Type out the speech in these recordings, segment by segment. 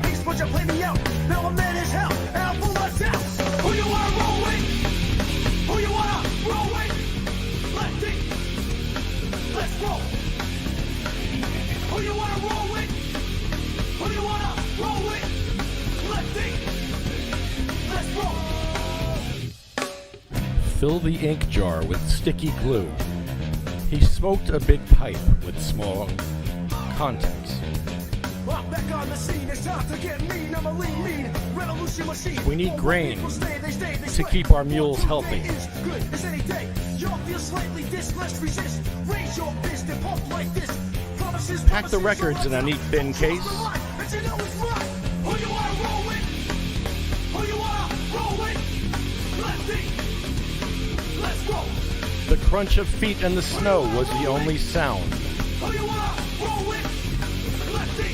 beast, but you play me out. Now I'm mad as hell, and I'm full of doubt. Who you wanna roll with? Who you wanna roll with? Lefty, let's roll. Who you wanna roll with? Who you wanna roll with? Lefty, let's roll. Fill the ink jar with sticky glue. He smoked a big pipe with small contents. I'm back on the scene, it's time to get mean. I'm a lean revolution machine. We need grain to to keep our mules healthy. Good as any day. Y'all feel slightly let's resist. Raise your fist and pump like this. Promises, Pack the records in a neat thin case. And you know it's right. Who you wanna roll with? Who you wanna roll with? Lefty, let's roll. The crunch of feet in the snow was the only sound. Who you wanna roll with? Lefty,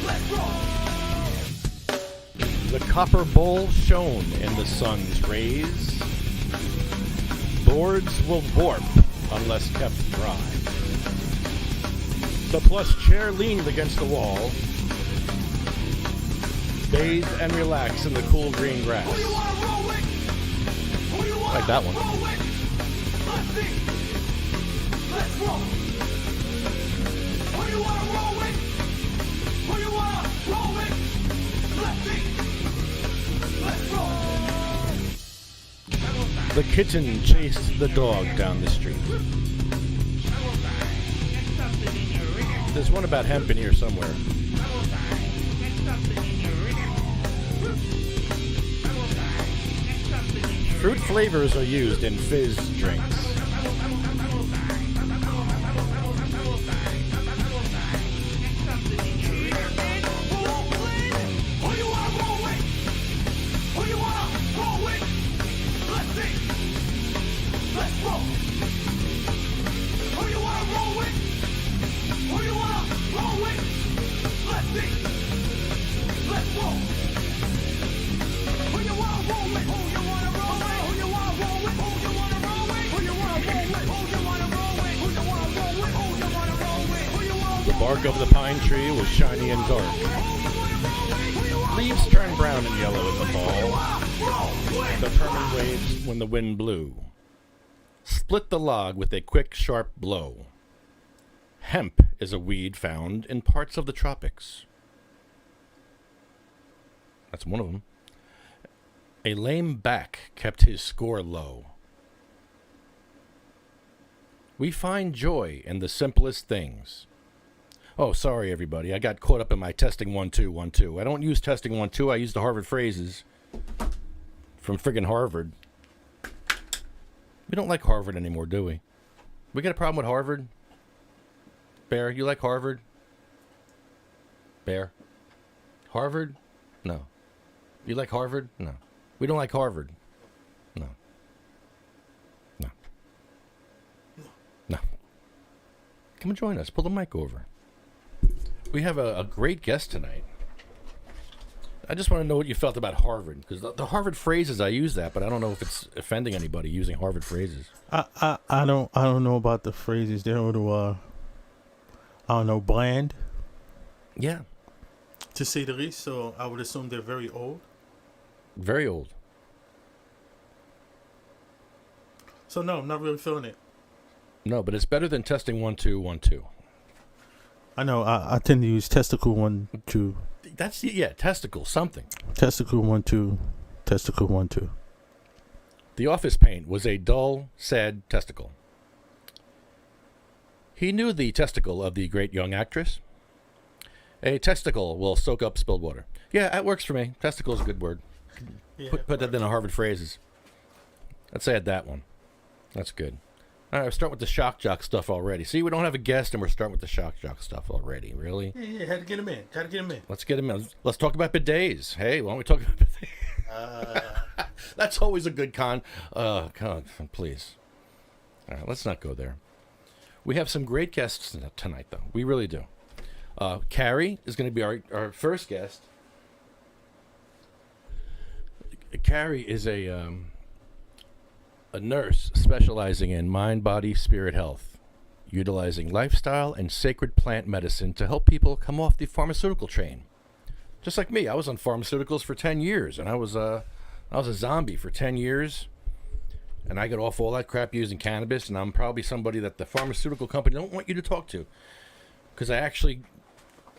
let's roll. The copper bowl shone in the sun's rays. Boards will warp unless kept dry. The plush chair leaned against the wall. Bathe and relax in the cool green grass. Who you wanna roll with? Who you wanna Like that one. roll with? Lefty, let's roll. Who you wanna roll with? Who you wanna roll with? Lefty, let's roll. The kitten chased the dog down the street. There's one about hemp in here somewhere. Fruit flavors are used in fizz drinks. Who you wanna roll with? Who you wanna roll with? Lefty, let's roll. Who you wanna roll with? Who you wanna roll with? Lefty, let's roll. Who you wanna roll with? Who you wanna roll with? Who you wanna roll with? Who you wanna roll with? Who you wanna roll with? Who you wanna roll with? Who you wanna roll with? Who you wanna roll with? Who you wanna The bark of the pine tree was shiny and dark. Leaves turned brown and yellow in the fall. Determined waves when the wind blew. Split the log with a quick, sharp blow. Hemp is a weed found in parts of the tropics. That's one of them. A lame back kept his score low. We find joy in the simplest things. Oh, sorry, everybody. I got caught up in my testing 1 2 1 2. I don't use testing 1 2. I use the Harvard phrases from friggin' Harvard. We don't like Harvard anymore, do we? We got a problem with Harvard? Bear, you like Harvard? Bear? Harvard? No. You like Harvard? No. We don't like Harvard. No. No. No. Come and join us. Pull the mic over. We have a great guest tonight. I just want to know what you felt about Harvard, because the Harvard phrases, I use that, but I don't know if it's offending anybody using Harvard phrases. I don't know about the phrases. They're a little I don't know, bland, Yeah, to say the least. So I would assume they're very old. very old. So no, I'm not really feeling it. No, but it's better than testing 1 2 1 2. I know. I tend to use testicle 1 2, That's testicle something. testicle 1 2, testicle 1 2. The office paint was a dull, sad testicle. He knew the testicle of the great young actress. A testicle will soak up spilled water. Yeah, that works for me. Testicle is a good word. Yeah, Put that in the Harvard phrases. Let's add that one. That's good. All right, we'll start with the shock jock stuff already. See, we don't have a guest, and we're starting with the shock jock stuff already. Really? Yeah, had to get him in. Got to get him in. Let's get him in. Let's talk about bidets. Hey, why don't we talk about bidets? That's always a good con. God, please. All right, let's not go there. We have some great guests tonight, though. We really do. Carrie is going to be our first guest. Carrie is a nurse specializing in mind, body, spirit health, utilizing lifestyle and sacred plant medicine to help people come off the pharmaceutical train. Just like me, I was on pharmaceuticals for 10 years, and I was a zombie for 10 years, and I got off all that crap using cannabis, and I'm probably somebody that the pharmaceutical company don't want you to talk to, because I actually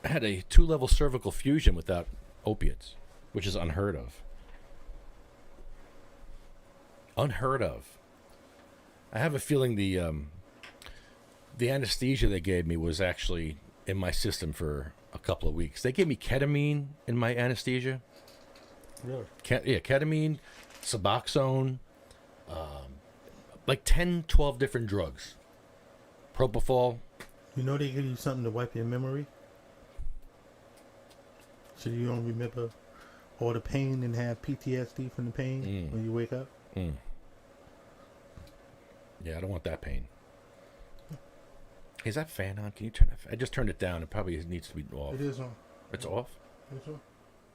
had a 2-level cervical fusion without opiates, which is unheard of. Unheard of. I have a feeling the anesthesia they gave me was actually in my system for a couple of weeks. They gave me ketamine in my anesthesia. Really? Ketamine, Suboxone, like 10, 12 different drugs. Propofol. You know they give you something to wipe your memory? So you don't remember all the pain and have PTSD from the pain when you wake up? Mm. Yeah, I don't want that pain. Is that fan on? Can you turn it? I just turned it down. It probably needs to be off. It is on. It's off? It's on.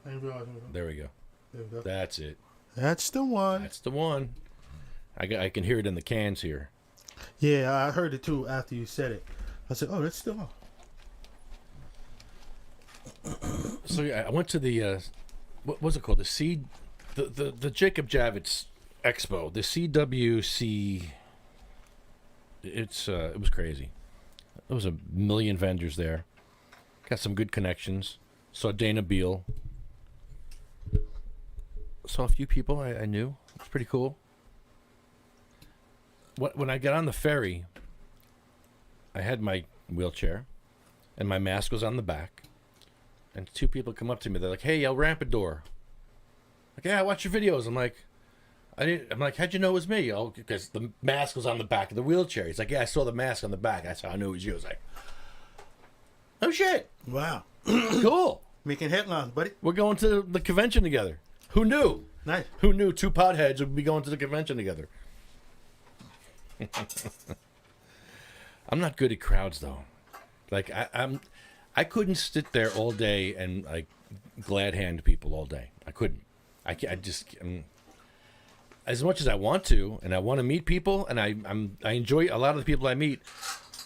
I didn't realize it was on. There we go. There we go. That's it. That's the one. That's the one. I can hear it in the cans here. Yeah, I heard it too after you said it. I said, oh, that's still on. So yeah, I went to the what was it called? The Jacob Javits Expo, the CWC. It was crazy. There was 1 million vendors there. Got some good connections. Saw Dana Beal. Saw a few people I knew. It was pretty cool. When I got on the ferry, I had my wheelchair, and my mask was on the back. And 2 people come up to me. They're like, "Hey, El Rampador." Like, "Yeah, I watch your videos." I'm like, I'm like, "How'd you know it was me?" "Oh, because the mask was on the back of the wheelchair." He's like, "Yeah, I saw the mask on the back. That's how I knew it was you." I was like, "Oh shit, Wow. cool. Making headlines, buddy. We're going to the convention together." Who knew? Nice. Who knew 2 potheads would be going to the convention together? I'm not good at crowds though. Like I couldn't sit there all day and like glad hand people all day. I couldn't. I just as much as I want to, and I want to meet people, and I enjoy a lot of the people I meet.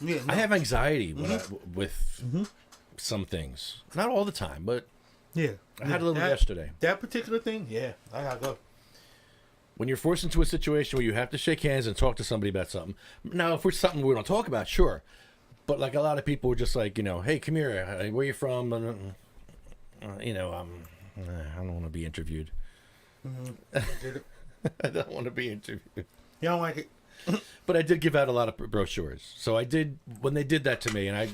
Yeah, no. I have anxiety with some things. Not all the time, but Yeah. I had a little yesterday. That particular thing, yeah, I gotta go. When you're forced into a situation where you have to shake hands and talk to somebody about something. Now, if it's something we don't talk about, sure. But like a lot of people were just like, "Hey, come here. Where you from?" I don't want to be interviewed. I don't want to be interviewed. You don't like it? But I did give out a lot of brochures. So I did, when they did that to me and I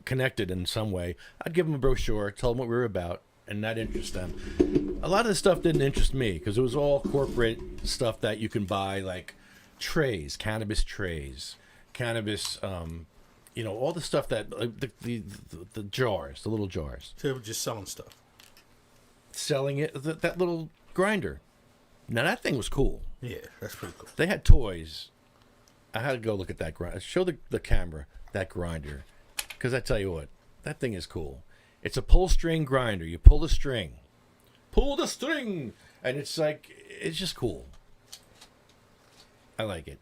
connected in some way, I'd give them a brochure, tell them what we were about, and that interests them. A lot of the stuff didn't interest me because it was all corporate stuff that you can buy, like trays, cannabis, all the stuff that, the jars, the little jars. So they were just selling stuff. Selling it, that little grinder. Now that thing was cool. Yeah, that's pretty cool. They had toys. I had to go look at that grinder. Show the camera that grinder, because I tell you what, that thing is cool. It's a pull string grinder. You pull the string, and it's like, it's just cool. I like it.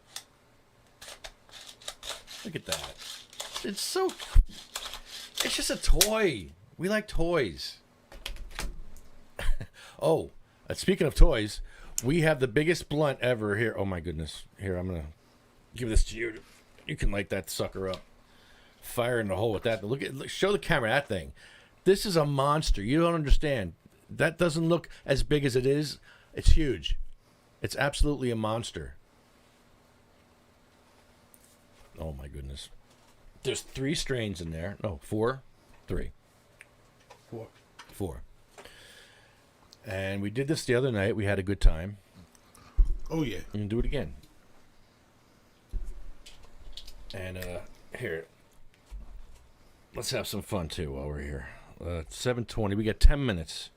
Look at that. It's just a toy. We like toys. Oh, speaking of toys, we have the biggest blunt ever here. Oh my goodness. Here, I'm going to give this to you. You can light that sucker up. Fire in the hole with that. Show the camera that thing. This is a monster. You don't understand. That doesn't look as big as it is. It's huge. It's absolutely a monster. Oh my goodness. There's 3 strains in there. No, 4? 3. 4. And we did this the other night. We had a good time. Oh, yeah. We can do it again. And here, let's have some fun too while we're here. 7:20. We got 10 minutes.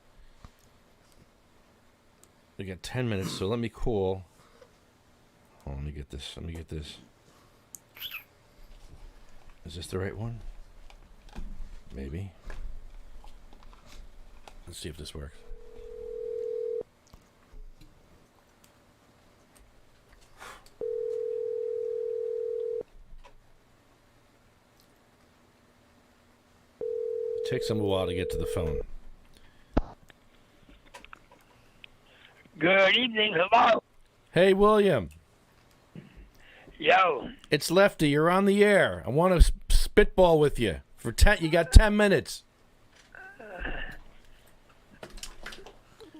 So let me call. Oh, let me get this. Is this the right one? Maybe. Let's see if this works. It takes them a while to get to the phone. Good evening. Hello. Hey, William. Yo. It's Lefty. You're on the air. I want to spitball with you for 10. You got 10 minutes.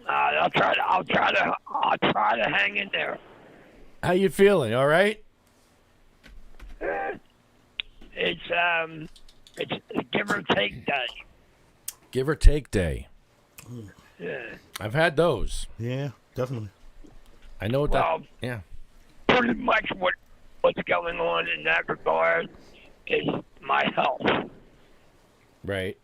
I'll try to hang in there. How you feeling? All right? It's give or take day. Give or take day. Yeah. I've had those. Yeah, definitely. I know what Well, that. Yeah. pretty much what's going on in that regard is my health. Right.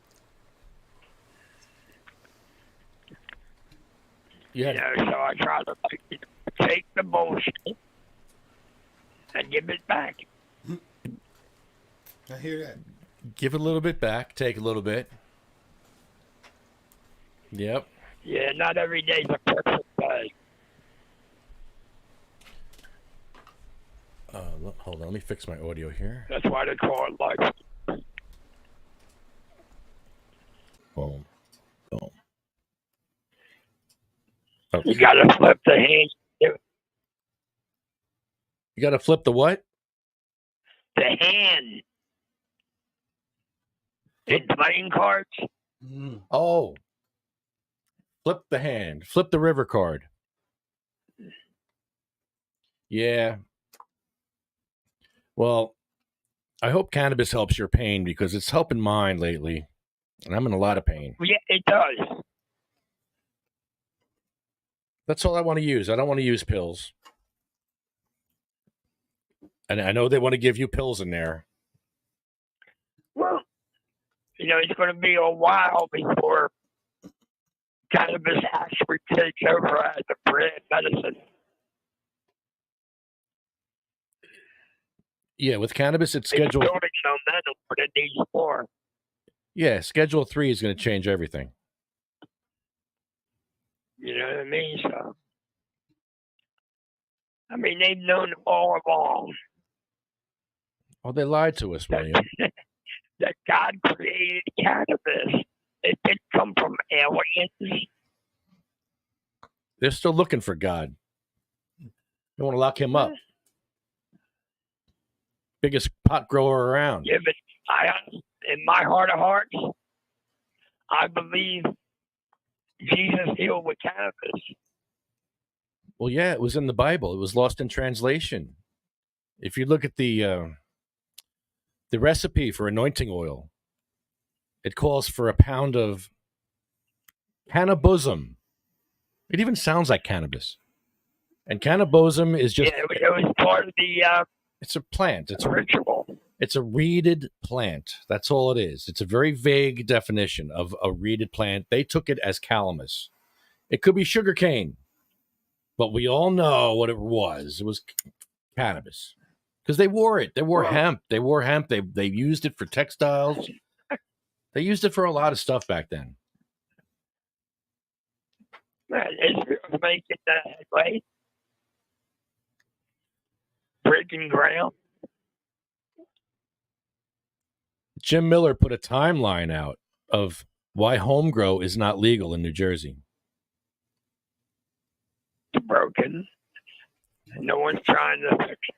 Yeah. You know, so I try to take the bullshit and give it back. I hear that. Give a little bit back. Take a little bit. Yep. Yeah, not every day's a perfect day. Hold on. Let me fix my audio here. That's why they call it life. Boom. Boom. Oh. You gotta flip the hand. You got to flip the what? The hand. In playing cards. Oh. Flip the hand. Flip the river card. Yeah. Well, I hope cannabis helps your pain because it's helping mine lately. And I'm in a lot of pain. Yeah, it does. That's all I want to use. I don't want to use pills. And I know they want to give you pills in there. Well, you know, it's going to be a while before cannabis actually takes over as a brand medicine. Yeah, with cannabis, it's It's scheduled. building momentum for the needs for. Yeah, Schedule 3 is going to change everything. You know what I mean? So, I mean, they've known all along Oh, they lied to us, William. that God created cannabis. It didn't come from aliens. They're still looking for God. They want to lock him up. Biggest pot grower around. Yeah, but in my heart of hearts, I believe Jesus healed with cannabis. Well, yeah, it was in the Bible. It was lost in translation. If you look at the recipe for anointing oil, it calls for a pound of cannabism. It even sounds like cannabis. And cannabism is just Yeah, it was part of the it's a plant. It's a ritual. It's a reeded plant. That's all it is. It's a very vague definition of a reeded plant. They took it as calamus. It could be sugarcane, but we all know what it was. It was cannabis because they wore it. They wore hemp. They wore hemp. They used it for textiles. They used it for a lot of stuff back then. Man, Israel's making that headway. Breaking ground. Jim Miller put a timeline out of why home grow is not legal in New Jersey. It's broken. No one's trying to fix it.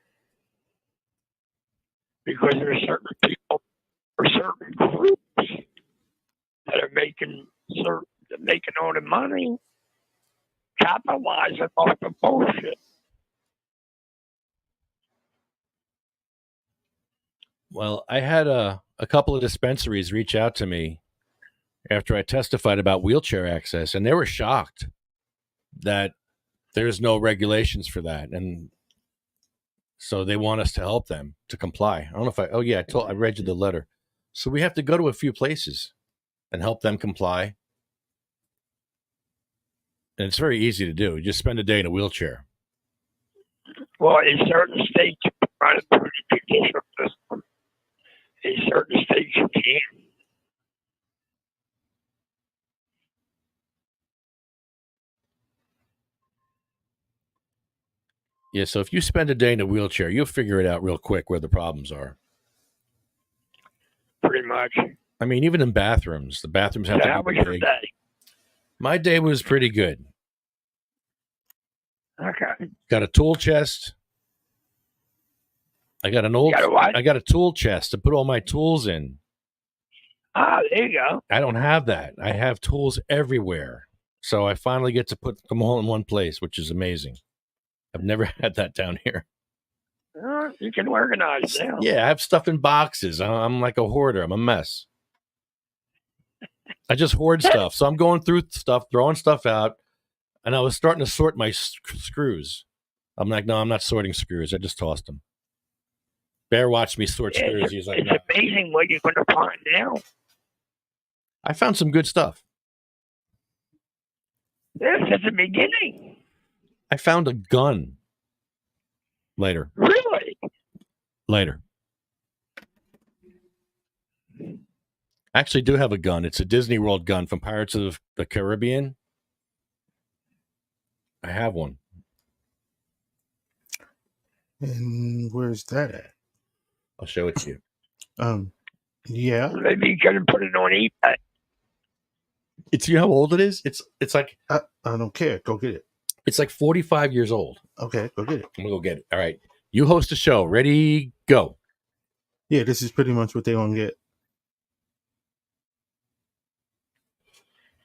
Because there's certain people or certain groups that are making all the money, capitalizing off the bullshit. Well, I had a couple of dispensaries reach out to me after I testified about wheelchair access, and they were shocked that there's no regulations for that. And so they want us to help them to comply. I don't know if I read you the letter. So we have to go to a few places and help them comply. And it's very easy to do. You just spend a day in a wheelchair. Well, in certain states, you can run it through the judicial system. In certain states, you can't. Yeah, so if you spend a day in a wheelchair, you'll figure it out real quick where the problems are. Pretty much. I mean, even in bathrooms, the bathrooms have So to how be was your big. day? My day was pretty good. Okay. Got a tool chest. I got an old. got a what? I got a tool chest to put all my tools in. Ah, there you go. I don't have that. I have tools everywhere. So I finally get to put them all in one place, which is amazing. I've never had that down here. You can organize now. Yeah, I have stuff in boxes. I'm like a hoarder. I'm a mess. I just hoard stuff. So I'm going through stuff, throwing stuff out, and I was starting to sort my screws. I'm like, no, I'm not sorting screws. I just tossed them. Bear watched me sort screws. He's like, It's no. amazing what you're going to find now. I found some good stuff. This is the beginning. I found a gun. Later. Really? I actually do have a gun. It's a Disney World gun from Pirates of the Caribbean. I have one. And where's that at? I'll show it to you. Yeah. Maybe you could put it on eBay. It's, you know how old it is? It's like I don't care. Go get it. it's like 45 years old. Okay, go get it. I'm gonna go get it. All right. You host a show. Ready, go. Yeah, this is pretty much what they gonna get.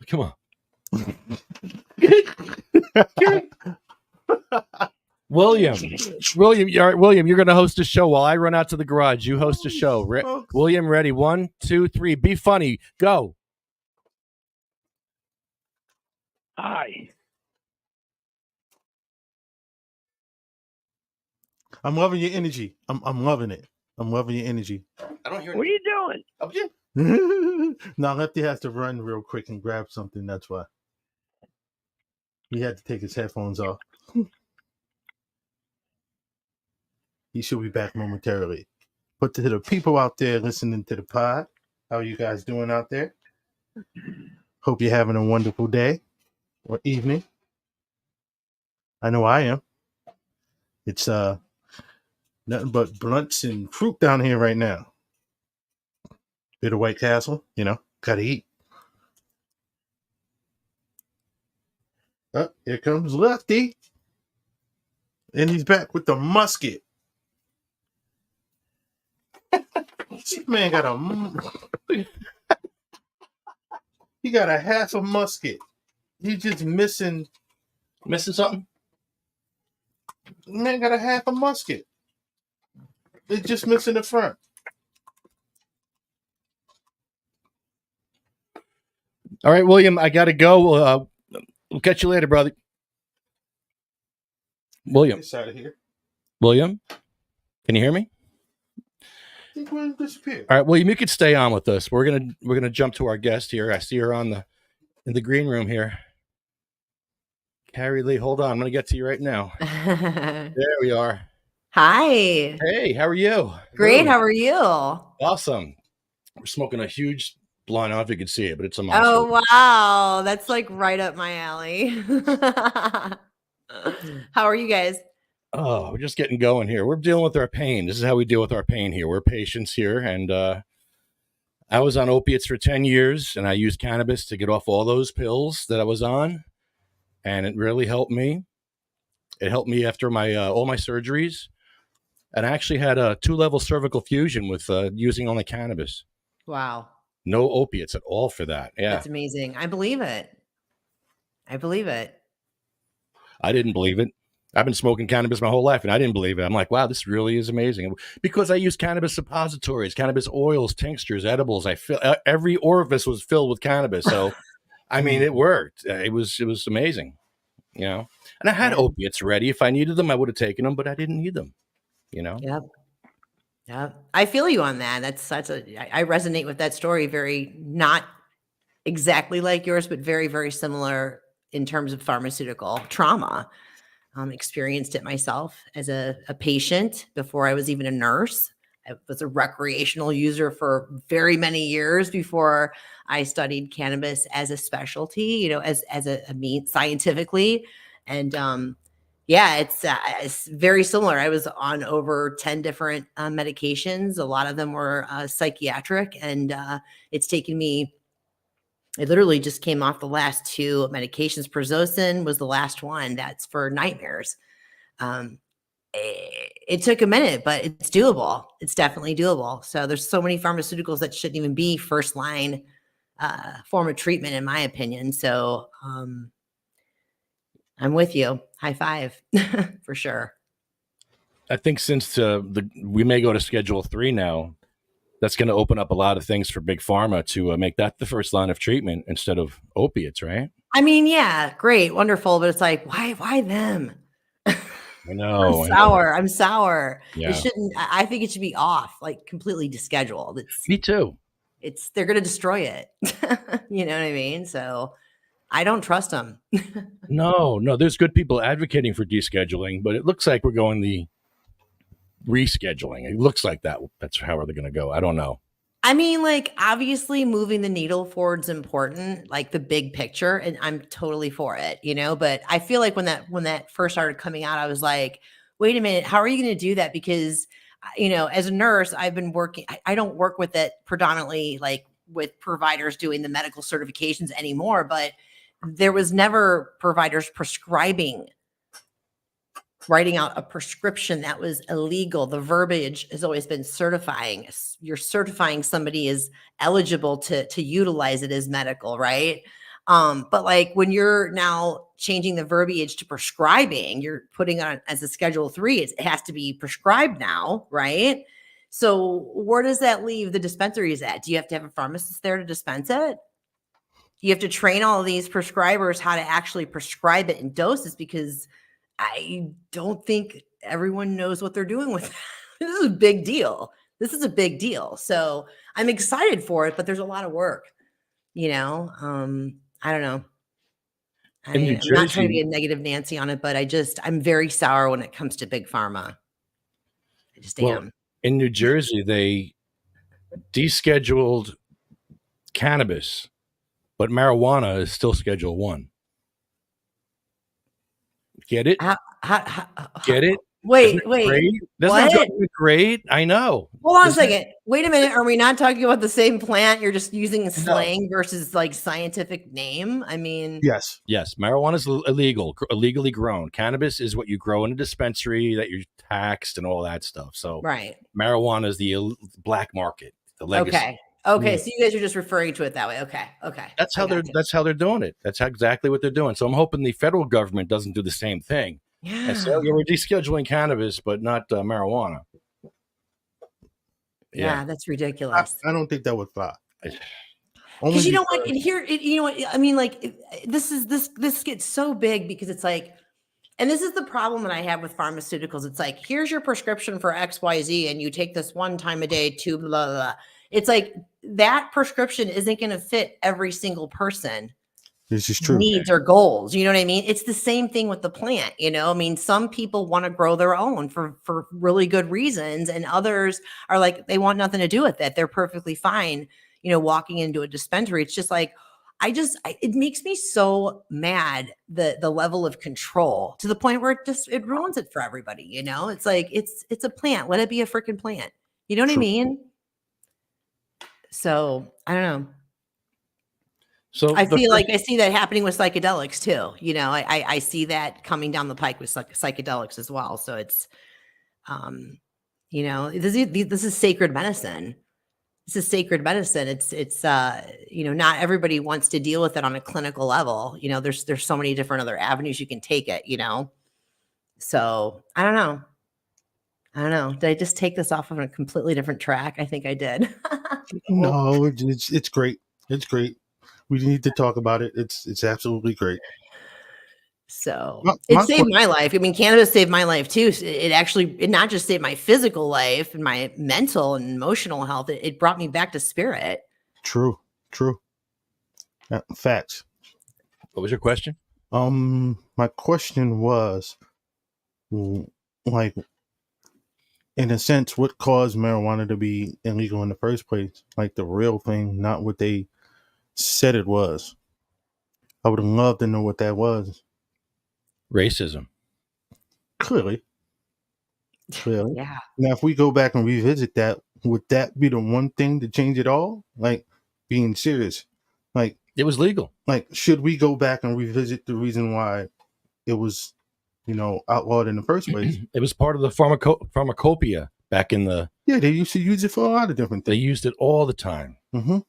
Come on. William, all right, William, you're going to host a show while I run out to the garage. You host a show. William, ready? 1, 2, 3. Be funny. Go. Hi. I'm loving your energy. I'm loving it. I'm loving your energy. I don't hear What are you doing? Now Lefty has to run real quick and grab something. That's why he had to take his headphones off. He should be back momentarily. But to the people out there listening to the pod, how are you guys doing out there? Hope you're having a wonderful day or evening. I know I am. It's nothing but blunts and fruit down here right now. Bit of White Castle, you know, gotta eat. Oh, here comes Lefty. And he's back with the musket. This man got he got a half a musket. He's just missing something? Man got a half a musket. It's just missing the front. All right, William, I got to go. We'll catch you later, brother. William. Get out of here. William, can you hear me? He's going to disappear. All right, William, you could stay on with us. We're gonna jump to our guest here. I see her in the green room here. Carrie Lee, hold on. I'm gonna get to you right now. There we are. Hi. Hey, how are you? Great. Good. How are you? Awesome. We're smoking a huge blunt. I don't know if you can see it, but it's a monster. Oh, wow. That's like right up my alley. How are you guys? Oh, we're just getting going here. We're dealing with our pain. This is how we deal with our pain here. We're patients here. And I was on opiates for 10 years, and I used cannabis to get off all those pills that I was on. And it really helped me. It helped me after my all my surgeries. And I actually had a 2-level cervical fusion with using only cannabis. Wow. No opiates at all for that. Yeah. That's amazing. I believe it. I believe it. I didn't believe it. I've been smoking cannabis my whole life, and I didn't believe it. I'm like, wow, this really is amazing. Because I use cannabis suppositories, cannabis oils, tinctures, edibles. I feel every orifice was filled with cannabis. So, I mean, it worked. It was amazing, you know. And I had opiates ready. If I needed them, I would have taken them, but I didn't need them, you know. Yep. Yep. I feel you on that. I resonate with that story. Very not exactly like yours, but very, very similar in terms of pharmaceutical trauma. Experienced it myself as a patient before I was even a nurse. I was a recreational user for very many years before I studied cannabis as a specialty, you know, as a mean scientifically. And it's very similar. I was on over 10 different medications. A lot of them were psychiatric, and it's taken me It literally just came off the last two medications. Prazosin was the last one. That's for nightmares. It took a minute, but it's doable. It's definitely doable. So there's so many pharmaceuticals that shouldn't even be first line form of treatment, in my opinion. So I'm with you. High five for sure. I think since we may go to Schedule 3 now, that's going to open up a lot of things for big pharma to make that the first line of treatment instead of opiates, right? I mean, yeah, great, wonderful, but it's like, why them? I know. I'm sour. Yeah. It shouldn't. I think it should be off, like completely descheduled. Me too. They're going to destroy it. You know what I mean? So I don't trust them. No, there's good people advocating for descheduling, but it looks like we're going the rescheduling. It looks like that's how they're going to go. I don't know. I mean, like, obviously moving the needle forward is important, like the big picture, and I'm totally for it, you know, but I feel like when that first started coming out, I was like, wait a minute, how are you going to do that? Because, you know, as a nurse, I've been working, I don't work with it predominantly like with providers doing the medical certifications anymore, but there was never providers writing out a prescription that was illegal. The verbiage has always been certifying. You're certifying somebody is eligible to utilize it as medical, right? But like when you're now changing the verbiage to prescribing, you're putting on as a Schedule 3, it has to be prescribed now, right? So where does that leave the dispensaries at? Do you have to have a pharmacist there to dispense it? You have to train all of these prescribers how to actually prescribe it in doses, because I don't think everyone knows what they're doing with it. This is a big deal. So I'm excited for it, but there's a lot of work, you know? I don't know. In New I'm not trying to be Jersey- a negative Nancy on it, but I'm very sour when it comes to big pharma. I just am. In New Jersey, they descheduled cannabis, but marijuana is still Schedule 1. Get it? Get it? Wait. Great? That's What? not great. I know. Hold on a second. Wait a minute. Are we not talking about the same plant? You're just using slang versus like scientific name. I mean, Yes. Yes, marijuana is illegally grown. Cannabis is what you grow in a dispensary that you're taxed and all that stuff. So right. marijuana is the black market, the legacy. Okay. Yeah. So you guys are just referring to it that way. Okay. That's how they're doing it. That's exactly what they're doing. So I'm hoping the federal government doesn't do the same thing. Yeah. And say, oh, yeah, we're descheduling cannabis, but not marijuana. Yeah, that's ridiculous. I don't think that would fly. Because you know what? You know what? I mean, like this gets so big because it's like, and this is the problem that I have with pharmaceuticals. It's like, here's your prescription for XYZ, and you take this one time a day to blah, blah, blah. It's like that prescription isn't going to fit every single person. This is true. Needs or goals. You know what I mean? It's the same thing with the plant. You know, I mean, some people want to grow their own for really good reasons, and others are like, they want nothing to do with it. They're perfectly fine, you know, walking into a dispensary. It's just like, it makes me so mad, the level of control, to the point where it ruins it for everybody. You know, it's like, it's a plant. Let it be a freaking plant. You know what I mean? So I don't know. So I feel like I see that happening with psychedelics too. You know, I see that coming down the pike with psychedelics as well. So it's, you know, this is sacred medicine. This is sacred medicine. It's you know, not everybody wants to deal with it on a clinical level. You know, there's so many different other avenues you can take it, you know? So I don't know. Did I just take this off of a completely different track? I think I did. No, it's great. It's great. We need to talk about it. It's absolutely great. So it saved my life. I mean, cannabis saved my life too. It not just saved my physical life and my mental and emotional health. It brought me back to spirit. True. Facts. What was your question? My question was, like, in a sense, what caused marijuana to be illegal in the first place? Like the real thing, not what they said it was. I would love to know what that was. Racism. Clearly. Yeah. Now, if we go back and revisit that, would that be the one thing to change it all? Like, being serious. Like, It was legal. Like, should we go back and revisit the reason why it was, outlawed in the first place? It was part of the pharmacopoeia back in the. Yeah, they used to use it for a lot of different They things. used it all the time. Hmm.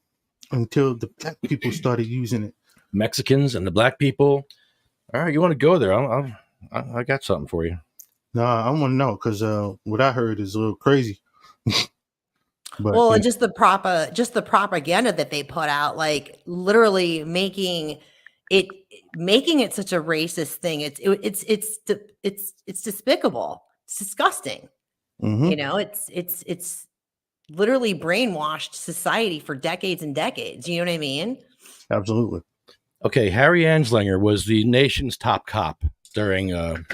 Until the black people started using it. Mexicans and the black people. All right, you want to go there? I got something for you. No, I want to know because what I heard is a little crazy. But Well, yeah, and just the propaganda that they put out, like literally making it such a racist thing. It's despicable. It's disgusting. mhm, You know, it's literally brainwashed society for decades and decades. You know what I mean? absolutely. Okay, Harry Anslinger was the nation's top cop during the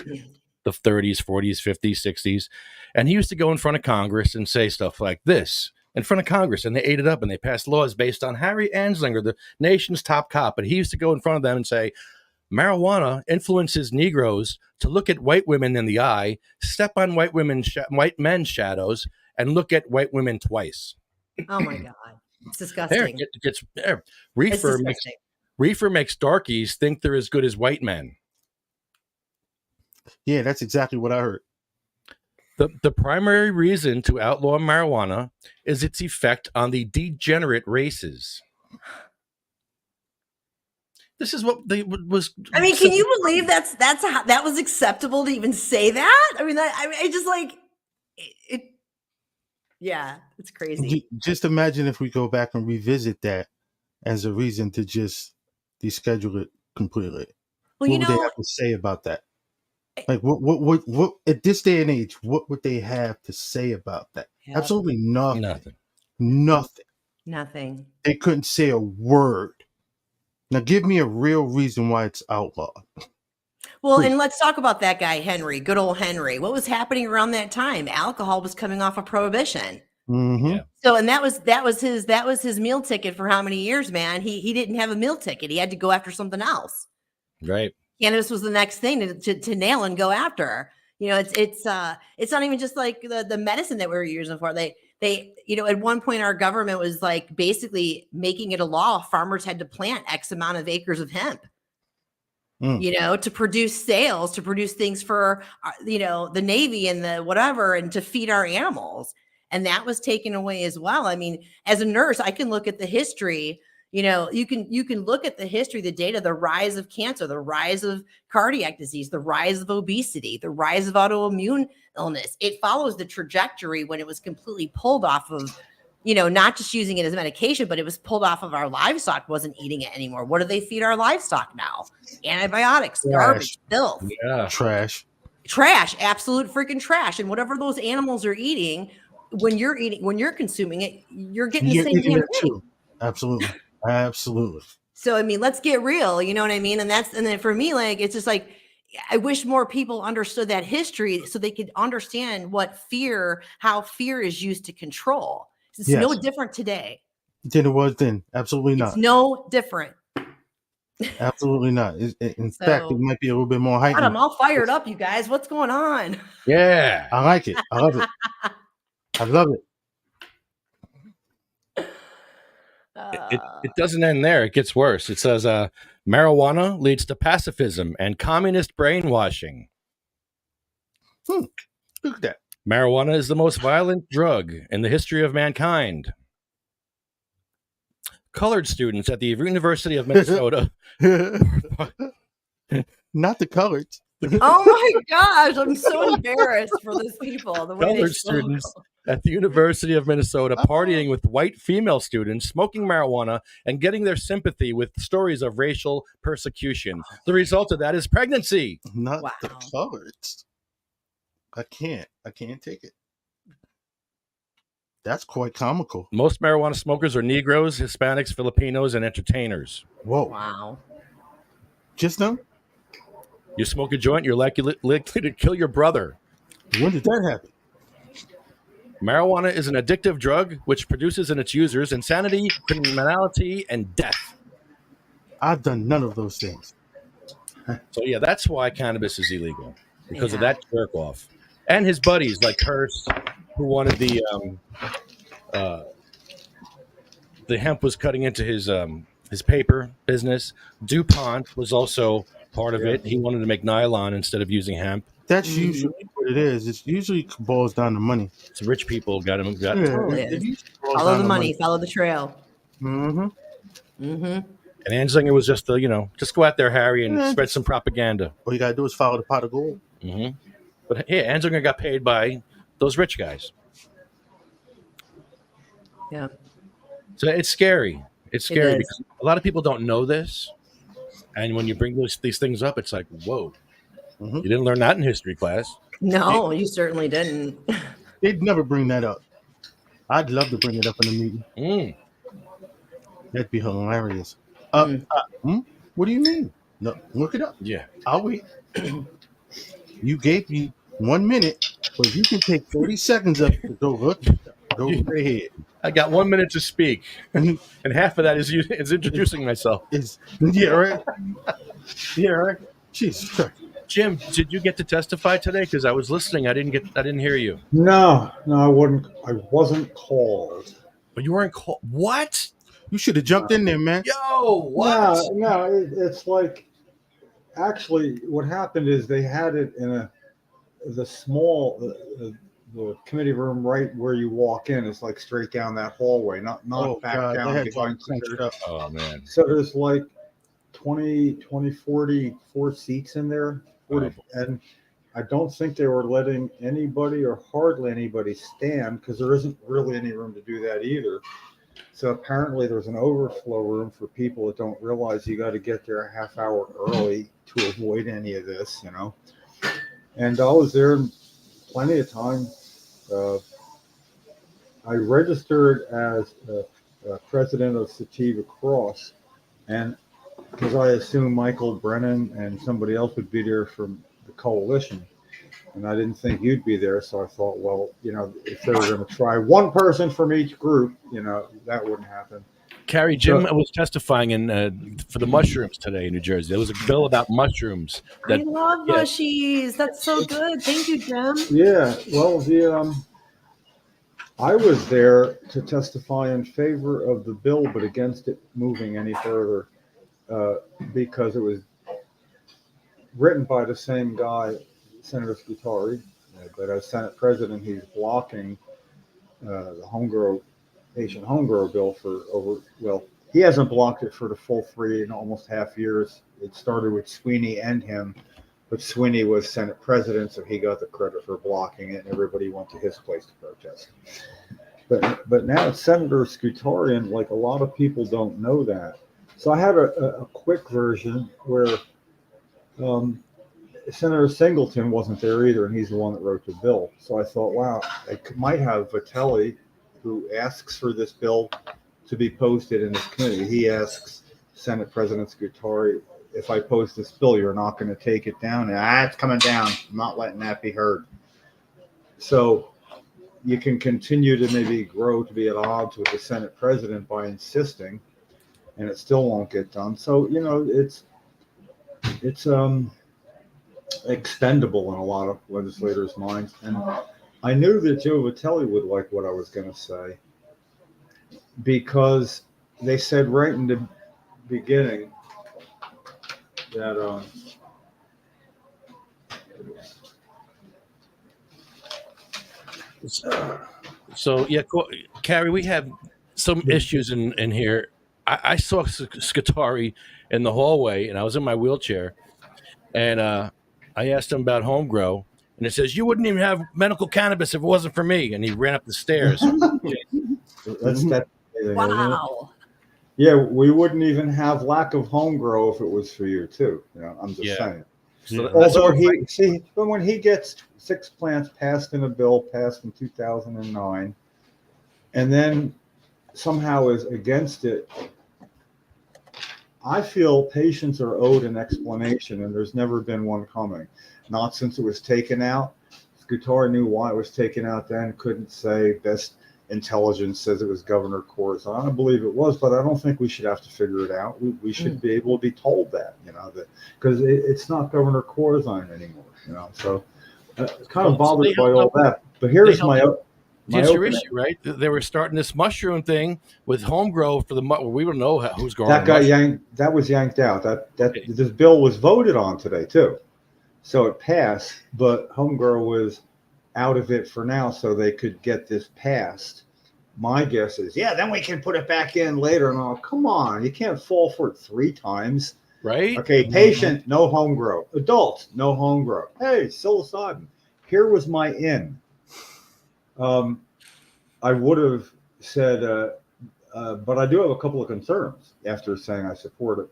30s, 40s, 50s, 60s. And he used to go in front of Congress and say stuff like this in front of Congress. And they ate it up and they passed laws based on Harry Anslinger, the nation's top cop. But he used to go in front of them and say, marijuana influences Negroes to look at white women in the eye, step on white men's shadows, and look at white women twice. Oh my God. It's There, disgusting. it gets there. It's Reefer makes darkies think they're as good as white men. Yeah, that's exactly what I heard. The primary reason to outlaw marijuana is its effect on the degenerate races. This is what was. I mean, can you believe that was acceptable to even say that? I mean, I just like it. Yeah, it's crazy. Just imagine if we go back and revisit that as a reason to just deschedule it completely. Well, What would they have to say about that? Like, what at this day and age, what would they have to say about that? Yep. Absolutely nothing. Nothing. Nothing. They couldn't say a word. Now, give me a real reason why it's outlawed. Well, and let's talk about that guy, Henry, good old Henry. What was happening around that time? Alcohol was coming off of prohibition. Mm-hmm. Yeah. So, and that was his meal ticket for how many years, man? He didn't have a meal ticket. He had to go after something else. Right. Cannabis was the next thing to nail and go after. You know, it's not even just like the medicine that we were using for. They at one point our government was like basically making it a law. Farmers had to plant X amount of acres of hemp. To produce sales, to produce things for, the Navy and the whatever, and to feed our animals. And that was taken away as well. I mean, as a nurse, I can look at the history, you can look at the history, the data, the rise of cancer, the rise of cardiac disease, the rise of obesity, the rise of autoimmune illness. It follows the trajectory when it was completely pulled off of, not just using it as medication, but it was pulled off of our livestock, wasn't eating it anymore. What do they feed our livestock now? Antibiotics, garbage, filth, Trash, absolute freaking trash. And whatever those animals are eating, when you're consuming it, you're getting the same damn thing. Absolutely. So, I mean, let's get real, you know what I mean? And then for me, like, it's just like, I wish more people understood that history so they could understand how fear is used to control. It's no different today than it was then. Absolutely not. It's no different. Absolutely not. In fact, it might be a little bit more heightened. God, I'm all fired up, you guys. What's going on? Yeah. I like it. I love it. I love it. It doesn't end there. It gets worse. It says marijuana leads to pacifism and communist brainwashing. Look at that. Marijuana is the most violent drug in the history of mankind. Colored students at the University of Minnesota. Not the coloreds. Oh my gosh, I'm so embarrassed for those people. The way Colored students at the University of Minnesota partying with white female students, smoking marijuana, and getting their sympathy with stories of racial persecution. The result of that is pregnancy. Not the coloreds. I can't take it. That's quite comical. Most marijuana smokers are Negroes, Hispanics, Filipinos, and entertainers. Whoa. Wow. Just them? You smoke a joint, you're likely to kill your brother. When did that happen? Marijuana is an addictive drug which produces in its users insanity, criminality, and death. I've done none of those things. So yeah, that's why cannabis is illegal, because of that jerk off. And his buddies like Hearst, who wanted the hemp was cutting into his his paper business. DuPont was also part of Yeah. it. He wanted to make nylon instead of using hemp. That's Mhm. usually what it is. It's usually boils down to money. So rich people got him. Got Totally it is. usually boils Follow down the to money, follow the trail. Mm-hmm. Mm-hmm. And Anslinger was just the, just go out there, Harry, and Yeah, spread just- some propaganda. All you gotta do is follow the pot of gold. hmm But yeah, Anslinger got paid by those rich guys. Yeah. So it's scary. It's scary is. because a lot of people don't know this. And when you bring these things up, it's like, whoa, Mhm. you didn't learn that in history class. No, you certainly didn't. They'd never bring that up. I'd love to bring it up in a meeting. Mm. That'd be hilarious. Mm. What do you mean? No, look it up. Yeah. I'll wait. You gave me 1 minute, but you can take 30 seconds up to go look. Go right ahead. I got 1 minute to speak, Mhm. and half of that is introducing myself. Yeah, right. Yeah, right. Jesus Christ. Jim, did you get to testify today? Because I was listening. I didn't hear you. No, I wasn't called. But you weren't called. What? You should have jumped in there, man. Yo, what? No, it's like actually what happened is they had it in the small the committee room right where you walk in. It's like straight down that hallway, not Oh, back God. They down had behind. crunched up. Oh man. So there's like 44 seats in there. 40, and I don't think they were letting anybody or hardly anybody stand because there isn't really any room to do that either. So apparently there's an overflow room for people that don't realize you got to get there a half hour early to avoid any of this, And I was there plenty of time. I registered as president of Sativa Cross, and because I assumed Michael Brennan and somebody else would be there from the coalition, and I didn't think you'd be there, so I thought, well, if they were going to try one person from each group, that wouldn't happen. Carrie, Jim was testifying for the mushrooms today in New Jersey. There was a bill about mushrooms. I love mushies. That's so good. Thank you, Jim. Yeah, well, I was there to testify in favor of the bill, but against it moving any further, because it was written by the same guy, Senator Scutari, but as Senate President, he's blocking the Asian homegrown bill for he hasn't blocked it for the full 3 and almost half years. It started with Sweeney and him, but Sweeney was Senate President, so he got the credit for blocking it, and everybody went to his place to protest. But now it's Senator Scutari, and like a lot of people don't know that. So I had a quick version where Senator Singleton wasn't there either, and he's the one that wrote the bill. So I thought, wow, I might have Vitelli, who asks for this bill to be posted in this committee. He asks Senate President Scutari, if I post this bill, you're not going to take it down. And it's coming down. I'm not letting that be heard. So you can continue to maybe grow to be at odds with the Senate President by insisting, and it still won't get done. So, it's expendable in a lot of legislators' minds. And I knew that Joe Vitelli would like what I was going to say, because they said right in the beginning that So yeah, Carrie, we have some issues in here. I saw Scutari in the hallway, and I was in my wheelchair, and I asked him about home grow, and it says, you wouldn't even have medical cannabis if it wasn't for me. And he ran up the stairs. that's that. Wow. Yeah, we wouldn't even have lack of home grow if it was for you too. I'm just saying. So that's Although what but when he gets 6 plants passed in a bill passed in 2009, and then somehow is against it, I feel patients are owed an explanation, and there's never been one coming. Not since it was taken out. Scutari knew why it was taken out then, couldn't say. Best intelligence says it was Governor Corzine. I don't believe it was, but I don't think we should have to figure it out. We should be able to be told that, that because it's not Governor Corzine anymore, So kind of bothered by all that. But here's my My It's your opening- issue, right? They were starting this mushroom thing with home grow for the. Well, we don't know who's growing. that got mushroom. yanked. That was yanked out. That Okay. this bill was voted on today too, so it passed. But home grow was out of it for now, so they could get this passed. My guess is, yeah, then we can put it back in later. And all, come on, you can't fall for it 3 times. Right? Okay, patient, no home grow. Adult, no home grow. Hey, psilocybin. Here was my in. I would have said, but I do have a couple of concerns after saying I support it.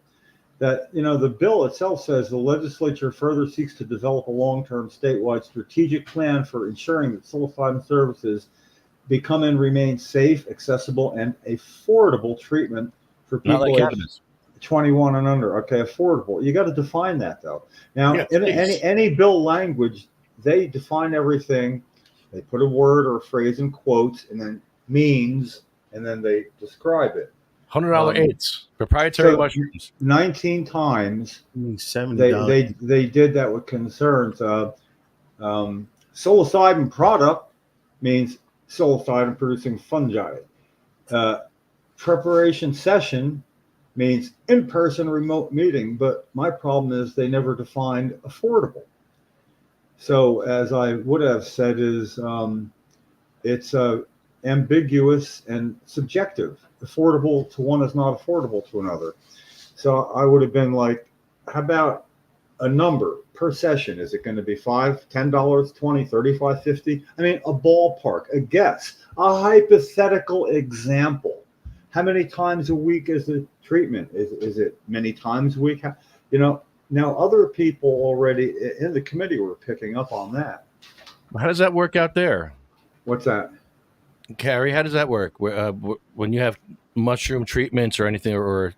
That, the bill itself says the legislature further seeks to develop a long-term statewide strategic plan for ensuring that psilocybin services become and remain safe, accessible, and affordable treatment for Not people like aged cannabis. 21 and under. Okay, affordable. You got to define that though. Now, Yeah, in please. any bill language, they define everything. They put a word or a phrase in quotes and then means, and then they describe it. $100 aids, proprietary so- mushrooms. 19 times $70. they did that with concerns. Psilocybin product means psilocybin producing fungi. Preparation session means in-person remote meeting, but my problem is they never defined affordable. So as I would have said is it's ambiguous and subjective. Affordable to one is not affordable to another. So I would have been like, how about a number per session? Is it going to be $5, $10, $20, $35, $50? I mean, a ballpark, a guess, a hypothetical example. How many times a week is the treatment? Is it many times a week? Now other people already in the committee were picking up on that. How does that work out there? What's that? Carrie, how does that work? When you have mushroom treatments or anything, or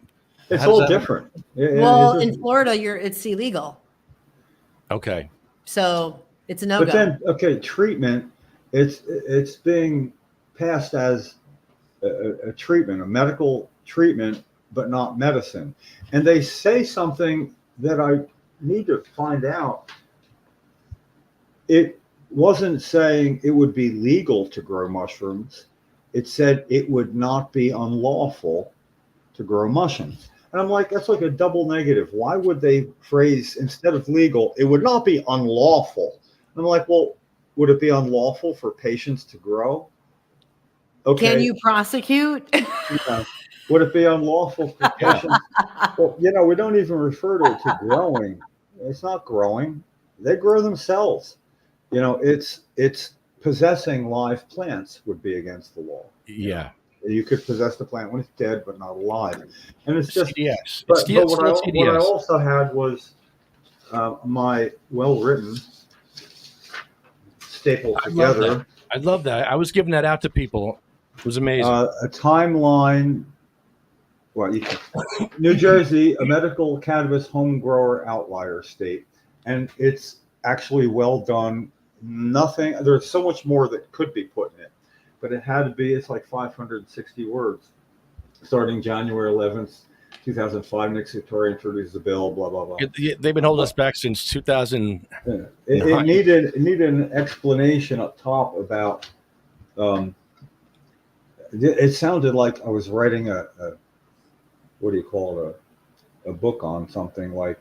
It's how does all that- different. Well, in Florida, it's illegal, Okay. so it's a But no-go. then, okay, treatment, it's being passed as a treatment, a medical treatment, but not medicine. And they say something that I need to find out. It wasn't saying it would be legal to grow mushrooms. It said it would not be unlawful to grow mushrooms. And I'm like, that's like a double negative. Why would they phrase, instead of legal, it would not be unlawful? And I'm like, well, would it be unlawful for patients to grow? Okay. Can you prosecute? Would it be unlawful for patients? Well, we don't even refer to it to growing. It's not growing. They grow themselves. It's possessing live plants would be against the law. Yeah. You could possess the plant when it's dead, but not alive. And it's just, CDS. but, It's still what I CDS. also had was my well-written, stapled I love together, I love that. I was giving that out to people. It was amazing. a timeline. Well, New Jersey, a medical cannabis home grower outlier state, and it's actually well done. Nothing. There's so much more that could be put in it, but it had to be. It's like 560 words. Starting January 11th, 2005, Nick Sartori introduced the bill. Blah blah blah. They've been holding us back since 2000. It needed an explanation up top about. It sounded like I was writing a what do you call it, a book on something like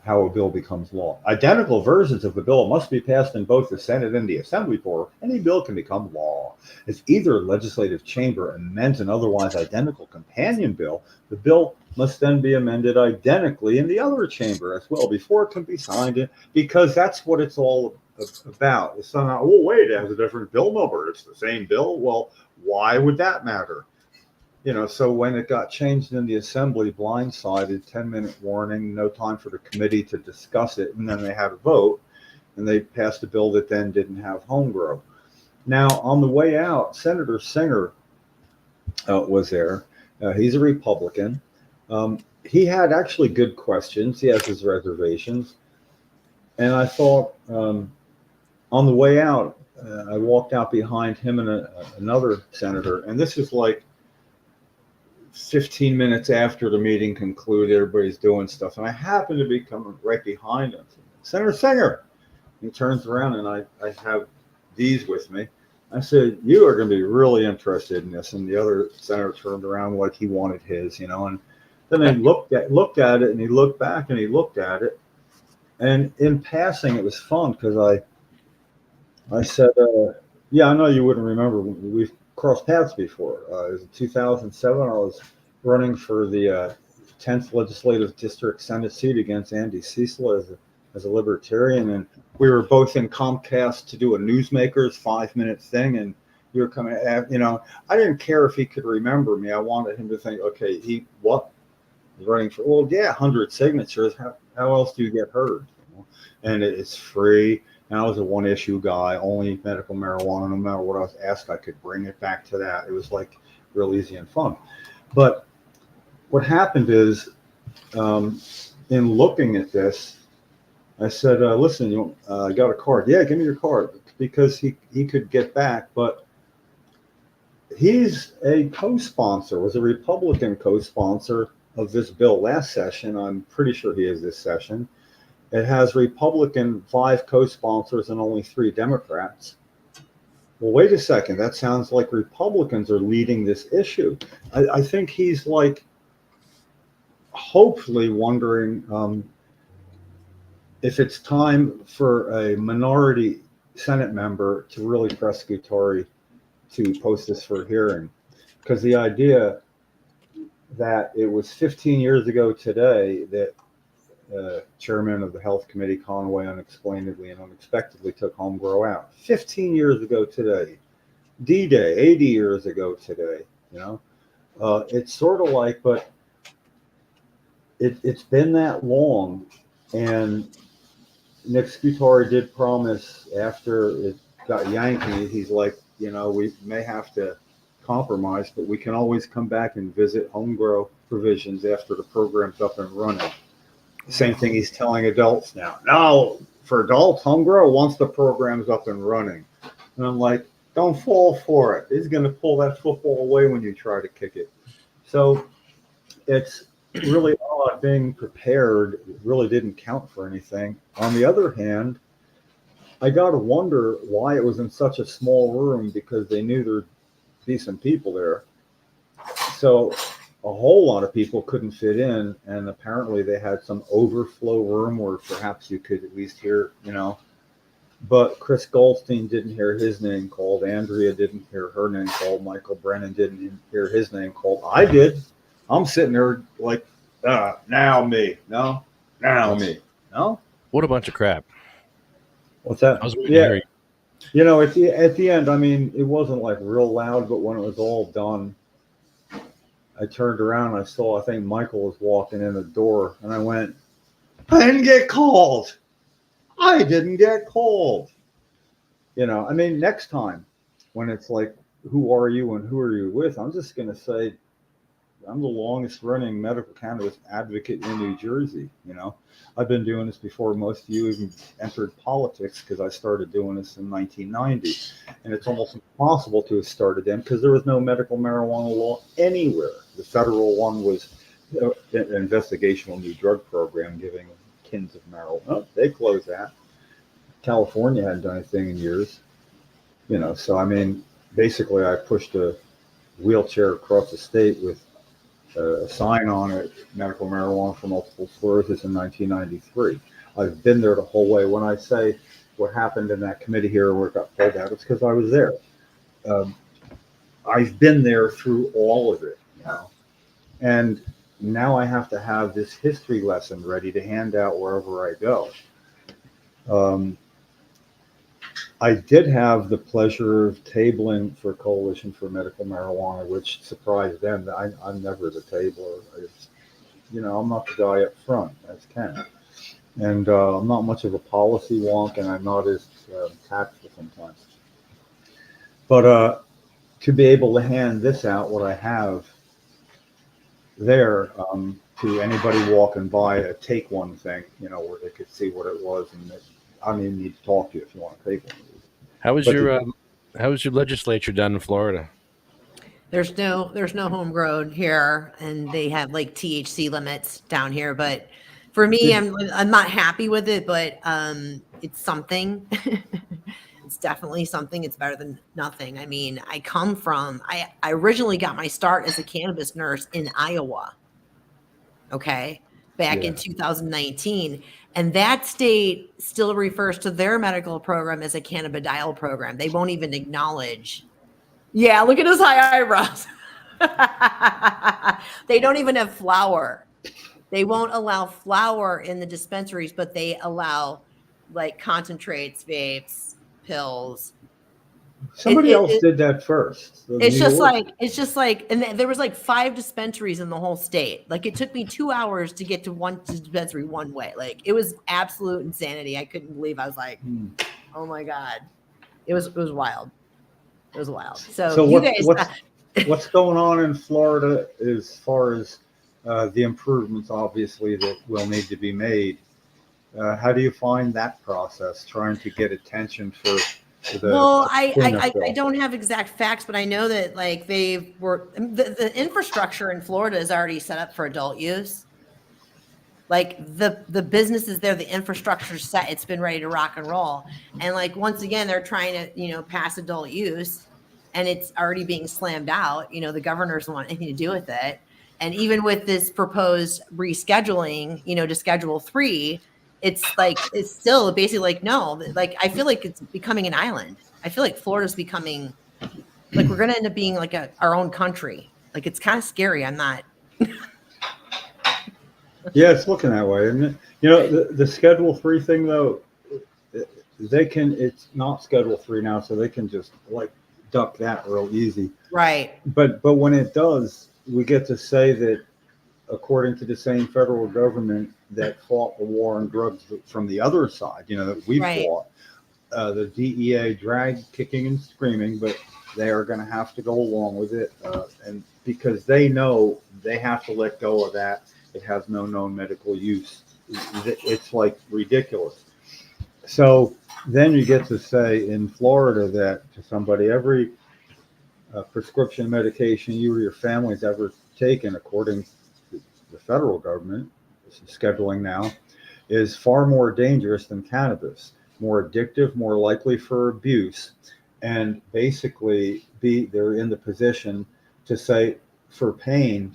how a bill becomes law. Identical versions of the bill must be passed in both the Senate and the Assembly before any bill can become law. If either legislative chamber amends an otherwise identical companion bill, the bill must then be amended identically in the other chamber as well before it can be signed in, because that's what it's all about. It's somehow, oh wait, it has a different bill number. It's the same bill. Well, why would that matter? So when it got changed in the Assembly, blindsided, 10-minute warning, no time for the committee to discuss it, and then they had a vote, and they passed a bill that then didn't have home grow. Now, on the way out, Senator Singer was there. He's a Republican. He had actually good questions. He has his reservations. And I thought, on the way out, I walked out behind him and another senator, and this is like 15 minutes after the meeting concluded, everybody's doing stuff, and I happen to be coming right behind him. Senator Singer. He turns around, and I have these with me. I said, you are going to be really interested in this. And the other senator turned around like he wanted his, and then they looked at it, and he looked back and he looked at it. And in passing, it was fun because I said, yeah, I know you wouldn't remember. We've crossed paths before. It was in 2007. I was running for the 10th Legislative District Senate seat against Andy Cecil as a libertarian. And we were both in Comcast to do a Newsmakers 5-minute thing. And you were coming at, I didn't care if he could remember me. I wanted him to think, okay, he's running for, well, yeah, 100 signatures. How else do you get heard? And it's free. And I was a one-issue guy, only medical marijuana. No matter what I was asked, I could bring it back to that. It was like real easy and fun. But what happened is, in looking at this, I said, listen, I got a card. Yeah, give me your card. Because he could get back. But he's a co-sponsor, was a Republican co-sponsor of this bill last session. I'm pretty sure he is this session. It has Republican 5 co-sponsors and only 3 Democrats. Well, wait a second. That sounds like Republicans are leading this issue. I think he's like, hopefully wondering if it's time for a minority Senate member to really press Guattari to post this for hearing. Because the idea that it was 15 years ago today that chairman of the Health Committee, Conway, unexplainably and unexpectedly took home grow out. 15 years ago today. D-Day, 80 years ago today. It's sort of like, but it's been that long. And Nick Scutari did promise after it got Yankee, he's like, we may have to compromise, but we can always come back and visit home grow provisions after the program's up and running. Same thing he's telling adults now. No, for adults, home grow once the program's up and running. And I'm like, don't fall for it. He's going to pull that football away when you try to kick it. So it's really odd being prepared. It really didn't count for anything. On the other hand, I got to wonder why it was in such a small room, because they knew there'd be some people there. So a whole lot of people couldn't fit in, and apparently they had some overflow room where perhaps you could at least hear, but Chris Goldstein didn't hear his name called. Andrea didn't hear her name called. Michael Brennan didn't hear his name called. I did. I'm sitting there like, now me. No, now me. No? What a bunch of crap. What's that? I was waiting to hear you. At the end, I mean, it wasn't like real loud, but when it was all done, I turned around and I saw, I think Michael was walking in the door, and I went, I didn't get called. I didn't get called. I mean, next time when it's like, who are you and who are you with? I'm just going to say, I'm the longest running medical cannabis advocate in New Jersey. I've been doing this before most of you even entered politics, because I started doing this in 1990. And it's almost impossible to have started then because there was no medical marijuana law anywhere. The federal one was an investigational new drug program giving tins of marijuana. Oh, they closed that. California hadn't done anything in years. So I mean, basically I pushed a wheelchair across the state with a sign on it, medical marijuana for multiple sclerosis, in 1993. I've been there the whole way. When I say what happened in that committee here where it got pulled out, it's because I was there. I've been there through all of it, and now I have to have this history lesson ready to hand out wherever I go. I did have the pleasure of tabling for Coalition for Medical Marijuana, which surprised them. I'm never the tabler. I'm not the guy up front. That's Ken. And I'm not much of a policy wonk, and I'm not as tactful sometimes. But to be able to hand this out, what I have there, to anybody walking by, a take one thing, where they could see what it was, and I don't even need to talk to you if you want to take one. How was your legislature down in Florida? There's no home grown here, and they have like THC limits down here. But for me, I'm not happy with it, but it's something. it's definitely something. It's better than nothing. I mean, I originally got my start as a cannabis nurse in Iowa. Okay. Back in Yeah. 2019. And that state still refers to their medical program as a cannabidiol program. They won't even acknowledge. Yeah, look at his high eyebrows. They don't even have flour. They won't allow flour in the dispensaries, but they allow like concentrates, vapes, pills. Somebody else It, did that first. The it's New just York. like, and there was like 5 dispensaries in the whole state. Like it took me 2 hours to get to one dispensary one way. Like it was absolute insanity. I couldn't believe. I was like, oh my God. It was wild. It was wild. So So you guys, what's going on in Florida as far as the improvements, obviously, that will need to be made? How do you find that process, trying to get attention for the well, cleanup I bill? don't have exact facts, but I know that like the infrastructure in Florida is already set up for adult use. Like the business is there, the infrastructure's set, it's been ready to rock and roll. And like once again, they're trying to, pass adult use and it's already being slammed out. The governor doesn't want anything to do with it. And even with this proposed rescheduling, to Schedule 3, it's still basically like, no, like I feel like it's becoming an island. I feel like Florida's becoming like we're gonna end up being like our own country. Like it's kind of scary. I'm not. Yeah, it's looking that way, isn't it? The Schedule 3 thing, though, it's not Schedule 3 now, so they can just like duck that real easy. Right. But when it does, we get to say that according to the same federal government that fought the war on drugs from the other side, that we Right. fought, the DEA dragged kicking and screaming, but they are going to have to go along with it. And because they know they have to let go of that. It has no known medical use. It's like ridiculous. So then you get to say in Florida that to somebody, every prescription medication you or your family's ever taken, according to the federal government, this is scheduling now, is far more dangerous than cannabis, more addictive, more likely for abuse, and basically they're in the position to say for pain,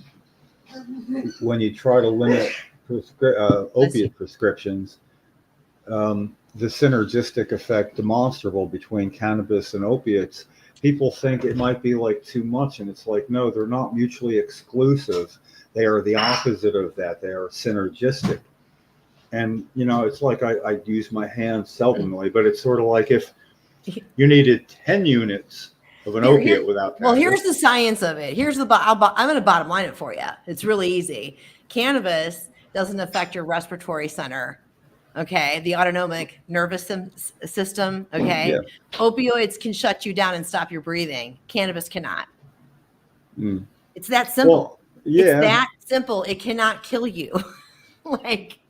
when you try to limit opiate prescriptions, the synergistic effect demonstrable between cannabis and opiates, people think it might be like too much. And it's like, no, they're not mutually exclusive. They are the opposite of that. They are synergistic. And, it's like I use my hands seldomly, but it's sort of like if you needed 10 units of an opiate without cannabis. Well, here's the science of it. Here's I'm going to bottom line it for you. It's really easy. Cannabis doesn't affect your respiratory center. Okay. The autonomic nervous system. Okay. Yeah. Opioids can shut you down and stop your breathing. Cannabis cannot. Mm. It's that simple. Well, yeah. It's that simple. It cannot kill you. Like,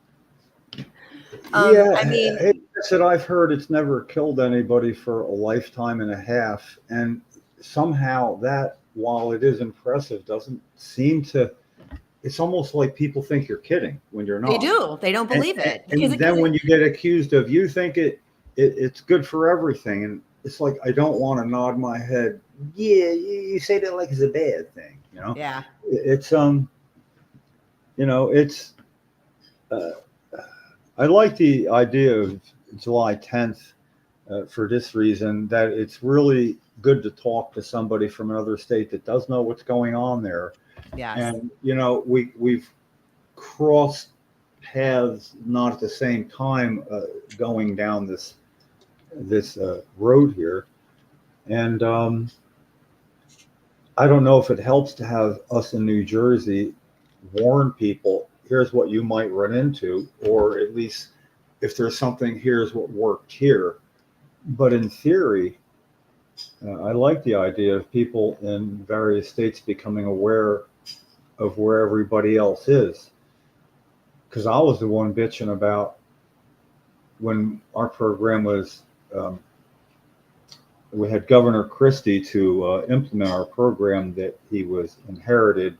yeah, I mean, I've heard it's never killed anybody for a lifetime and a half, and somehow that, while it is impressive, doesn't seem to. It's almost like people think you're kidding when you're not. They do. They don't believe it. And then when you get accused of, you think it's good for everything, and it's like I don't want to nod my head. Yeah, you say that like it's a bad thing, Yeah. It's it's. I like the idea of July 10th for this reason, that it's really good to talk to somebody from another state that does know what's going on there. Yes. And, we've crossed paths, not at the same time, going down this road here. And I don't know if it helps to have us in New Jersey warn people, here's what you might run into, or at least if there's something, here's what worked here. But in theory, I like the idea of people in various states becoming aware of where everybody else is. Because I was the one bitching about when our program was, we had Governor Christie to implement our program that he was inherited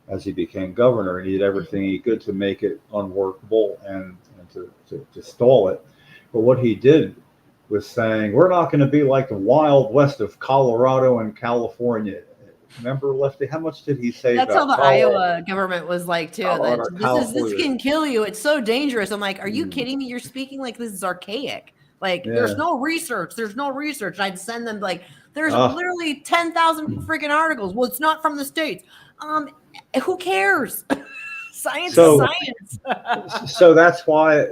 as he became governor, and he did everything he could to make it unworkable and to stall it. But what he did was saying, we're not going to be like the Wild West of Colorado and California. Remember, Lefty? How much did he say That's how about the Iowa government was like too. That Colorado, this California? can kill you. It's so dangerous. I'm like, are you Mm. kidding me? You're speaking like this is archaic. Like Yeah. there's no research. There's no research. And I'd send them like there's Ah. literally 10,000 freaking articles. Well, it's not from the States. Who cares? Science So- is science. So that's why.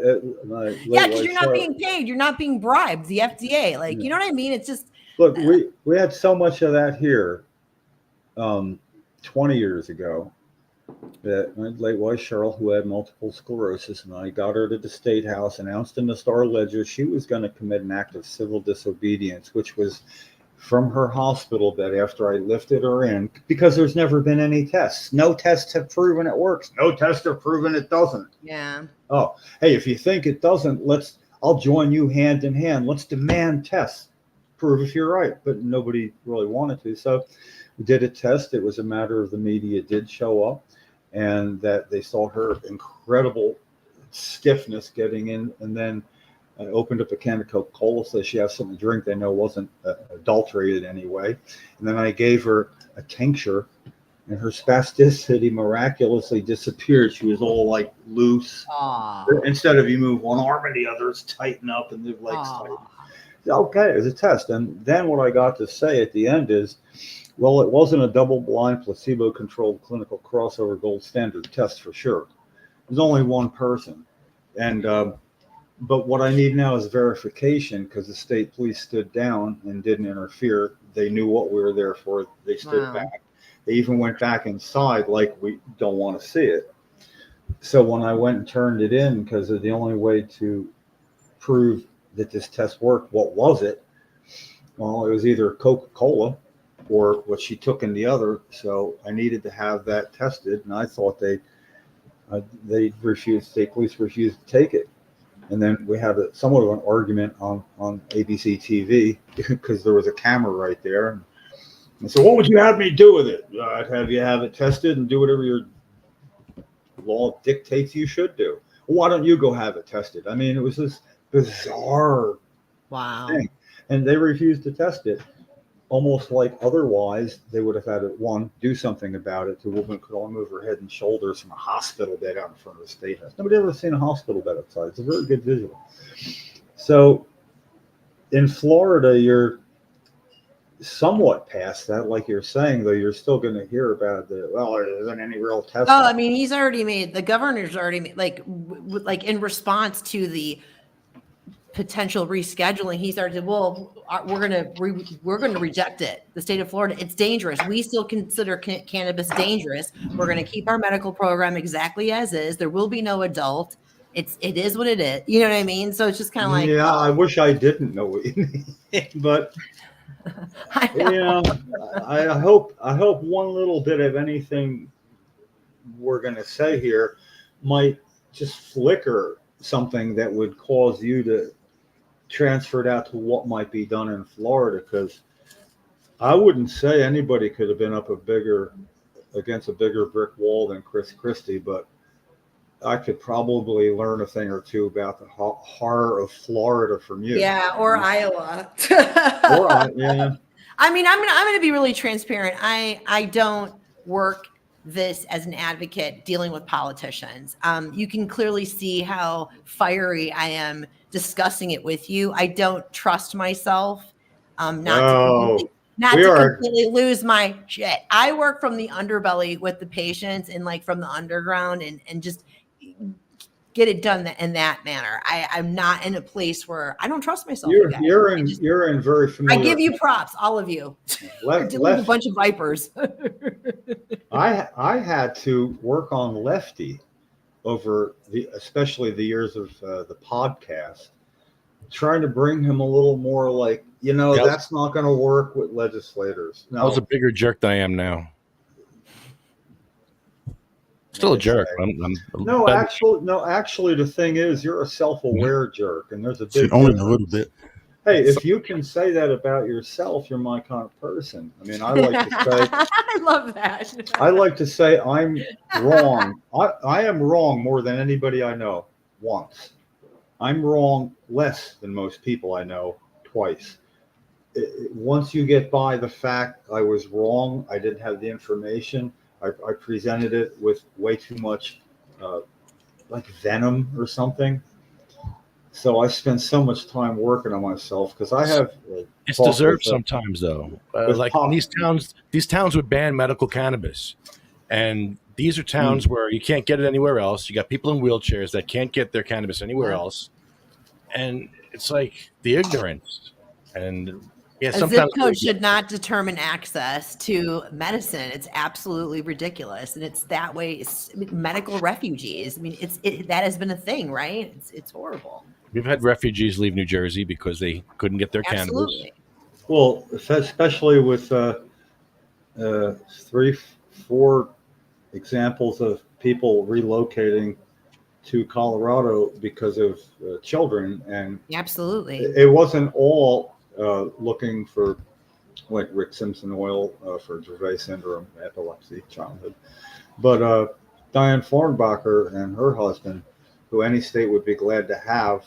Yeah, because you're not being paid. You're not being bribed. The FDA, like, you know what I mean? It's just Look, we had so much of that here 20 years ago that my late wife Cheryl, who had multiple sclerosis, and I got her to the State House, announced in the Star Ledger she was going to commit an act of civil disobedience, which was from her hospital bed after I lifted her in, because there's never been any tests. No tests have proven it works. No tests have proven it doesn't. yeah. Oh, hey, if you think it doesn't, I'll join you hand in hand. Let's demand tests. Prove if you're right. But nobody really wanted to. So we did a test. It was a matter of the media did show up and that they saw her incredible stiffness getting in. And then I opened up a can of Coca-Cola so she has something to drink they know wasn't adulterated anyway. And then I gave her a tincture. And her spasticity miraculously disappeared. She was all like loose. Aw. Instead of you move one arm and the others tighten up and the legs tighten. Okay, it was a test. And then what I got to say at the end is, well, it wasn't a double-blind, placebo-controlled clinical crossover gold standard test for sure. There's only one person. And but what I need now is verification, because the state police stood down and didn't interfere. They knew what we were there for. They stood Wow. back. They even went back inside like we don't want to see it. So when I went and turned it in, because the only way to prove that this test worked, what was it? Well, it was either Coca-Cola or what she took in the other. So I needed to have that tested, and I thought they refused. State police refused to take it. And then we had somewhat of an argument on ABC TV because there was a camera right there. And so, what would you have me do with it? I'd have you have it tested and do whatever your law dictates you should do. Well, why don't you go have it tested? I mean, it was this bizarre Wow. thing. And they refused to test it. Almost like otherwise, they would have had to, one, do something about it. The woman could all move her head and shoulders from a hospital bed out in front of the State House. Nobody ever seen a hospital bed outside. It's a very good visual. So in Florida, you're somewhat past that, like you're saying, though you're still going to hear about there isn't any real test. Oh, I mean, the governor's already made, like, like in response to the potential rescheduling, he's already said, well, we're going to reject it. The state of Florida, it's dangerous. We still consider cannabis dangerous. We're going to keep our medical program exactly as is. There will be no adult. It is what it is. You know what I mean? So it's just kind of like, yeah, I wish I didn't know what you mean, but I know. yeah, I hope one little bit of anything we're going to say here might just flicker something that would cause you to transfer it out to what might be done in Florida, because I wouldn't say anybody could have been up against a bigger brick wall than Chris Christie, but I could probably learn a thing or two about the horror of Florida from you. Yeah, or Iowa. Yeah. I mean, I'm gonna be really transparent. I don't work this as an advocate dealing with politicians. You can clearly see how fiery I am discussing it with you. I don't trust myself. Not to completely lose my shit. I work from the underbelly with the patients and like from the underground and just get it done in that manner. I'm not in a place where I don't trust myself. You're in very familiar. I give you props, all of you. You're dealing with a bunch of vipers. I had to work on Lefty over especially the years of the podcast, trying to bring him a little more like, that's not going to work with legislators. No. I was a bigger jerk than I am now. Still a jerk. Actually, the thing is, you're a self-aware jerk, and there's a big only a little bit. Hey, if you can say that about yourself, you're my kind of person. I mean, I like to say, I love that. I like to say I'm wrong. I am wrong more than anybody I know once. I'm wrong less than most people I know twice. Once you get by the fact I was wrong, I didn't have the information, I presented it with way too much like venom or something. So I spend so much time working on myself because I have. It's talked deserved with, sometimes, though. with Like in these towns would ban medical cannabis, and these are towns where you can't get it anywhere else. You got people in wheelchairs that can't get their cannabis anywhere Yeah. else, and it's like the ignorance. And yeah, A zip sometimes code should not determine access to medicine. It's absolutely ridiculous, and it's that way. Medical refugees. I mean, that has been a thing, right? It's horrible. we've had refugees leave New Jersey because they couldn't get their cannabis. Absolutely. well, especially with 3-4 examples of people relocating to Colorado because of children, and Absolutely. it wasn't all looking for like Rick Simpson oil for Dravet syndrome, epilepsy, childhood, but Diane Farnbacher and her husband, who any state would be glad to have,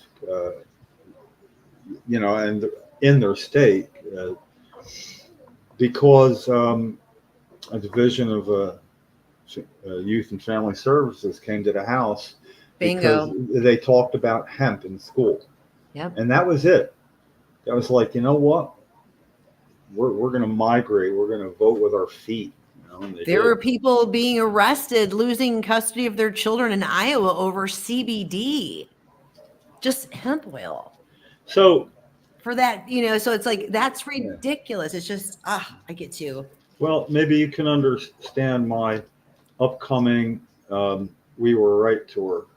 and in their state, because a division of Youth and Family Services came to the house. Bingo. Because they talked about hemp in school. Yep. And that was it. That was like, you know what? We're going to migrate. We're going to vote with our feet. And they There did. were people being arrested, losing custody of their children in Iowa over CBD, just hemp oil So, for that. So it's like, that's ridiculous. It's just, I get you. well, maybe you can understand my upcoming We Were Right tour.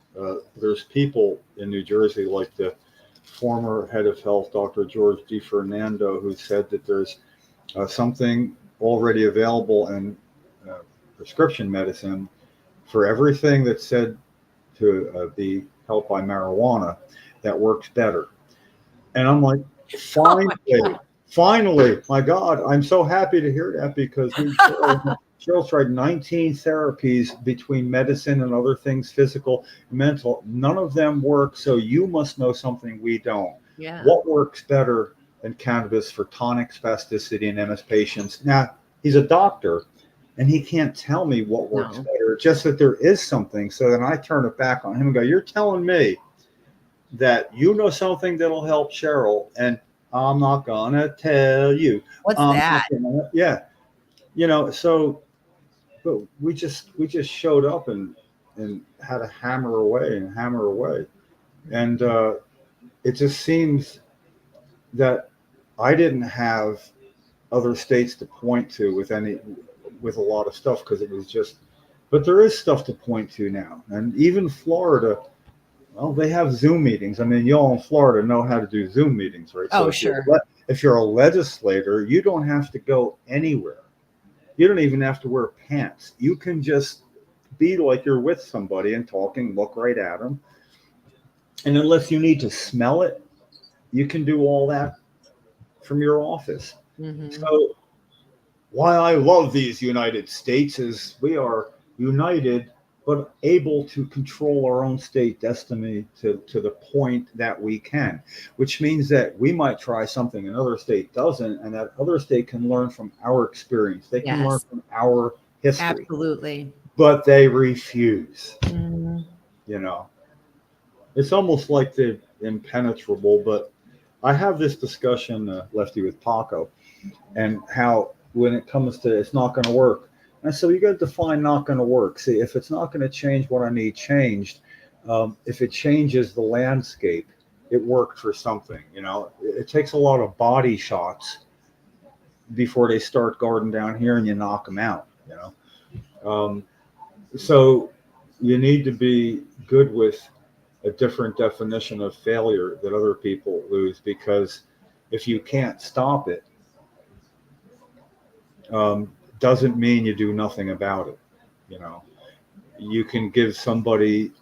There's people in New Jersey like the former head of health, Dr. George DiFernando, who said that there's something already available in prescription medicine for everything that's said to be helped by marijuana that works better. And I'm like, finally, my God, I'm so happy to hear that, because Cheryl's tried 19 therapies between medicine and other things, physical, mental. None of them work. So you must know something we don't. Yeah. What works better than cannabis for tonic spasticity in MS patients? Now, he's a doctor and he can't tell me what works better, just that there is something. So then I turn it back on him and go, you're telling me that you know something that'll help Cheryl, and I'm not gonna tell you. What's that? Yeah. So but we just showed up and had to hammer away. And it just seems that I didn't have other states to point to with a lot of stuff, because it was just, but there is stuff to point to now. And even Florida, well, they have Zoom meetings. I mean, y'all in Florida know how to do Zoom meetings, right? Oh, if sure. If you're a legislator, you don't have to go anywhere. You don't even have to wear pants. You can just be like you're with somebody and talking, look right at them. And unless you need to smell it, you can do all that from your office. Mm-hmm. So why I love these United States is we are united, but able to control our own state destiny to the point that we can, which means that we might try something another state doesn't, and that other state can learn from our experience. They can learn from our history. Absolutely. But they refuse. Mm-hmm. It's almost like they're impenetrable. But I have this discussion, Lefty, with Paco, and how when it comes to it's not going to work. And so you got to define not going to work. See, if it's not going to change what I need changed, if it changes the landscape, it worked for something. It takes a lot of body shots before they start guarding down here and you knock them out. So you need to be good with a different definition of failure that other people lose, because if you can't stop it, doesn't mean you do nothing about it. You can give somebody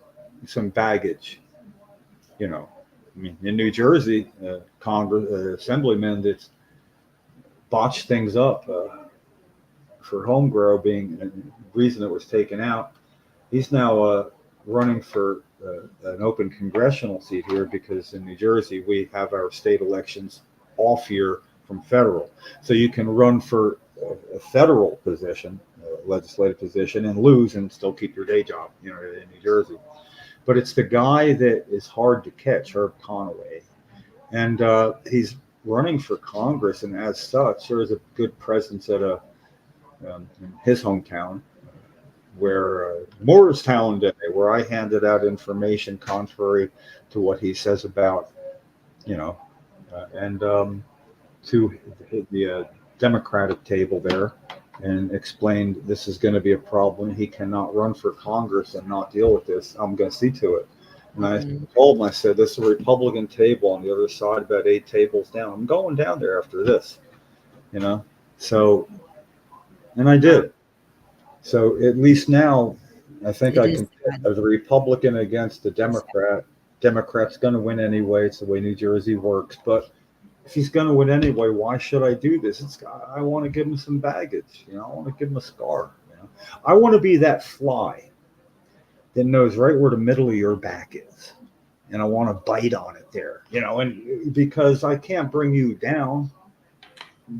some baggage. I mean, in New Jersey, Congress assemblyman that's botched things up for home grow being a reason it was taken out. He's now running for an open congressional seat here, because in New Jersey we have our state elections off year from federal. So you can run for a federal position, a legislative position, and lose and still keep your day job, in New Jersey. But it's the guy that is hard to catch, Herb Conaway. And he's running for Congress, and as such, there is a good presence at in his hometown, where Moorestown Day, where I handed out information contrary to what he says about, and to the Democratic table there, and explained this is going to be a problem. He cannot run for Congress and not deal with this. I'm going to see to it. And I told him, I said, this is a Republican table on the other side, about 8 tables down. I'm going down there after this, So, and I did. So at least now, I think I can, as a Republican against a Democrat, Democrat's going to win anyway. It's the way New Jersey works. But if he's going to win anyway, why should I do this? I want to give him some baggage. I want to give him a scar. I want to be that fly that knows right where the middle of your back is, and I want to bite on it there. And because I can't bring you down,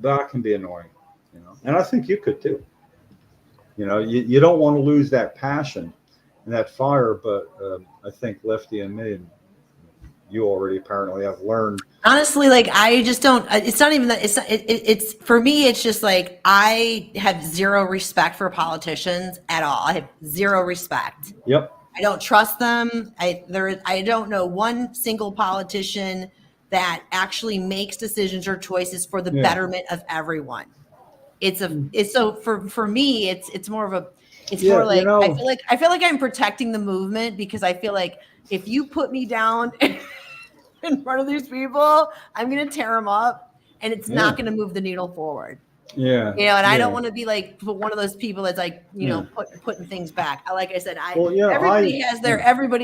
that can be annoying. And I think you could too. You don't want to lose that passion and that fire, but I think Lefty and me, and you already apparently have learned. Honestly, like, I just don't, it's not even that, it's for me, it's just like, I have zero respect for politicians at all. I have zero respect. Yep. I don't trust them. I don't know one single politician that actually makes decisions or choices for the betterment of everyone. So for me, it's more of a, it's more like, I feel like I'm protecting the movement, because I feel like if you put me down in front of these people, I'm going to tear them up, and it's not going to move the needle forward. Yeah. I don't want to be like one of those people that's like, putting things back. Like I said, everybody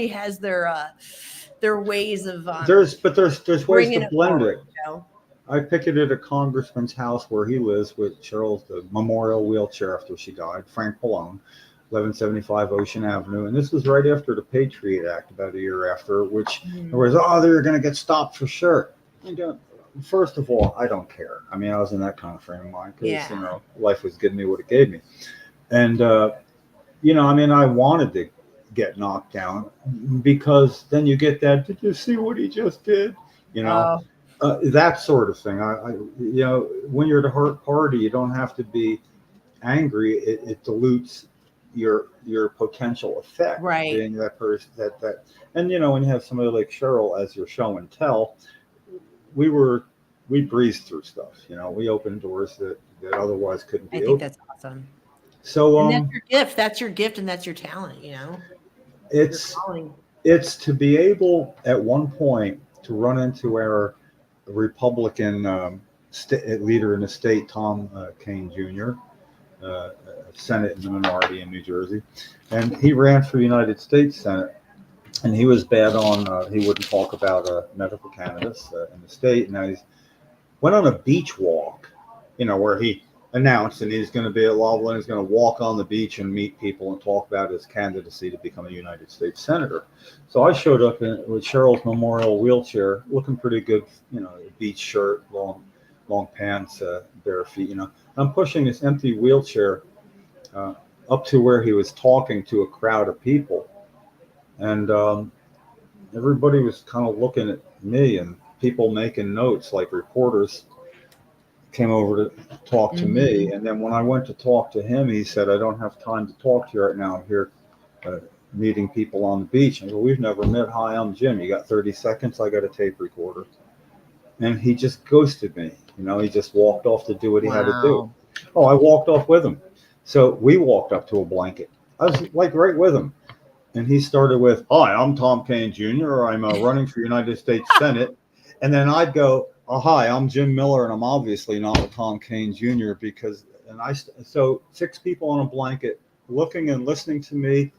has their ways of, there's ways to blend forward, it. I picketed a congressman's house where he lives with Cheryl's the memorial wheelchair after she died, Frank Pallone, 1175 Ocean Avenue. And this was right after the Patriot Act, about a year after, which there was, they're going to get stopped for sure. First of all, I don't care. I mean, I was in that kind of frame of mind because, life was giving me what it gave me. And, I wanted to get knocked down, because then you get that, did you see what he just did? That sort of thing. When you're the hurt party, you don't have to be angry. It dilutes your potential effect. Right. Being that person that, and when you have somebody like Cheryl as your show and tell, we breezed through stuff. We opened doors that otherwise couldn't be opened. I think that's awesome. So and that's your gift. That's your gift, and that's your talent. It's to be able at one point to run into our Republican leader in the state, Tom Kean Jr., Senate in the minority in New Jersey, and he ran for United States Senate, and he was bad on he wouldn't talk about medical cannabis in the state. Now he's went on a beach walk, where he announced, and he's going to be at Loveland. He's going to walk on the beach and meet people and talk about his candidacy to become a United States Senator. So I showed up with Cheryl's memorial wheelchair, looking pretty good, beach shirt, long pants, bare feet. I'm pushing this empty wheelchair up to where he was talking to a crowd of people, and everybody was kind of looking at me, and people making notes, like reporters came over to talk to me. And then when I went to talk to him, he said, I don't have time to talk to you right now. I'm here meeting people on the beach. And I go, we've never met. Hi, I'm Jim. You got 30 seconds? I got a tape recorder. And he just ghosted me. He just walked off to do what he had to do. Oh, I walked off with him. So we walked up to a blanket. I was like right with him. And he started with, hi, I'm Tom Kean Jr. I'm running for United States Senate. And then I'd go, oh, hi, I'm Jim Miller, and I'm obviously not with Tom Kean Jr. So 6 people on a blanket looking and listening to me.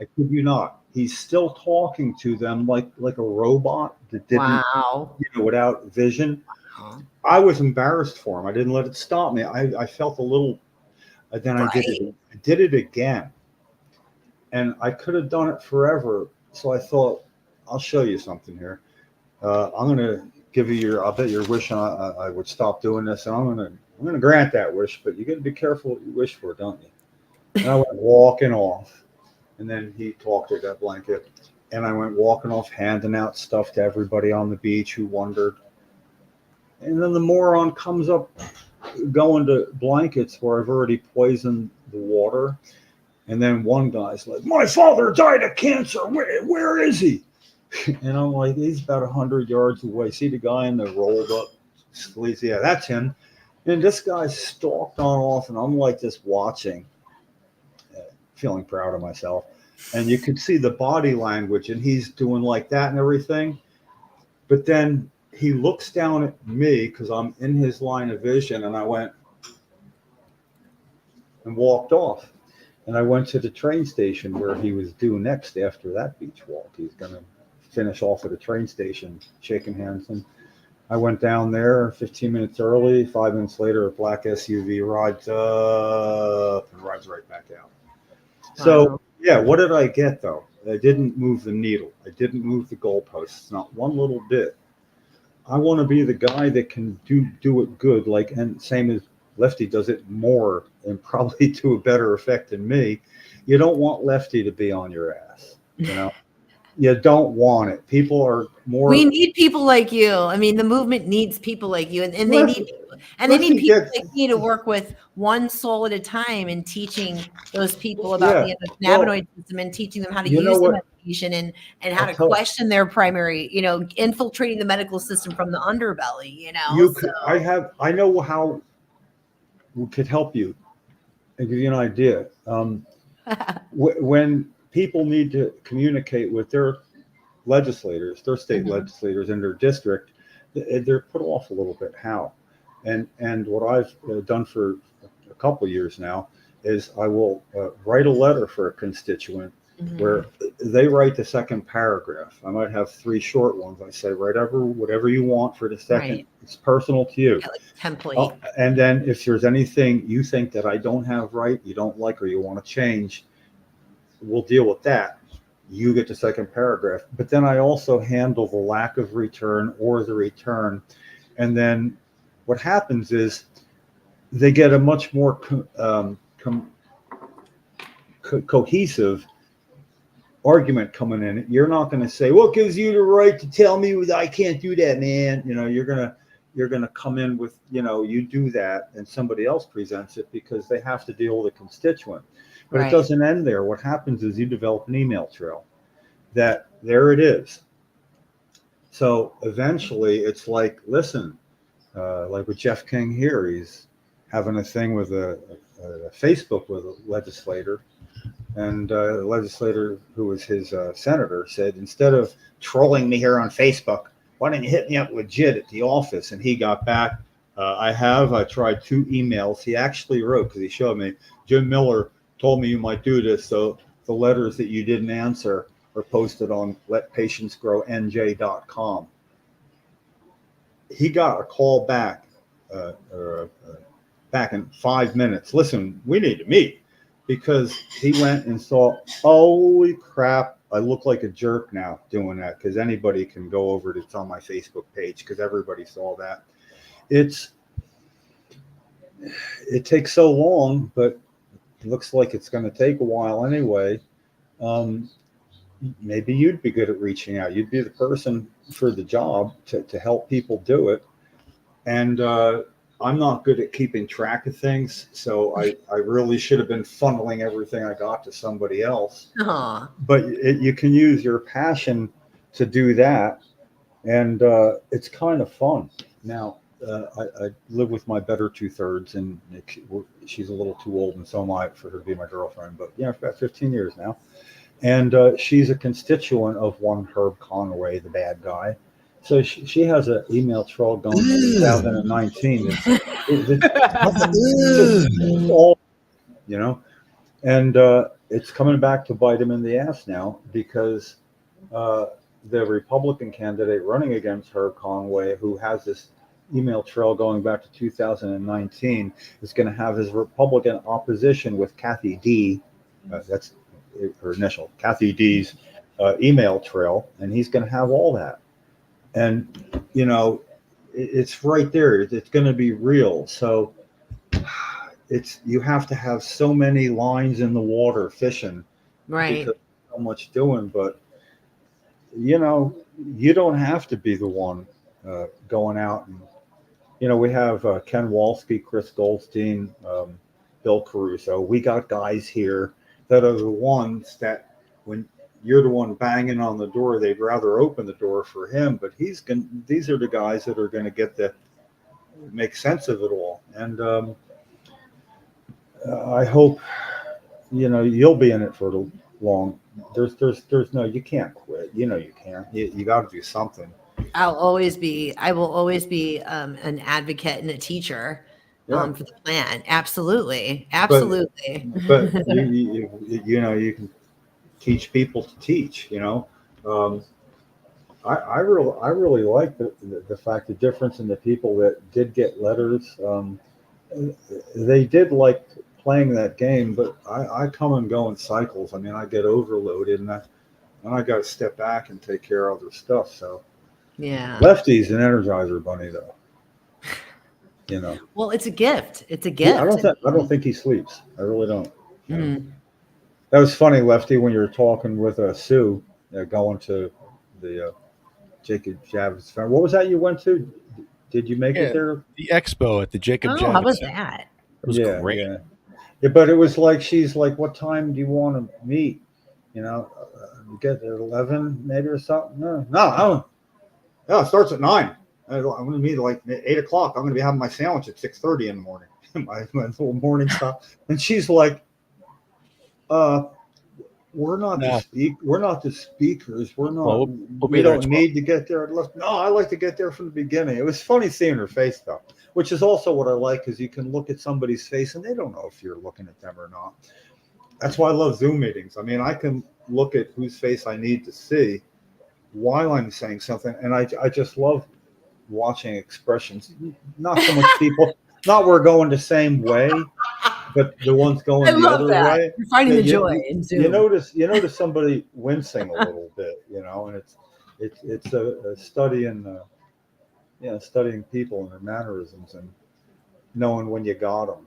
I kid you not. He's still talking to them like a robot that didn't, without vision. I was embarrassed for him. I didn't let it stop me. I felt a little, then I did it again. And I could have done it forever. So I thought, I'll show you something here. I'm going to give you your, I'll bet your wish I would stop doing this, and I'm gonna grant that wish, but you got to be careful what you wish for, don't you? And I went walking off, and then he talked to that blanket, and I went walking off, handing out stuff to everybody on the beach who wondered. And then the moron comes up, going to blankets where I've already poisoned the water. And then one guy's like, "My father died of cancer. Where is he?" And I'm like, "He's about 100 yards away." See the guy in the rolled up sleeves? Yeah, that's him. And this guy stalked on off, and I'm like just watching, feeling proud of myself. And you could see the body language, and he's doing like that and everything. But then he looks down at me because I'm in his line of vision, and I went and walked off. And I went to the train station where he was due next after that beach walk. He's going to finish off at the train station, shaking hands. And I went down there 15 minutes early. 5 minutes later, a black SUV rides up and rides right back out. So, yeah, what did I get, though? I didn't move the needle. I didn't move the goalposts, not one little bit. I want to be the guy that can do it good, like, and same as Lefty does it more and probably to a better effect than me. You don't want Lefty to be on your ass, you know? You don't want it. People are more. We need people like you. I mean, the movement needs people like you, and they need people, and they need people like me to work with one soul at a time and teaching those people about the endocannabinoid system and teaching them how to use the medication and how to question their primary, infiltrating the medical system from the underbelly, I know how we could help you and give you an idea. When people need to communicate with their legislators, their state legislators in their district, they're put off a little bit. How? And what I've done for a couple of years now is I will write a letter for a constituent where they write the second paragraph. I might have 3 short ones. I say, whatever you want for the second. Right. It's personal to you. Yeah, like template. And then if there's anything you think that I don't have right, you don't like, or you want to change, we'll deal with that. You get the second paragraph. But then I also handle the lack of return or the return. And then what happens is they get a much more cohesive argument coming in. You're not going to say, "What gives you the right to tell me I can't do that, man?" You're gonna come in with, you do that, and somebody else presents it because they have to deal with a constituent. But It doesn't end there. What happens is you develop an email trail that there it is. So eventually it's like, listen, like with Jeff King here, he's having a thing with a Facebook with a legislator. And the legislator who was his senator said, "Instead of trolling me here on Facebook, why don't you hit me up legit at the office?" And he got back, I tried 2 emails. He actually wrote, because he showed me, "Jim Miller told me you might do this, so the letters that you didn't answer are posted on letpatientsgrownj.com." He got a call back back in 5 minutes. "Listen, we need to meet." Because he went and saw, holy crap, I look like a jerk now doing that, because anybody can go over to, it's on my Facebook page, because everybody saw that. It takes so long, but it looks like it's going to take a while anyway. Maybe you'd be good at reaching out. You'd be the person for the job to help people do it. And I'm not good at keeping track of things, so I really should have been funneling everything I got to somebody else. But you can use your passion to do that, and it's kind of fun. Now, I live with my better 2/3, and she's a little too old, and so am I for her to be my girlfriend. But for about 15 years now, and she's a constituent of one Herb Conway, the bad guy. So she has an email trail going in 2019. It's all, and it's coming back to bite him in the ass now, because the Republican candidate running against Herb Conway, who has this email trail going back to 2019, is going to have his Republican opposition with Kathy D. That's her initial, Kathy D's email trail, and he's going to have all that. And you know, it's right there. It's going to be real. So you have to have so many lines in the water fishing Right. because so much doing. But you know, you don't have to be the one going out and we have Ken Walsky, Chris Goldstein, Bill Caruso. We got guys here that are the ones that when you're the one banging on the door, they'd rather open the door for him. But these are the guys that are going to get the make sense of it all. And I hope you'll be in it for the long. There's no, you can't quit. You can't. You got to do something. I will always be an advocate and a teacher Yeah. for the plan. Absolutely. Absolutely. But you can teach people to teach. I really like the fact, the difference in the people that did get letters. They did like playing that game, but I come and go in cycles. I mean, I get overloaded, and I got to step back and take care of other stuff. So Yeah. Lefty's an Energizer bunny, though. Well, it's a gift. It's a gift. I don't think he sleeps. I really don't. Mhm. That was funny, Lefty, when you were talking with Sue, going to the Jacob Javits Fair. What was that you went to? Did you make it there? The expo at the Jacob Oh, Javits. how was Center. that? It was great. Yeah, but it was like, she's like, what time do you want to meet? Get there at 11 maybe or something? No, it starts at 9. I'm going to meet like 8 o'clock. I'm going to be having my sandwich at 6:30 in the morning. my little morning stuff. And she's like, we're not the speakers. We're not. We don't need to get there. No, I like to get there from the beginning. It was funny seeing her face though, which is also what I like, because you can look at somebody's face and they don't know if you're looking at them or not. That's why I love Zoom meetings. I mean, I can look at whose face I need to see while I'm saying something, and I just love watching expressions. Not so much people. Not we're going the same way, but the ones going the other way. You're finding the joy in Zoom. You notice somebody wincing a little bit, and it's a study in studying people and their mannerisms and knowing when you got them,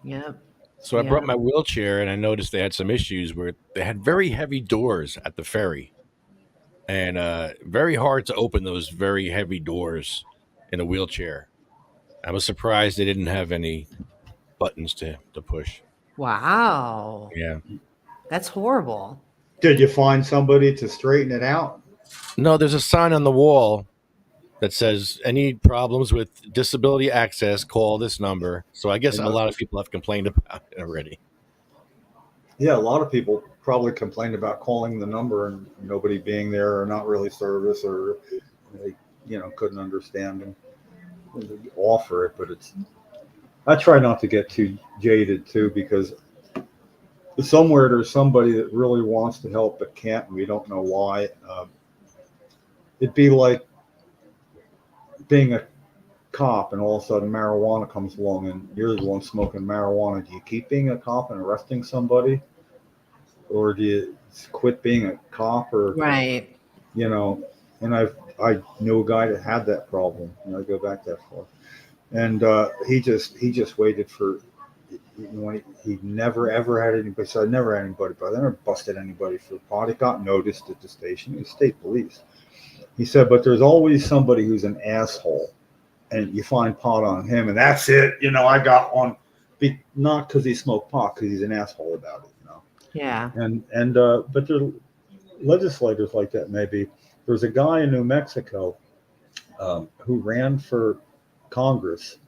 Yeah. So I brought my wheelchair, and I noticed they had some issues where they had very heavy doors at the ferry, and very hard to open those very heavy doors in a wheelchair. I was surprised they didn't have any buttons to push. Wow. Yeah. That's horrible. Did you find somebody to straighten it out? No, there's a sign on the wall that says, any problems with disability access, call this number. So I guess a lot of people have complained about it already. Yeah, a lot of people probably complained about calling the number and nobody being there, or not really service, or they couldn't understand and offer it. But I try not to get too jaded too, because somewhere there's somebody that really wants to help but can't, and we don't know why. It'd be like being a cop and all of a sudden marijuana comes along and you're the one smoking marijuana. Do you keep being a cop and arresting somebody, or do you quit being a cop? Or right. And I knew a guy that had that problem, and I go back that far, and he just waited for, he never ever had anybody. So I never had anybody, but I never busted anybody for pot. It got noticed at the station. It was state police. He said, but there's always somebody who's an asshole, and you find pot on him, and that's it. I got one, not because he smoked pot, because he's an asshole about it. Yeah. And but there are legislators like that. Maybe there's a guy in New Mexico who ran for Congress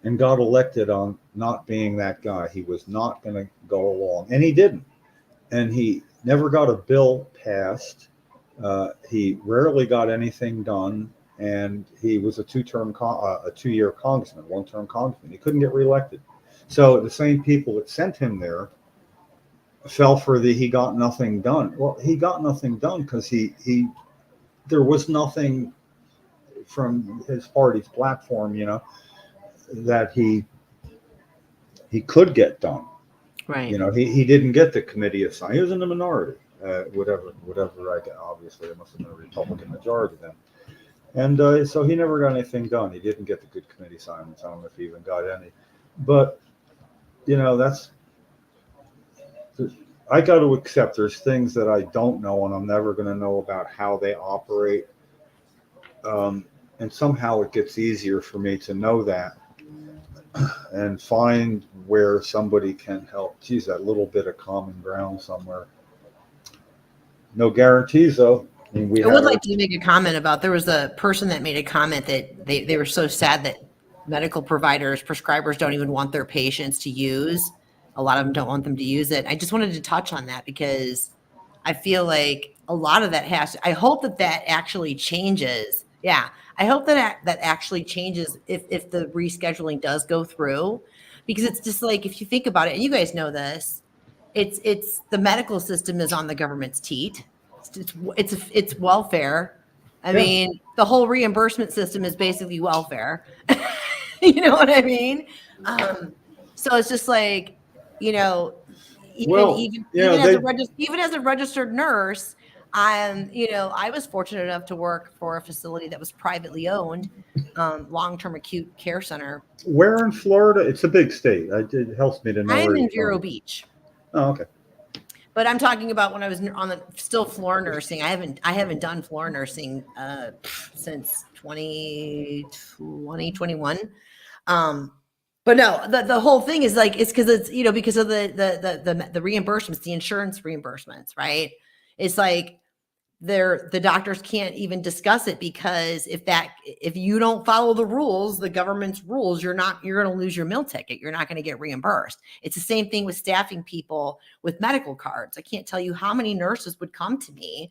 and got elected on not being that guy. He was not going to go along, and he didn't. And he never got a bill passed. He rarely got anything done, and he was a two-year congressman, one-term congressman. He couldn't get reelected. So the same people that sent him there fell for he got nothing done. Well, he got nothing done because there was nothing from his party's platform, that he could get done. Right. He didn't get the committee assigned. He was in the minority. Whatever I get. Obviously, it must have been a Republican majority then. And so he never got anything done. He didn't get the good committee assignments. I don't know if he even got any. But, you know, I got to accept there's things that I don't know, and I'm never going to know about how they operate. And somehow it gets easier for me to know that and find where somebody can help. Geez, that little bit of common ground somewhere. No guarantees, though. I mean, I would like to make a comment about, there was a person that made a comment that they were so sad that medical providers, prescribers don't even want their patients to use. A lot of them don't want them to use it. I just wanted to touch on that because I feel like a lot of that I hope that actually changes. Yeah. I hope that actually changes if the rescheduling does go through, because it's just like, if you think about it, and you guys know this, it's the medical system is on the government's teat. It's welfare. I mean, the whole reimbursement system is basically welfare. You know what I mean? So it's just like, you know, even as a registered nurse, you know, I was fortunate enough to work for a facility that was privately owned, long-term acute care center. Where in Florida? It's a big state. It helps me to know. I'm in Vero Beach. Oh, okay. But I'm talking about when I was on the still floor nursing. I haven't done floor nursing since 2021. But no, the whole thing is like, it's because it's, you know, because of the reimbursements, the insurance reimbursements, right? It's like the doctors can't even discuss it, because if you don't follow the rules, the government's rules, you're going to lose your meal ticket. You're not going to get reimbursed. It's the same thing with staffing people with medical cards. I can't tell you how many nurses would come to me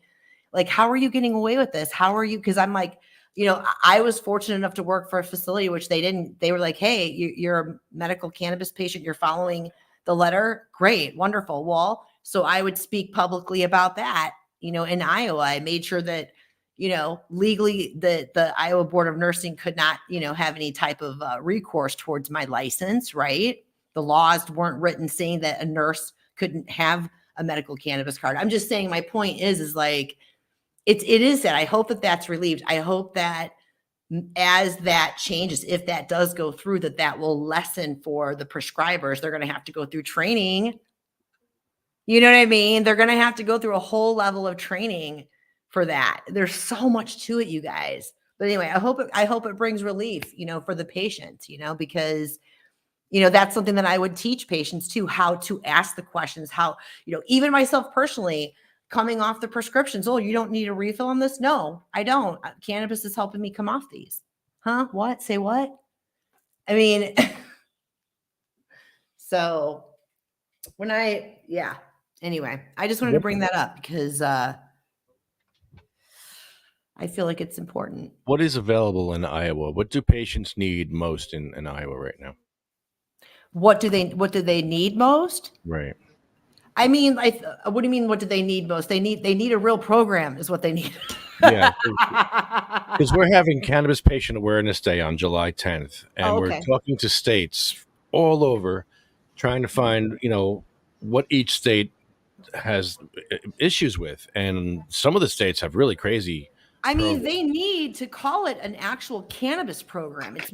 like, how are you getting away with this? How are you? Because I'm like, you know, I was fortunate enough to work for a facility which they were like, hey, you're a medical cannabis patient, you're following the letter. Great, wonderful. Well, so I would speak publicly about that. You know, in Iowa, I made sure that, you know, legally the Iowa Board of Nursing could not, you know, have any type of recourse towards my license, right? The laws weren't written saying that a nurse couldn't have a medical cannabis card. I'm just saying, my point is like, it is that I hope that that's relieved. I hope that as that changes, if that does go through, that will lessen for the prescribers. They're going to have to go through training. You know what I mean? They're going to have to go through a whole level of training for that. There's so much to it, you guys. But anyway, I hope it brings relief, you know, for the patients, you know, because, you know, that's something that I would teach patients too, how to ask the questions, how, you know, even myself personally, coming off the prescriptions. Oh, you don't need a refill on this? No, I don't. Cannabis is helping me come off these. Huh? What? Say what? I mean, so anyway, I just wanted to bring that up because I feel like it's important. What is available in Iowa? What do patients need most in Iowa right now? What do they need most? Right. I mean, what do you mean? What do they need most? They need a real program is what they need. Yeah, because we're having Cannabis Patient Awareness Day on July 10th, and we're talking to states all over, trying to find, you know, what each state has issues with, and some of the states have really crazy. I mean, they need to call it an actual cannabis program. It's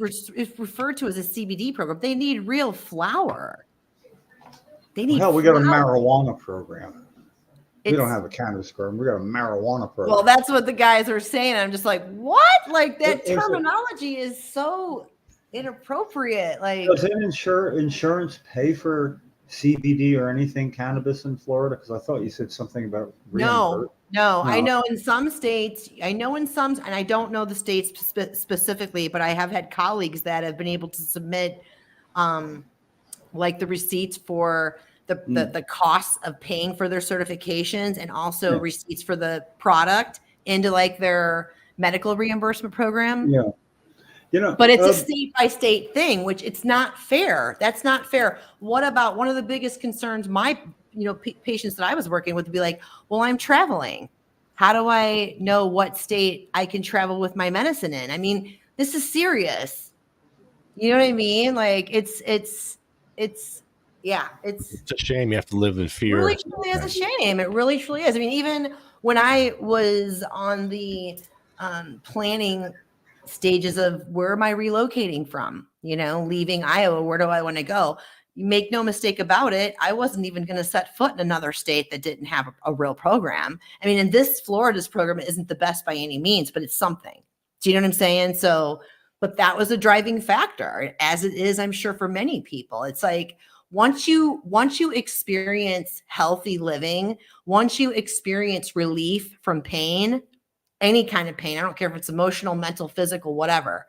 referred to as a CBD program. They need real flower. They need. Hell, we got a marijuana program. We don't have a cannabis program. We got a marijuana program. Well, that's what the guys are saying. I'm just like, what? Like that terminology is so inappropriate. Like, does insurance pay for CBD or anything cannabis in Florida? Because I thought you said something about no. I know in some states, and I don't know the states specifically, but I have had colleagues that have been able to submit like the receipts for the costs of paying for their certifications, and also receipts for the product into like their medical reimbursement program. Yeah. You know, but it's a state by state thing, which it's not fair. That's not fair. What about one of the biggest concerns my, you know, patients that I was working with would be like, well, I'm traveling. How do I know what state I can travel with my medicine in? I mean, this is serious. You know what I mean? Like it's a shame you have to live in fear. It really truly is a shame. It really truly is. I mean, even when I was on the planning stages of where am I relocating from? You know, leaving Iowa, where do I want to go? You make no mistake about it. I wasn't even going to set foot in another state that didn't have a real program. I mean, and this Florida's program isn't the best by any means, but it's something. Do you know what I'm saying? So, but that was a driving factor, as it is, I'm sure, for many people. It's like once you experience healthy living, once you experience relief from pain, any kind of pain, I don't care if it's emotional, mental, physical, whatever.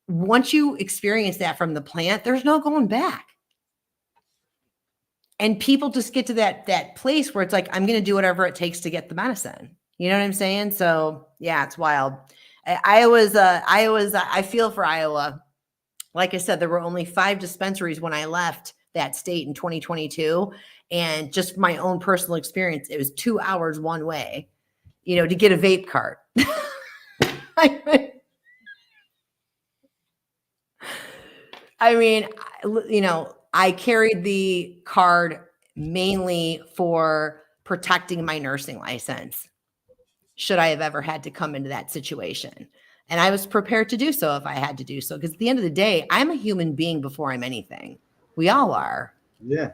Once you experience that from the plant, there's no going back. And people just get to that place where it's like, I'm going to do whatever it takes to get the medicine. You know what I'm saying? So yeah, it's wild. I feel for Iowa. Like I said, there were only 5 dispensaries when I left that state in 2022. And just my own personal experience, it was 2 hours one way, you know, to get a vape cart. I mean, you know, I carried the card mainly for protecting my nursing license, should I have ever had to come into that situation. And I was prepared to do so if I had to do so. Because at the end of the day, I'm a human being before I'm anything. We all are. Yeah.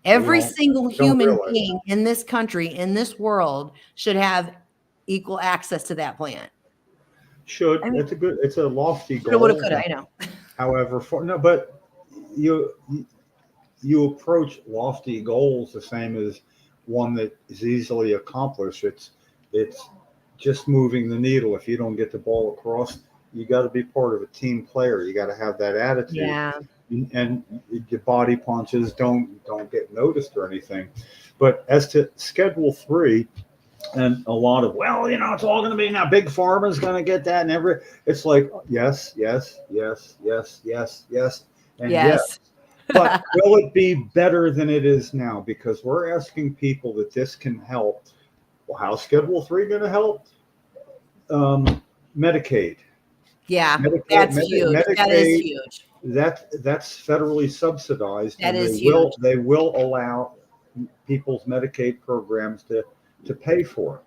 Every single human realize being in this country, in this world, should have equal access to that plant. Should. I mean, it's a lofty goal. Coulda, woulda, coulda, I know. However, but you approach lofty goals the same as one that is easily accomplished. It's just moving the needle. If you don't get the ball across, you got to be part of a team player. You got to have that attitude. Yeah. And your body punches don't get noticed or anything. But as to Schedule 3, and a lot of, well, you know, it's all going to be now. Big Pharma's going to get that, and it's like yes, yes, yes, yes, yes, yes, and yes. But will it be better than it is now? Because we're asking people that this can help. Well, how's Schedule 3 going to help? Medicaid. Yeah, That's huge. Medicaid, that is huge. That's federally subsidized. That and is huge. They will allow people's Medicaid programs to pay for it,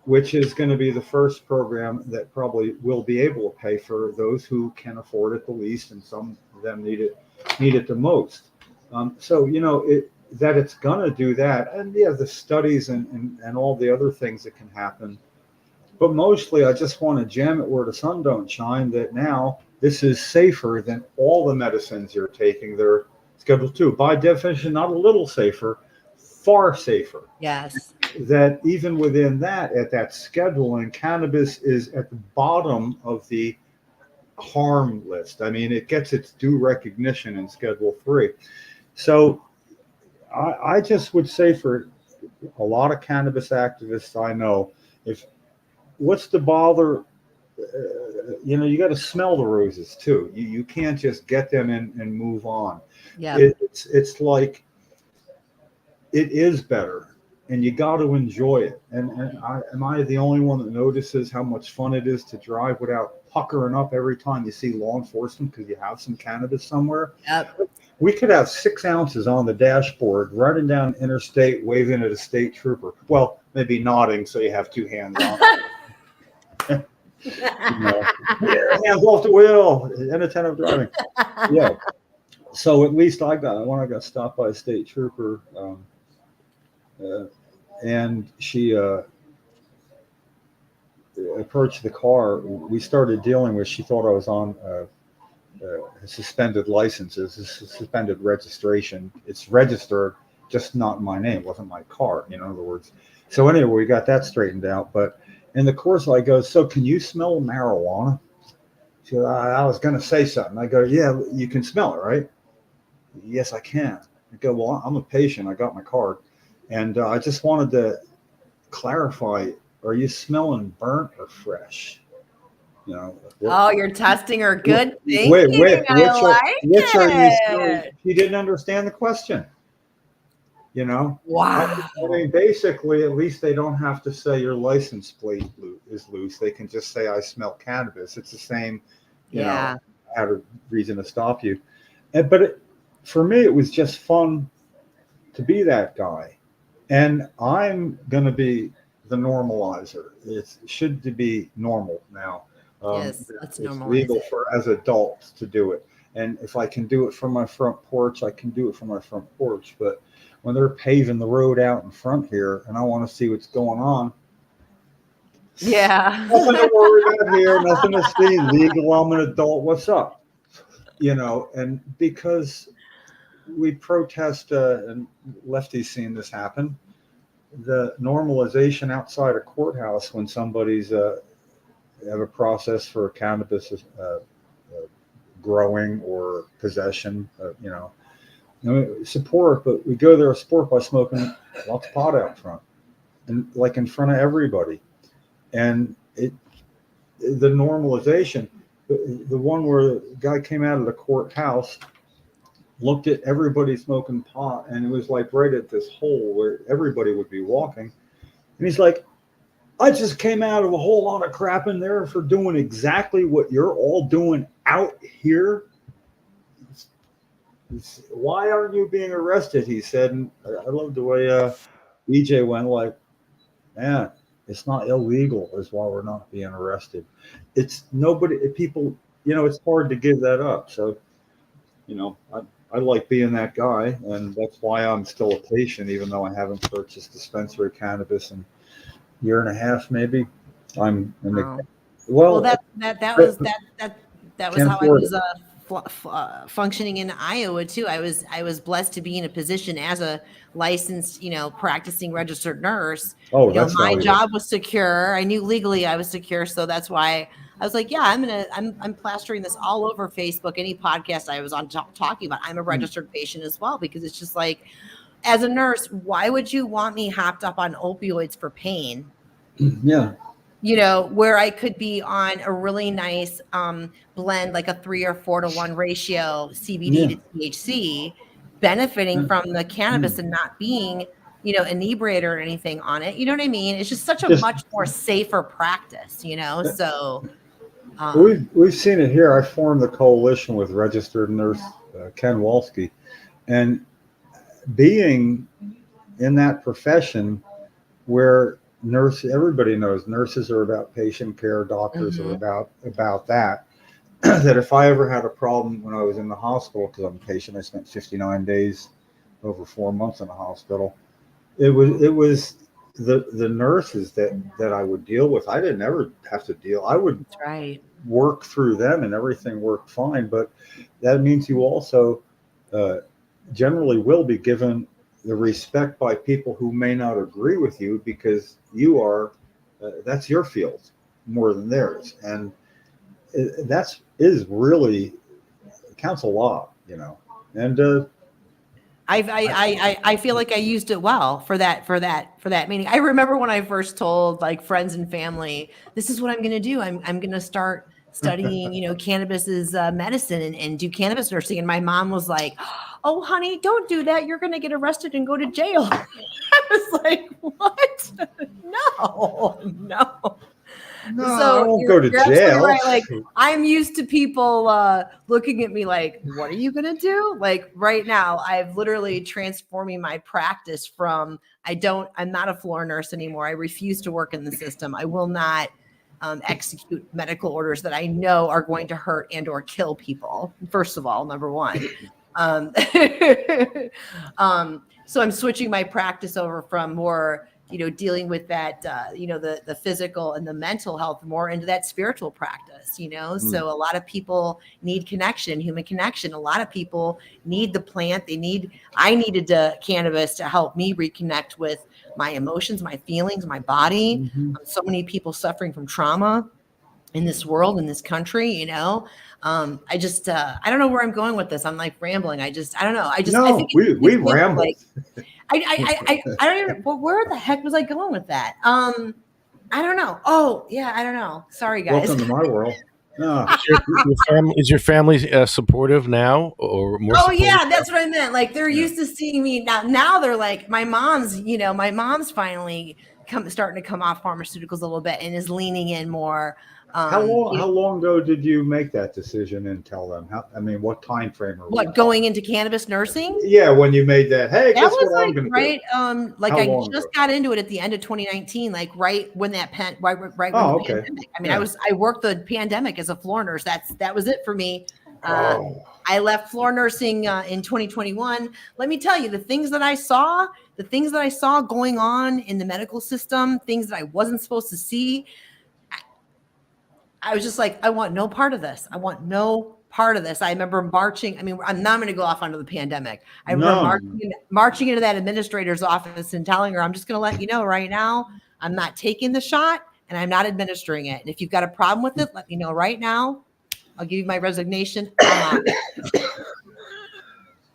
which is going to be the first program that probably will be able to pay for those who can afford it the least, and some of them need it the most. So, you know, that it's going to do that. And yeah, the studies and all the other things that can happen. But mostly I just want to jam it where the sun don't shine, that now this is safer than all the medicines you're taking. They're Schedule 2. By definition, not a little safer, far safer. Yes. That even within that, at that scheduling, cannabis is at the bottom of the harm list. I mean, it gets its due recognition in Schedule 3. So I just would say for a lot of cannabis activists I know, what's the bother? You know, you got to smell the roses too. You can't just get them and move on. Yeah. It's like, it is better. And you got to enjoy it. And am I the only one that notices how much fun it is to drive without puckering up every time you see law enforcement because you have some cannabis somewhere? Yep. We could have 6 ounces on the dashboard, running down interstate, waving at a state trooper. Well, maybe nodding so you have 2 hands on. Yeah, hands off the wheel, inattentive driving. Yeah. So at least when I got stopped by a state trooper. And she approached the car. We started dealing with, she thought I was on suspended licenses, suspended registration. It's registered, just not in my name. It wasn't my car, in other words. So anyway, we got that straightened out. But in the course, I go, so can you smell marijuana? She goes, I was going to say something. I go, yeah, you can smell it, right? Yes, I can. I go, well, I'm a patient. I got my card. And I just wanted to clarify, are you smelling burnt or fresh? You know. You're testing her. Good thinking. Which are you? It. She didn't understand the question. You know. Wow. I mean, basically, at least they don't have to say your license plate is loose. They can just say, I smell cannabis. It's the same. You know, I had a reason to stop you. But for me, it was just fun to be that guy. And I'm going to be the normalizer. It should be normal now. Yes, let's it's normalize legal it. for as adults to do it. And if I can do it from my front porch, I can do it from my front porch. But when they're paving the road out in front here and I want to see what's going on, Yeah. nothing to worry about here, nothing to see. Legal, I'm an adult. What's up? You know, and because we protest, and Lefty's seen this happen, the normalization outside a courthouse when somebody's have a process for cannabis growing or possession, you know, support, but we go there support by smoking lots of pot out front and like in front of everybody. And the normalization, the one where the guy came out of the courthouse, looked at everybody smoking pot, and it was like right at this hole where everybody would be walking. And he's like, I just came out of a whole lot of crap in there for doing exactly what you're all doing out here. Why aren't you being arrested? He said. And I love the way EJ went like, man, it's not illegal is why we're not being arrested. It's nobody, people, you know, it's hard to give that up. So, you know, I like being that guy, and that's why I'm still a patient, even though I haven't purchased dispensary cannabis in a year and a half, maybe. I'm in the, Wow. well, That was Can't how I afford was functioning in Iowa too. I was blessed to be in a position as a licensed, you know, practicing registered nurse. oh, You know, that's my valuable. job was secure. I knew legally I was secure, so that's why I was like, yeah, I'm plastering this all over Facebook. Any podcast I was on talking about, I'm a registered patient as well, because it's just like, as a nurse, why would you want me hopped up on opioids for pain? Yeah. You know, where I could be on a really nice blend, like a 3 or 4 to 1 ratio CBD to THC, benefiting from the cannabis and not being, you know, inebriated or anything on it. You know what I mean? It's just such a much more safer practice, you know? So we've seen it here. I formed the coalition with registered nurse Ken Walsky, and being in that profession where everybody knows nurses are about patient care, doctors are about that. That if I ever had a problem when I was in the hospital, because I'm a patient, I spent 59 days, over 4 months in the hospital. It was the nurses that I would deal with. I didn't ever have to deal. I would that's right. work through them, and everything worked fine. But that means you also generally will be given the respect by people who may not agree with you, because you are that's your field more than theirs, and is really counts a lot, you know. And I feel like I used it well for that meeting. I remember when I first told like friends and family, this is what I'm going to do. I'm going to start studying, you know, cannabis is medicine and do cannabis nursing. And my mom was like, oh, honey, don't do that. You're going to get arrested and go to jail. I was like, what? No. no, So I won't go to you're absolutely jail. right. Like, I'm used to people looking at me like, what are you going to do? Like right now, I've literally transforming my practice from, I'm not a floor nurse anymore. I refuse to work in the system. I will not execute medical orders that I know are going to hurt and or kill people. First of all, number one. So I'm switching my practice over from more, you know, dealing with that, you know, the physical and the mental health more into that spiritual practice, you know? So a lot of people need connection, human connection. A lot of people need the plant. I needed cannabis to help me reconnect with my emotions, my feelings, my body. So many people suffering from trauma in this world, in this country, you know. I don't know where I'm going with this. I'm like rambling. I don't know. I think we ramble. Like, I don't even, well, where the heck was I going with that? I don't know. Oh yeah, I don't know. Sorry guys. Welcome to my world. No. Is your family supportive now, or more? Oh yeah, that's what I meant. Like they're used to seeing me now. Now they're like, my mom's finally starting to come off pharmaceuticals a little bit and is leaning in more. How long? You know, How long ago did you make that decision and tell them? I mean, what time frame are we what, going into cannabis nursing? Yeah, when you made that. Hey, That guess was what I'm like going to right, like How I long just ago? got into it at the end of 2019, like right when right when Oh, the okay. pandemic. I mean, Yeah. I worked the pandemic as a floor nurse. That was it for me. Oh. I left floor nursing in 2021. Let me tell you, the things that I saw going on in the medical system, things that I wasn't supposed to see. I was just like, I want no part of this. I want no part of this. I remember marching. I mean, I'm not going to go off onto the pandemic. I remember No. marching into that administrator's office and telling her, I'm just going to let you know right now, I'm not taking the shot and I'm not administering it. And if you've got a problem with it, let me know right now. I'll give you my resignation. I'm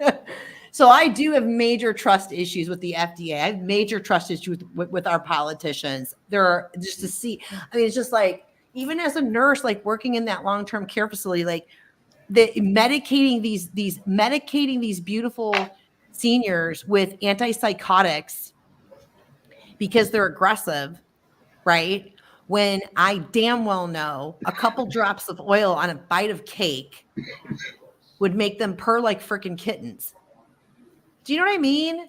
out. So I do have major trust issues with the FDA. I have major trust issues with our politicians. There are just to see. I mean, it's just like, even as a nurse, like working in that long-term care facility, like the medicating these beautiful seniors with antipsychotics because they're aggressive, right? When I damn well know a couple drops of oil on a bite of cake would make them purr like freaking kittens. Do you know what I mean?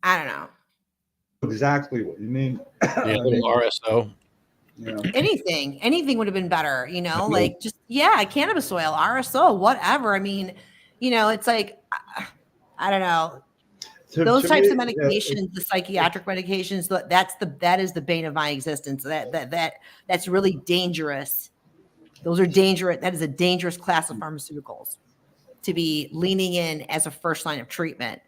I don't know. Exactly what you mean. Yeah, a little RSO. You know. Anything would have been better, you know, like just, yeah, cannabis oil, RSO, whatever. I mean, you know, it's like, I don't know. Those To types of me, medications, the psychiatric medications, that is the bane of my existence. That's really dangerous. Those are dangerous. That is a dangerous class of pharmaceuticals to be leaning in as a first line of treatment.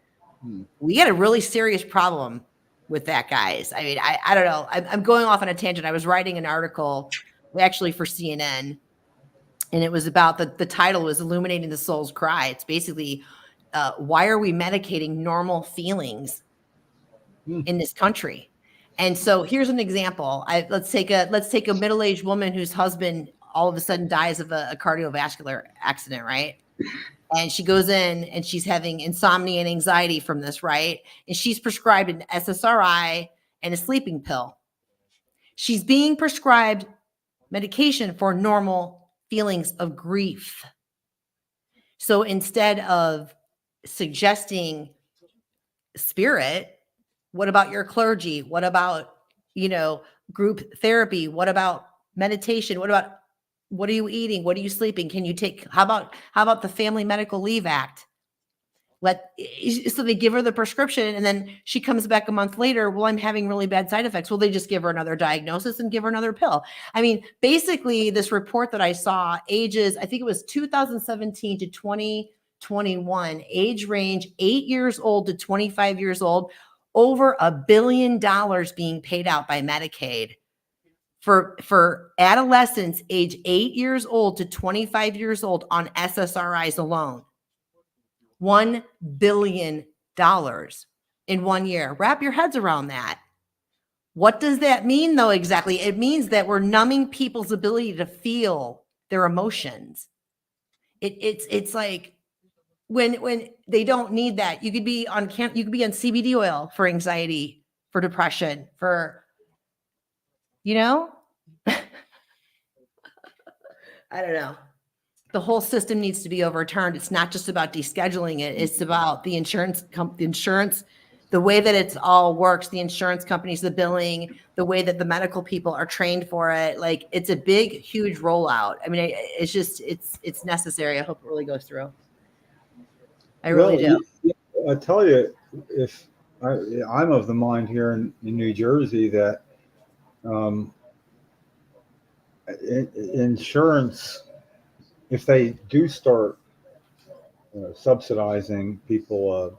We got a really serious problem with that, guys. I mean, I don't know. I'm going off on a tangent. I was writing an article actually for CNN, and it was about the title was Illuminating the Soul's Cry. It's basically why are we medicating normal feelings in this country? And so here's an example. Let's take a middle-aged woman whose husband all of a sudden dies of a cardiovascular accident, right? And she goes in and she's having insomnia and anxiety from this, right? And she's prescribed an SSRI and a sleeping pill. She's being prescribed medication for normal feelings of grief. So instead of suggesting spirit, what about your clergy? What about, you know, group therapy? What about meditation? What are you eating? What are you sleeping? Can you take, how about the Family Medical Leave Act? So they give her the prescription and then she comes back a month later. Well, I'm having really bad side effects. Well, they just give her another diagnosis and give her another pill. I mean, basically this report that I saw, ages, I think it was 2017 to 2021, age range 8 years old to 25 years old, over $1 billion being paid out by Medicaid for adolescents age 8 years old to 25 years old on SSRIs alone. $1 billion in 1 year. Wrap your heads around that. What does that mean, though, exactly? It means that we're numbing people's ability to feel their emotions. It's like when they don't need that. You could be on CBD oil for anxiety, for depression, for, you know, I don't know. The whole system needs to be overturned. It's not just about descheduling it. It's about the insurance, the way that it's all works, the insurance companies, the billing, the way that the medical people are trained for it. Like, it's a big, huge rollout. I mean, it's just, it's necessary. I hope it really goes through. I really do. I tell you, if I'm of the mind here in New Jersey that insurance, if they do start subsidizing people,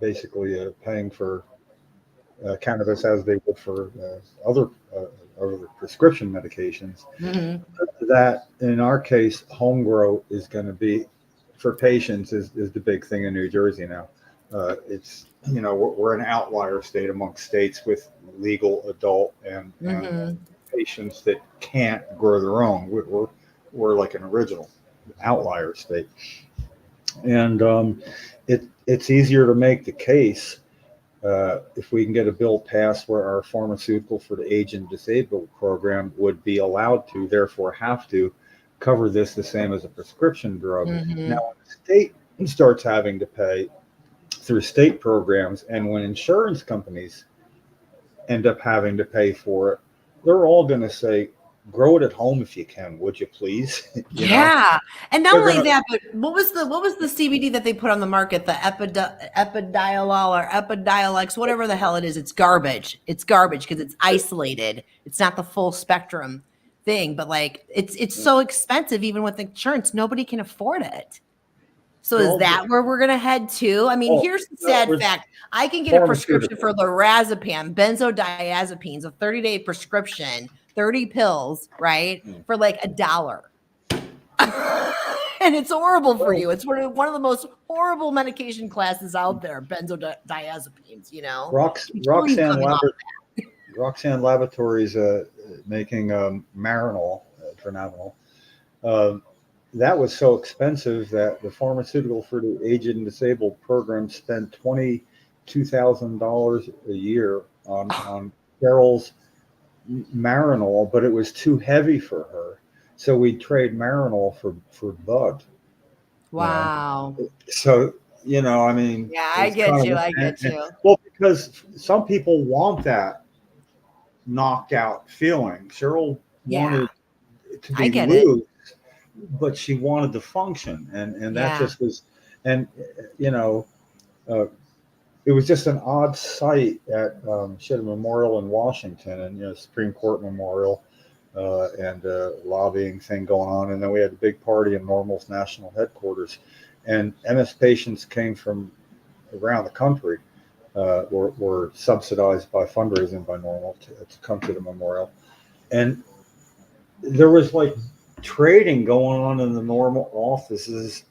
basically paying for cannabis as they would for other prescription medications, that in our case, home grow is going to be, for patients, is the big thing in New Jersey now. It's, you know, we're an outlier state amongst states with legal adult and patients that can't grow their own. We're like an original outlier state, and it's easier to make the case if we can get a bill passed where our pharmaceutical for the aged and disabled program would be allowed to, therefore have to cover this the same as a prescription drug. Mhm. Now, when the state starts having to pay through state programs, and when insurance companies end up having to pay for it, they're all going to say, grow it at home if you can, would you please? You know? Yeah, and not They're only gonna- that, but what was the CBD that they put on the market? The Epidiolex or Epidiolex, whatever the hell it is. It's garbage. It's garbage because it's isolated. It's not the full spectrum thing. But like, it's so expensive, even with insurance, nobody can afford it. So Well, is that where we're gonna head to? I mean, Oh, here's the no, sad we're- fact: I can get a prescription for Pharmaceutical. lorazepam, benzodiazepines, a 30-day prescription, 30 pills, right, for like $1. And it's horrible for you. It's one of the most horrible medication classes out there, benzodiazepines, you know. Roxanne, coming off Roxanne Laboratories making Marinol, Dronabinol. That was so expensive that the pharmaceutical for the aged and disabled program spent $22,000 a year on Carol's Marinol, but it was too heavy for her. So we trade Marinol for Bud. Wow. So, you know, I mean, Yeah, I it's get kind you. of- I get you. Well, because some people want that knocked out feeling. Cheryl Yeah, wanted to I be get it. loose, but she wanted to function, and that Yeah. just was, and you know, it was just an odd sight at she had a memorial in Washington, and you know, Supreme Court memorial, and lobbying thing going on, and then we had a big party in Normal's national headquarters, and MS patients came from around the country. Were subsidized by fundraising by Normal to come to the memorial, and there was like trading going on in the Normal offices.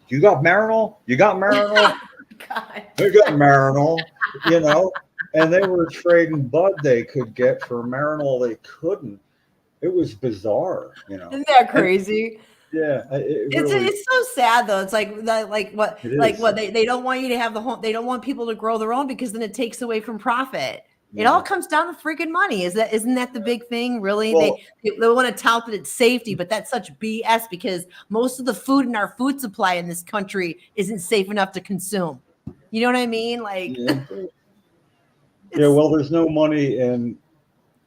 You got Marinol? You got Marinol? God. They got Marinol, you know, and they were trading Bud they could get for Marinol they couldn't. It was bizarre, you know. Isn't that crazy? Yeah, It's so sad though. It's like what It like is. what they don't want you to have the home. They don't want people to grow their own because then it takes away from profit. It Yeah. all comes down to freaking money. Isn't that the big thing? Really, Well- they want to tout that it's safety, but that's such BS because most of the food in our food supply in this country isn't safe enough to consume. You know what I mean? Like, Yeah. Yeah, well, there's no money in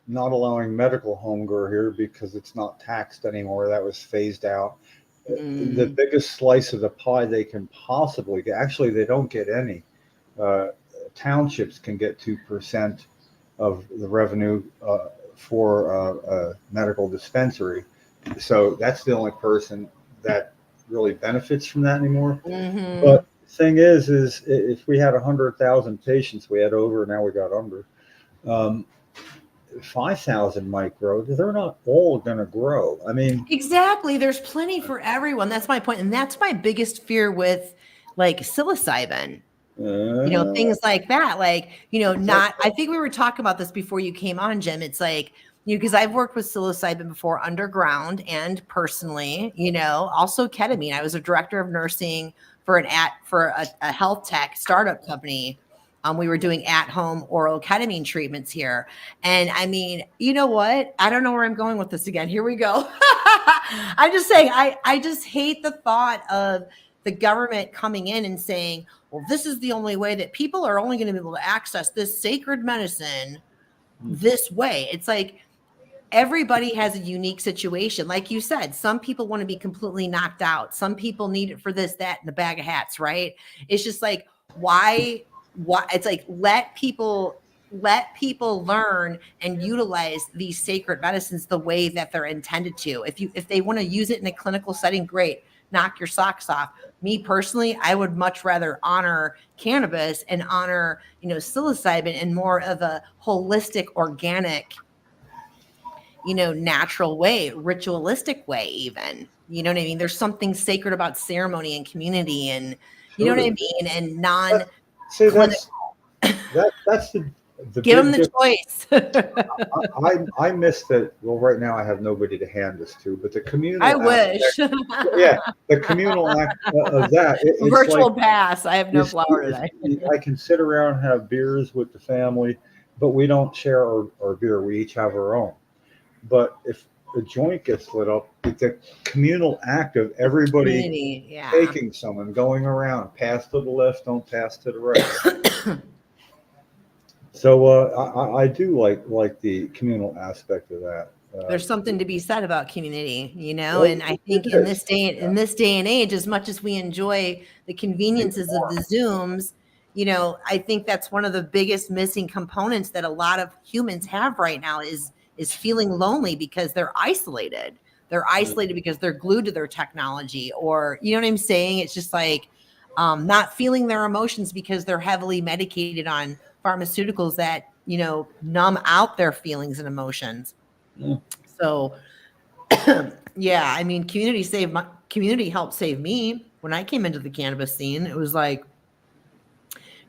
not allowing medical home grow here because it's not taxed anymore. That was phased out. The biggest slice of the pie they can possibly get, actually, they don't get any. Townships can get 2% of the revenue for a medical dispensary. So that's the only person that really benefits from that anymore. Mhm. But the thing is if we had 100,000 patients, we had over, now we got under. 5,000 might grow. They're not all going to grow. I mean, Exactly. There's plenty for everyone. That's my point. And that's my biggest fear with like psilocybin. You know, things like that. Like, you know, I think we were talking about this before you came on, Jim. It's like, you know, because I've worked with psilocybin before underground and personally, you know, also ketamine. I was a director of nursing for a health tech startup company. We were doing at-home oral ketamine treatments here. And I mean, you know what? I don't know where I'm going with this again. Here we go. I'm just saying, I just hate the thought of the government coming in and saying, well, this is the only way that people are only going to be able to access this sacred medicine this way. It's like everybody has a unique situation. Like you said, some people want to be completely knocked out. Some people need it for this, that, and a bag of hats, right? It's just like, why it's like let people learn and utilize these sacred medicines the way that they're intended to. If they want to use it in a clinical setting, great, knock your socks off. Me personally, I would much rather honor cannabis and honor, you know, psilocybin in more of a holistic, organic, you know, natural way, ritualistic way, even. You know what I mean? There's something sacred about ceremony and community, and you know what I mean, and non. see, that's the Give them big the choice. I miss that. Well, right now I have nobody to hand this to, but the communal I wish. aspect, yeah, the communal act of that. It's Virtual like pass. I have no you- flour today. I can sit around and have beers with the family, but we don't share our beer. We each have our own. But if the joint gets lit up, it's a communal act of everybody Community, yeah. taking some and going around. Pass to the left, don't pass to the right. So I do like the communal aspect of that. There's something to be said about community, you know, Well, and I it think is. in this day and age, as much as we enjoy the conveniences of the Zooms, you know, I think that's one of the biggest missing components that a lot of humans have right now is feeling lonely because they're isolated. They're isolated because they're glued to their technology, or you know what I'm saying? It's just like not feeling their emotions because they're heavily medicated on pharmaceuticals that, you know, numb out their feelings and emotions. Yeah. So yeah, I mean, community helped save me when I came into the cannabis scene. It was like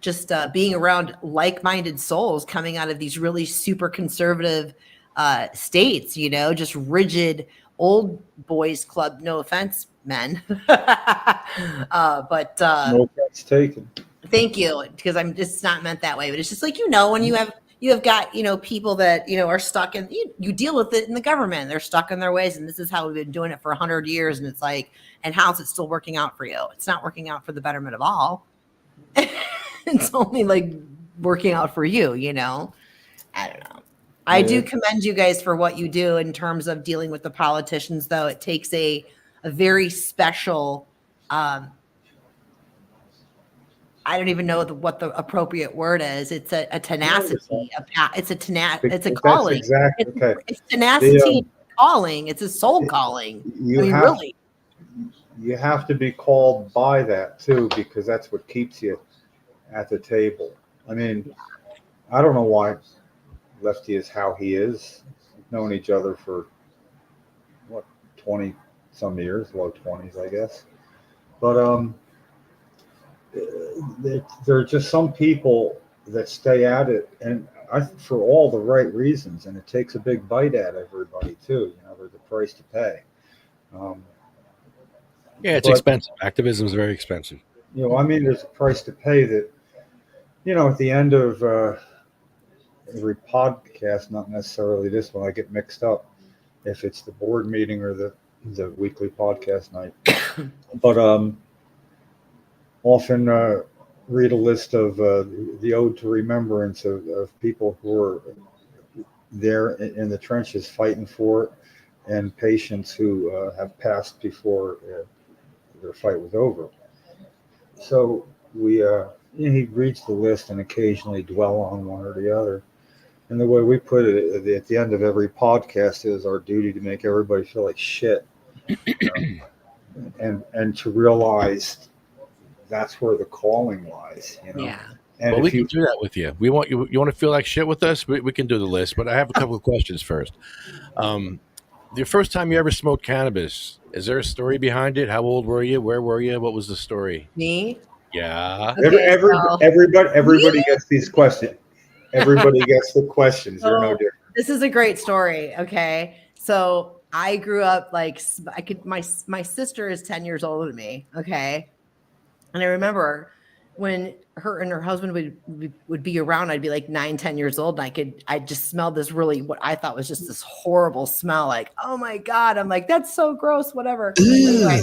just being around like-minded souls coming out of these really super conservative states, you know, just rigid old boys club. No offense, men. But No offense taken. thank you, because I'm just not meant that way. But it's just like, you know, when you have got, you know, people that, you know, are stuck in, you deal with it in the government. They're stuck in their ways. And this is how we've been doing it for 100 years. And it's like, and how's it still working out for you? It's not working out for the betterment of all. It's only like working out for you, you know? I don't know. I do commend you guys for what you do in terms of dealing with the politicians, though. It takes a very special, I don't even know what the appropriate word is. It's a tenacity. It's a calling. That's exactly okay. It's tenacity and calling. It's a soul calling. Really. You have to be called by that too, because that's what keeps you at the table. I mean, I don't know why Lefty is how he is. We've known each other for what, 20 some years, low 20s, I guess. But there are just some people that stay at it, and for all the right reasons, and it takes a big bite at everybody too. You know, there's a price to pay. Yeah, it's expensive. Activism is very expensive. You know, I mean, there's a price to pay that, you know, at the end of every podcast, not necessarily this one, I get mixed up if it's the board meeting or the weekly podcast night. But often read a list of the ode to remembrance of people who are there in the trenches fighting for it, and patients who have passed before their fight was over. So he reads the list and occasionally dwell on one or the other. And the way we put it at the end of every podcast is our duty to make everybody feel like shit, and to realize that's where the calling lies. You know? Yeah. And Well, we can do that with you. We want you. You want to feel like shit with us? We can do the list, but I have a couple of questions first. The first time you ever smoked cannabis, is there a story behind it? How old were you? Where were you? What was the story? Me? Yeah. Everybody gets these questions. Everybody gets the questions. They're no different. This is a great story. Okay. So I grew up like my sister is 10 years older than me. Okay. And I remember when her and her husband would be around, I'd be like 9, 10 years old. And I just smelled this really, what I thought was just this horrible smell. Like, oh my God. I'm like, that's so gross, whatever. Anyway,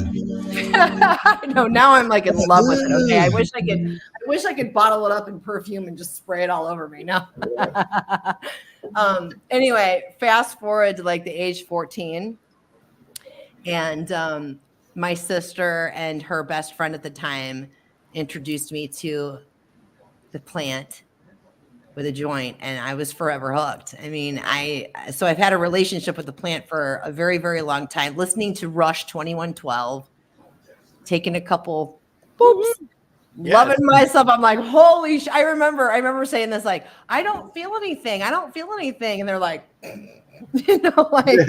no, now I'm like in love with it. Okay. I wish I could bottle it up in perfume and just spray it all over me. No. Anyway, fast forward to like the age 14, and my sister and her best friend at the time introduced me to the plant with a joint, and I was forever hooked. I mean, so I've had a relationship with the plant for a very, very long time, listening to Rush 2112, taking a couple boops, loving myself. I'm like, holy I remember saying this, like, I don't feel anything. And they're like, you know, like,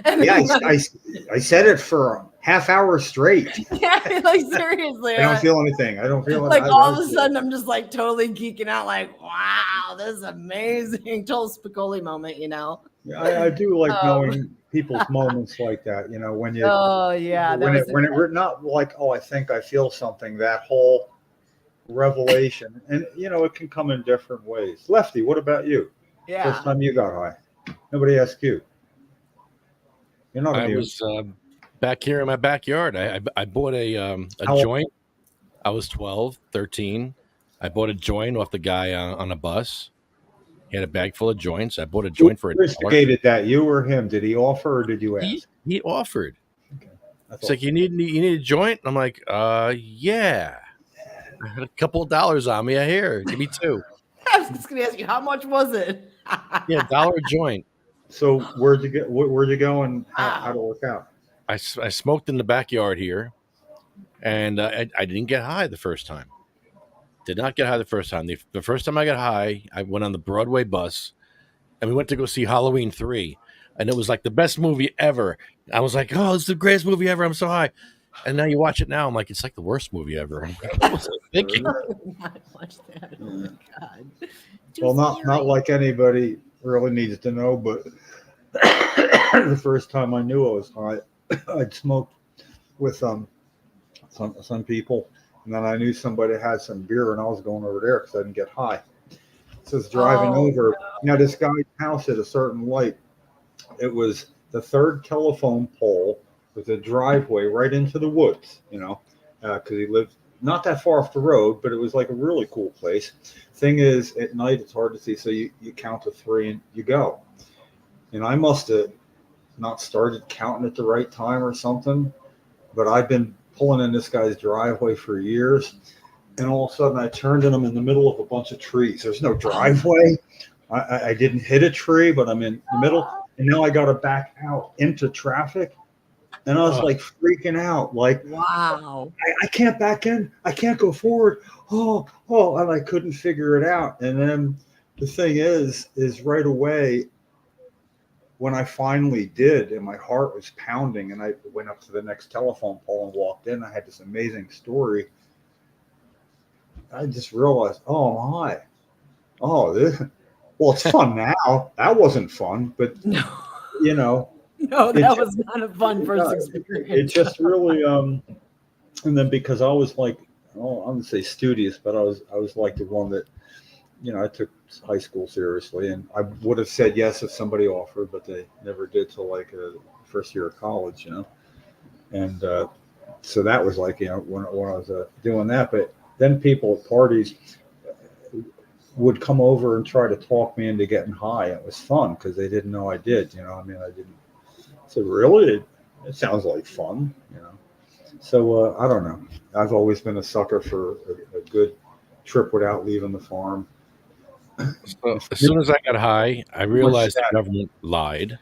I said it for half hour straight. Yeah, like seriously. I don't feel anything. I don't feel Like I all of don't a feel sudden, I'm just like totally geeking out. Like, wow, this is amazing. Total Spicoli moment, you know. it. I do like Um, knowing people's moments like that. You know, when you Oh yeah, that was when it not like, oh, I think I feel something. That whole revelation, and you know, it can come in different ways. Lefty, what about you? yeah. First time you got high, nobody asked you. You're not I immune. was back here in my backyard. I bought a How- joint. I was 12, 13. I bought a joint off the guy on a bus. He had a bag full of joints. I bought a Who joint for $1. instigated that? You or him? Did he offer or did you ask? He offered. I It's thought, like, you need a joint? I'm like, yeah. I had a couple of dollars on me. I hear. Give me two. I was just gonna ask you, how much was it? Yeah, $1 a joint. so where'd you get? Where'd you go and how Wow. to work out? I smoked in the backyard here, and I didn't get high the first time. Did not get high the first time. The first time I got high, I went on the Broadway bus, and we went to go see Halloween 3, and it was like the best movie ever. I was like, oh, this is the greatest movie ever. I'm so high. And now you watch it now, I'm like, it's like the worst movie ever. I'm like, what was I thinking? Might watch that. Oh my god. Too Well, not scary. like anybody really needs to know, but the first time I knew I was high, I'd smoked with some people, and then I knew somebody had some beer, and I was going over there because I didn't get high. So I was driving Oh, over. Now this guy's house had a certain light. It was the third telephone pole with a driveway right into the woods, you know, because he lived not that far off the road, but it was like a really cool place. Thing is, at night it's hard to see, so you count to 3 and you go. And I must have not started counting at the right time or something, but I've been pulling in this guy's driveway for years, and all of a sudden I turned and I'm in the middle of a bunch of trees. There's no driveway. I didn't hit a tree, but I'm in the middle, and now I got to back out into traffic. And I was Oh. like freaking out, like, wow. I can't back in. I can't go forward. Oh, and I couldn't figure it out. And then the thing is right away, when I finally did, and my heart was pounding, and I went up to the next telephone pole and walked in, I had this amazing story. I just realized, oh, I'm high. Oh, well, it's fun now. That wasn't fun, but No, you know, no, that It's- was not a fun first it experience. just really and then because I was like, oh, I'm gonna say studious, but I was like the one that, you know, I took high school seriously, and I would have said yes if somebody offered, but they never did till like first year of college, you know. And so that was like, you know, when I was doing that. But then people at parties would come over and try to talk me into getting high. It was fun because they didn't know I did, you know. I mean, I didn't. So really, it sounds like fun, you know. So I don't know. I've always been a sucker for a good trip without leaving the farm. So as soon as I got high, I realized the that? government lied.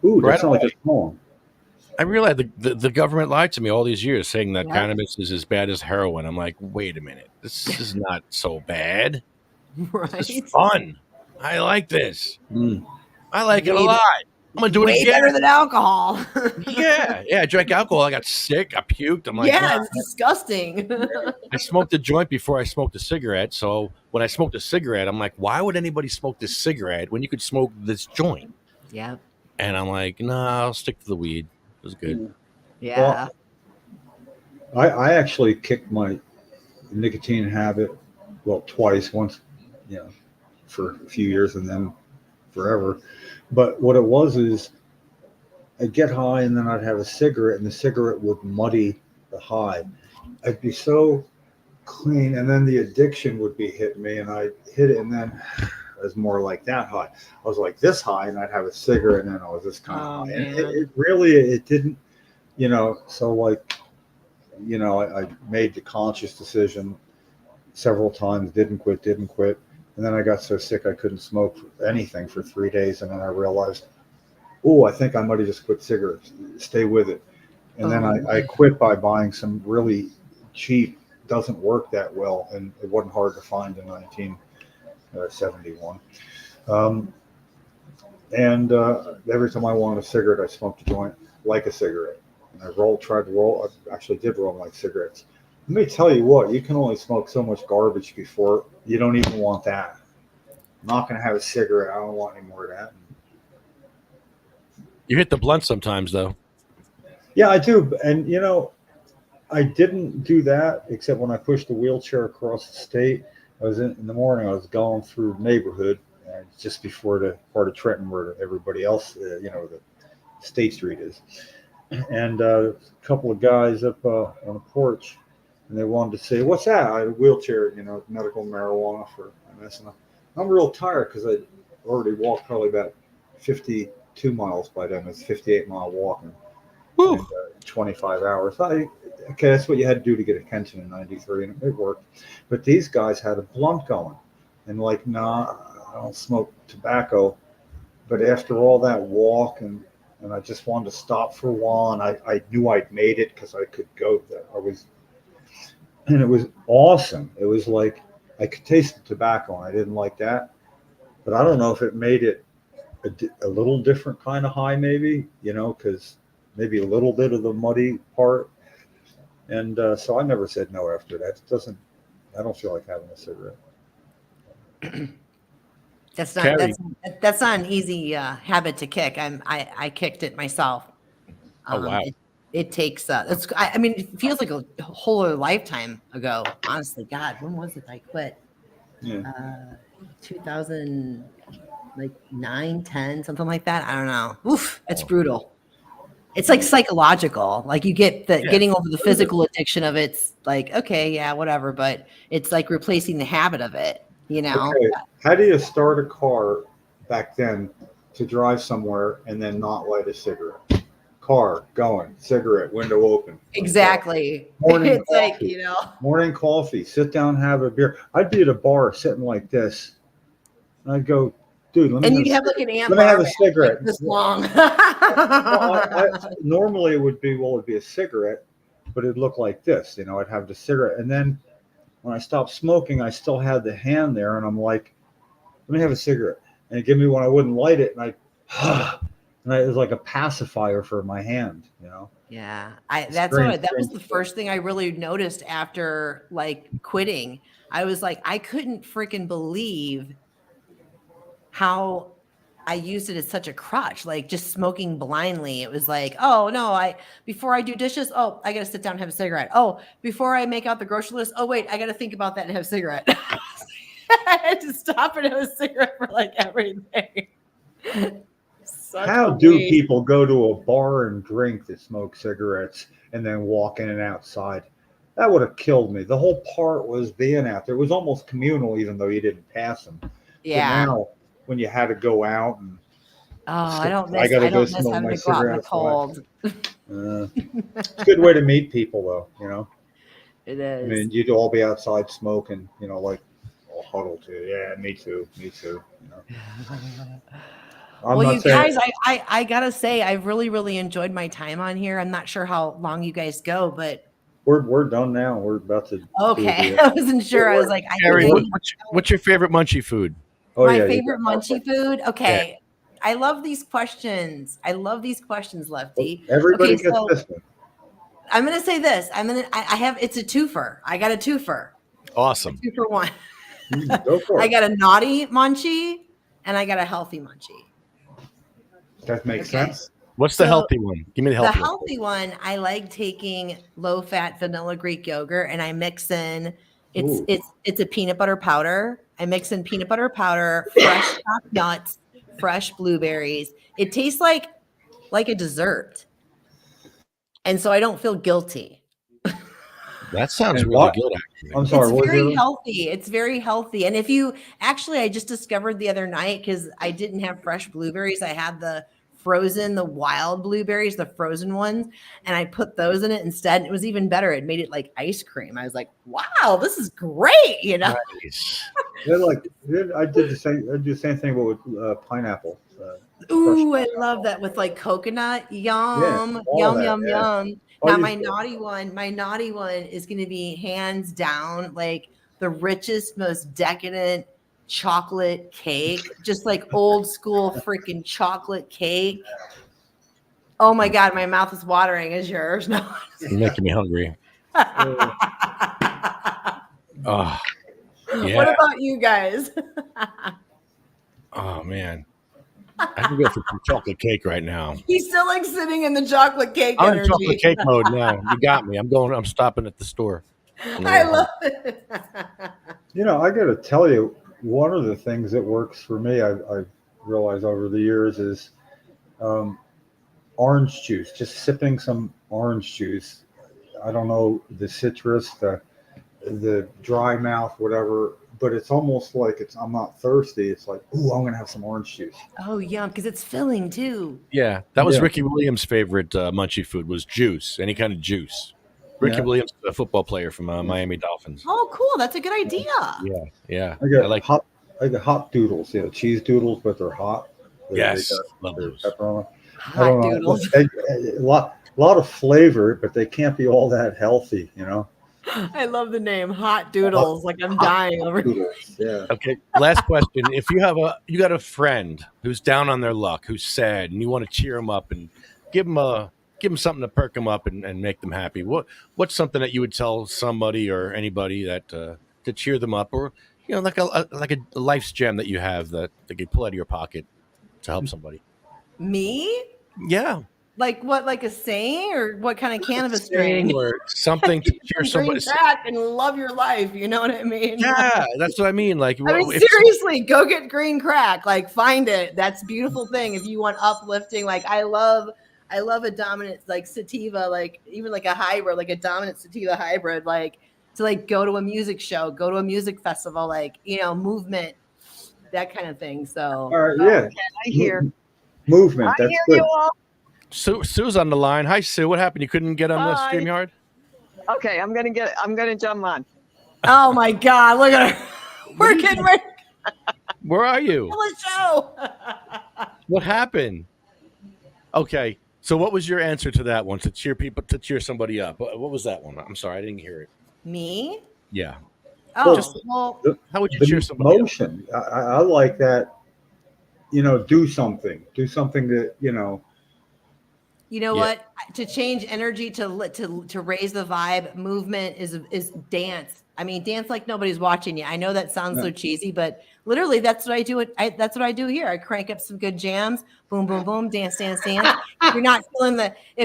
Ooh, Right that sounds like a song. I realized the government lied to me all these years, saying that Yeah. cannabis is as bad as heroin. I'm like, wait a minute, this is not so bad. Right? It's fun. I like this. Mm. I like it a Way- lot. I'm gonna do it Way again. better than alcohol. Yeah. I drank alcohol. I got sick. I puked. I'm like, yeah, "Nah." it's disgusting. I smoked a joint before I smoked a cigarette. So when I smoked a cigarette, I'm like, why would anybody smoke this cigarette when you could smoke this joint? yeah. And I'm like, nah, I'll stick to the weed. It was good. Yeah. I actually kicked my nicotine habit, well, twice. Once, you know, for a few years and then forever. But what it was is I'd get high and then I'd have a cigarette, and the cigarette would muddy the high. I'd be so clean, and then the addiction would be hitting me, and I'd hit it, and then I was more like that high. I was like this high, and I'd have a cigarette, and then I was this kind Oh, of high. And man. it really, it didn't, you know, so like, you know, I made the conscious decision several times, didn't quit. And then I got so sick I couldn't smoke anything for 3 days. And then I realized, oh, I think I might have just quit cigarettes. Stay with it. And then I quit by buying some really cheap, doesn't work that well. And it wasn't hard to find in 1971. And every time I wanted a cigarette, I smoked a joint like a cigarette. I tried to roll. I actually did roll like cigarettes. Let me tell you what, you can only smoke so much garbage before you don't even want that. I'm not going to have a cigarette. I don't want any more of that. You hit the blunt sometimes, though. Yeah, I do. And, I didn't do that except when I pushed the wheelchair across the state. I was in the morning, I was going through the neighborhood just before the part of Trenton where everybody else, the State Street is. And a couple of guys up on a porch, and they wanted to say, "What's that?" I had a wheelchair, medical marijuana for MS. And I'm real tired because I already walked probably about 52 miles by then. It's 58-mile walking. Woo. And, 25 hours. Okay, that's what you had to do to get attention in '93, and it worked. But these guys had a blunt going, and nah, I don't smoke tobacco. But after all that walk, and I just wanted to stop for a while, and I knew I'd made it because I could go. And it was awesome. It was like I could taste the tobacco, and I didn't like that. But I don't know if it made it a little different kind of high, maybe, because maybe a little bit of the muddy part. And so I never said no after that. I don't feel like having a cigarette. That's not Carrie. that's not an easy habit to kick. I kicked it myself. Oh, wow. It takes it feels like a whole other lifetime ago. Honestly, God, when was it I quit? Yeah. 2009, 10, something like that. I don't know. Oof, it's brutal. It's like psychological. Like you get getting over the physical addiction of it's like, okay, yeah, whatever. But it's like replacing the habit of it, Okay. How do you start a car back then to drive somewhere and then not light a cigarette? Car going, cigarette, window open. Exactly. Morning It's like, coffee. Morning coffee, sit down, have a beer. I'd be at a bar sitting like this. And I'd go, dude, let me and you'd have like an amp. let me have a cigarette. Like this long. Normally it would be a cigarette, but it'd look like this, I'd have the cigarette. And then when I stopped smoking, I still had the hand there, and I'm like, let me have a cigarette. And it'd give me one, I wouldn't light it, and it was like a pacifier for my hand, Yeah, that was the first thing I really noticed after like quitting. I was like, I couldn't freaking believe how I used it as such a crutch, like just smoking blindly. It was like, oh no, before I do dishes, oh, I gotta sit down and have a cigarette. Oh, before I make out the grocery list, oh wait, I gotta think about that and have a cigarette. I had to stop and have a cigarette for like everything. How do people go to a bar and drink to smoke cigarettes and then walk in and outside? That would have killed me. The whole part was being out there. It was almost communal, even though you didn't pass them. Yeah. But now, when you had to go out and I don't miss gotta go having smoke to my go out in the cigarette cold. it's a good way to meet people, though. It is. I mean, you'd all be outside smoking, like all huddled to. Yeah, me too. Well, you guys, I gotta say, I've really, really enjoyed my time on here. I'm not sure how long you guys go, but we're done now. We're about to. Okay, I wasn't sure. I was like, Carrie, what's your favorite munchie food? My favorite munchie food. Okay, yeah. I love these questions. Lefty. Everybody gets this one. I'm gonna say this. I have. It's a twofer. I got a twofer. Awesome. 2 for 1. Go for it. I got a naughty munchie and I got a healthy munchie. That makes sense. What's the healthy one? Give me the healthy one. The healthy one, I like taking low-fat vanilla Greek yogurt and I mix in. It's a peanut butter powder. I mix in peanut butter powder, fresh chopped nuts, fresh blueberries. It tastes like a dessert, and so I don't feel guilty. That sounds really good. Actually, I'm sorry. It's very healthy. It's very healthy. And if you I just discovered the other night because I didn't have fresh blueberries. I had the wild blueberries, the frozen ones, and I put those in it instead. And it was even better. It made it like ice cream. I was like, wow, this is great. Nice. I do the same thing with pineapple. Ooh, I love that with like coconut. Yum, yum. Now my naughty one is going to be hands down like the richest, most decadent chocolate cake, just like old school freaking chocolate cake. Oh my God, my mouth is watering as yours. No. You're making me hungry. Oh, yeah. What about you guys? Oh man, I can go for some chocolate cake right now. He's still like sitting in the chocolate cake I'm in energy. chocolate cake mode now. You got me. I'm stopping at the store. I love it. You know, I got to tell you, one of the things that works for me, I've realized over the years, is orange juice. Just sipping some orange juice. I don't know, the citrus, the dry mouth, whatever. But it's almost like I'm not thirsty. It's like, ooh, I'm gonna have some orange juice. Oh, yum, because it's filling too. Yeah, that was Yeah. Ricky Williams' favorite munchie food was juice, any kind of juice. Ricky Yeah. Williams, a football player from Miami Dolphins. Oh, cool. That's a good idea. Yeah. I got I like. hot doodles, cheese doodles, but they're hot. Yes, They got love those. pepper on them. I Hot don't know. doodles. A lot of flavor, but they can't be all that healthy, you know. I love the name Hot Doodles. Like I'm dying over here. Doodles, yeah. Okay, last question. If you got a friend who's down on their luck, who's sad, and you want to cheer them up and give them something to perk them up and make them happy, what's something that you would tell somebody or anybody that to cheer them up, or like a life's gem that you have that they could pull out of your pocket to help somebody? Me? Yeah, Like what? Like a saying or what kind of cannabis strain? or something to cheer Green somebody. crack and love your life. You know what I mean? Yeah, that's what I mean. Like, I mean, if- seriously, go get green crack. Like, find it. That's a beautiful thing. If you want uplifting, like I love a dominant like sativa, like even like a hybrid, like a dominant sativa hybrid, like to like go to a music show, go to a music festival, like movement, that kind of thing. So All right, yeah. I hear. Movement. I That's hear good. you all. Sue's on the line. Hi, Sue. What happened? You couldn't get on the Hi. StreamYard? Okay, I'm gonna jump on. oh my God, look at her. We're getting ready Where are you? for the show. What happened? Okay. So what was your answer to that one? To cheer somebody up? What was that one? I'm sorry, I didn't hear it. Me? Yeah. Oh, Just- well, How would you The cheer somebody up? motion. I like that. Do something. Do something that you know Yeah. what? To change energy, to raise the vibe, movement is dance. I mean, dance like nobody's watching you. I know that sounds so cheesy, but literally, that's what I do. That's what I do here. I crank up some good jams. Boom, boom, boom. Dance, dance, dance. If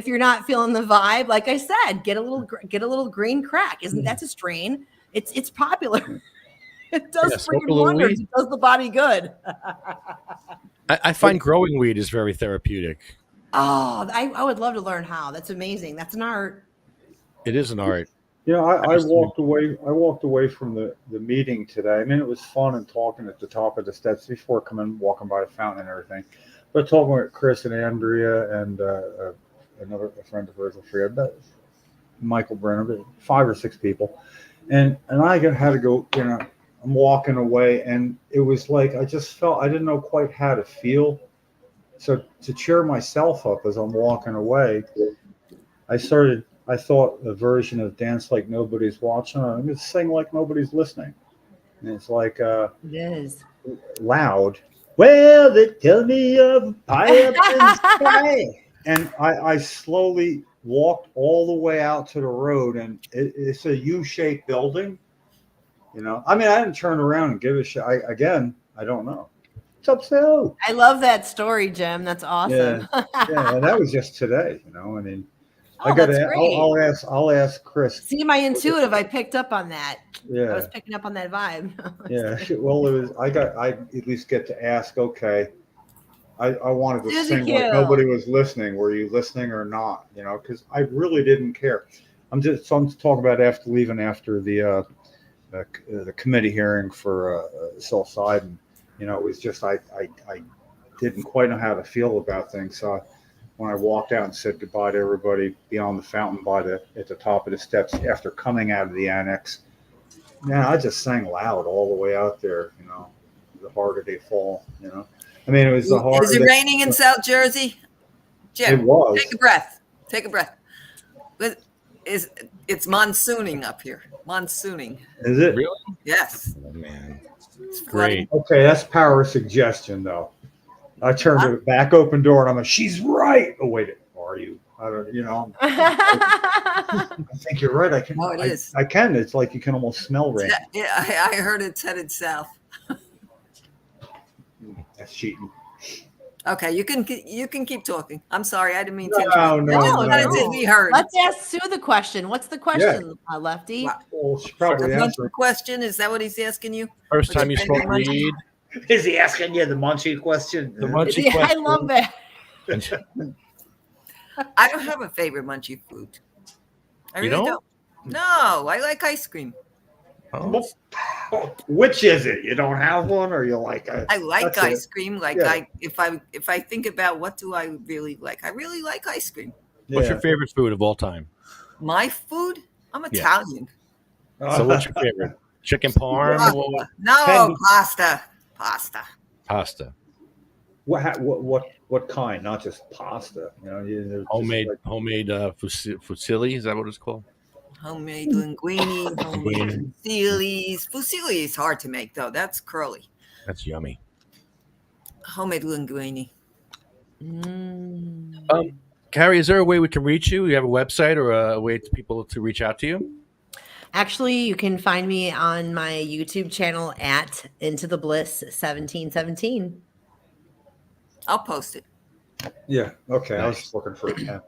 you're not feeling the vibe, like I said, get a little green crack. Isn't that's a strain? It's popular. It does Yeah, smoke a freaking little wonders. weed. It does the body good. I find growing weed is very therapeutic. Oh, I would love to learn how. That's amazing. That's an art. It is an art. I walked away from the meeting today. I mean, it was fun and talking at the top of the steps before walking by the fountain and everything. But talking with Chris and Andrea and another friend of hers, I forget, but Michael Brenner, 5 or 6 people, and I had to go. I'm walking away, and it was like I just felt I didn't know quite how to feel. So to cheer myself up as I'm walking away, I thought a version of Dance Like Nobody's Watching. I'm going to sing like nobody's listening. And it's like It is. loud. Well, they tell me of a pie up in the sky. And I slowly walked all the way out to the road, and it's a U-shaped building. I mean, I didn't turn around and give a shit. I don't know. What's up, Sue? I love that story, Jim. That's awesome. Yeah, and that was just today. I mean, Oh, that's great. I'll ask Chris. See, my intuitive, I picked up on that. I Yeah, was picking up on that vibe. yeah. Well, I at least get to ask. Okay, I wanted to Suzy sing Q. like nobody was listening. Were you listening or not? Because I really didn't care. I'm talking about after the committee hearing for psilocybin. It was just I didn't quite know how to feel about things. So when I walked out and said goodbye to everybody beyond the fountain at the top of the steps after coming out of the annex, man, I just sang loud all the way out there. The harder they fall. I mean, it was the harder. Is it raining in South Jersey? Jim, It was. Take a breath. Take a breath. But it's monsooning up here. Monsooning. Is it? Really? Yes. Oh, man. It's flooding. Great. Okay, that's power of suggestion, though. I turned the back open door and I'm like, she's right. Oh, wait. All are you? I don't, I think you're right. I can. Oh, it is. I can. It's like you can almost smell rain. Yeah, I heard it's headed south. That's cheating. Okay, you can keep talking. I'm sorry, I didn't mean to. No, interrupt. no, I just wanted no. to be heard. Let's ask Sue the question. What's the question, Lefty? Wow. Well, she A probably munchie answered. question? Is that what he's asking you? First What's time your you spoke favorite munchie? weed. Is he asking you the munchie question? The munchie Yeah, I question. love that. I don't have a favorite munchie food. I You really don't? don't. No, I like ice cream. Oh. Which is it? You don't have one, or you like it? I like That's ice cream. Like Yeah. if I think about what do I really like, I really like ice cream. What's Yeah. your favorite food of all time? My food? I'm Yeah. Italian. So what's your favorite? Chicken parm? Pasta. No, Can- pasta. Pasta. Pasta. What kind? Not just pasta. They're just Homemade like- fusilli, is that what it's called? Homemade linguine, homemade fusillis. Fusilli is hard to make though. That's curly. That's yummy. Homemade linguine. Carrie, is there a way we can reach you? You have a website or a way for people to reach out to you? Actually, you can find me on my YouTube channel at Into the Bliss 1717. I'll post it. Yeah. Okay. I was just looking for it. Yeah.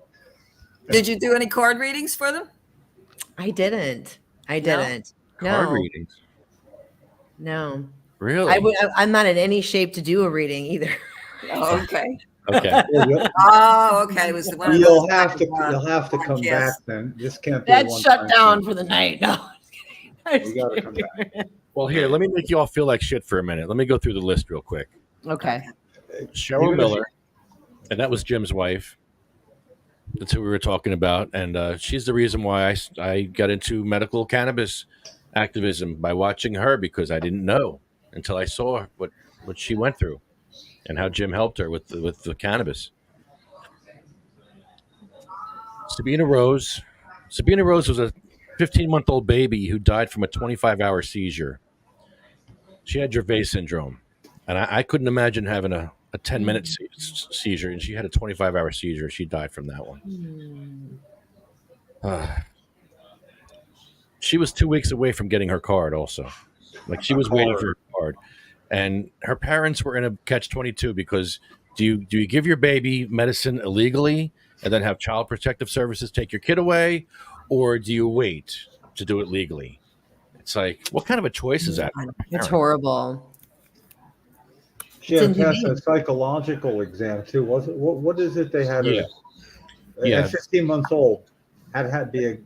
Did you do any card readings for them? I didn't. No. Card readings. No. Really? I'm not in any shape to do a reading either. Oh, okay. Okay. Yeah, you'll- Oh, okay. It was one of You'll those have to. type of, You'll have to come podcasts. back then. Just can't. Do That's one shut time down thing. for the night. No. I'm just You gotta kidding. come back. Well, here, let me make you all feel like shit for a minute. Let me go through the list real quick. Okay. Cheryl Even if Miller, and that was Jim's wife. That's who we were talking about, and she's the reason why I got into medical cannabis activism by watching her, because I didn't know until I saw what she went through and how Jim helped her with the cannabis. Sabina Rose was a 15-month-old baby who died from a 25-hour seizure. She had Dravet syndrome, and I couldn't imagine having a 10-minute seizure, and she had a 25-hour seizure. She died from that one. She was 2 weeks away from getting her card also. Like, she was waiting for her card. And her parents were in a catch-22 because do you give your baby medicine illegally and then have Child Protective Services take your kid away, or do you wait to do it legally? It's like, what kind of a choice is that? for a It's parent? horrible. She had It's to pass inhumane. a psychological exam too. Was it? What is it they had? Yeah. Yeah. At 15 months old, had to be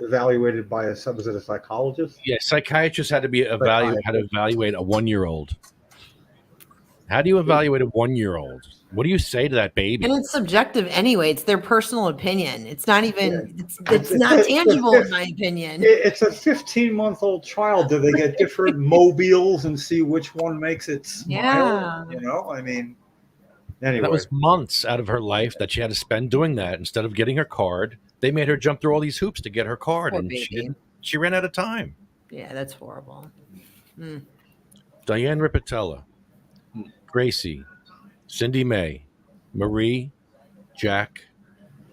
evaluated by was it a psychologist? Yeah, psychiatrists had to evaluate a 1-year-old. How do you evaluate a 1-year-old? What do you say to that baby? And it's subjective anyway. It's their personal opinion. It's not even, it's It's not a- tangible in my opinion. It's a 15-month-old child. Do they get different mobiles and see which one makes it smile? Yeah. I mean, anyway. That was months out of her life that she had to spend doing that. Instead of getting her card, they made her jump through all these hoops to get her card, Poor and baby. she ran out of time. Yeah, that's horrible. Diane Ripatella, Gracie, Cindy May, Marie, Jack,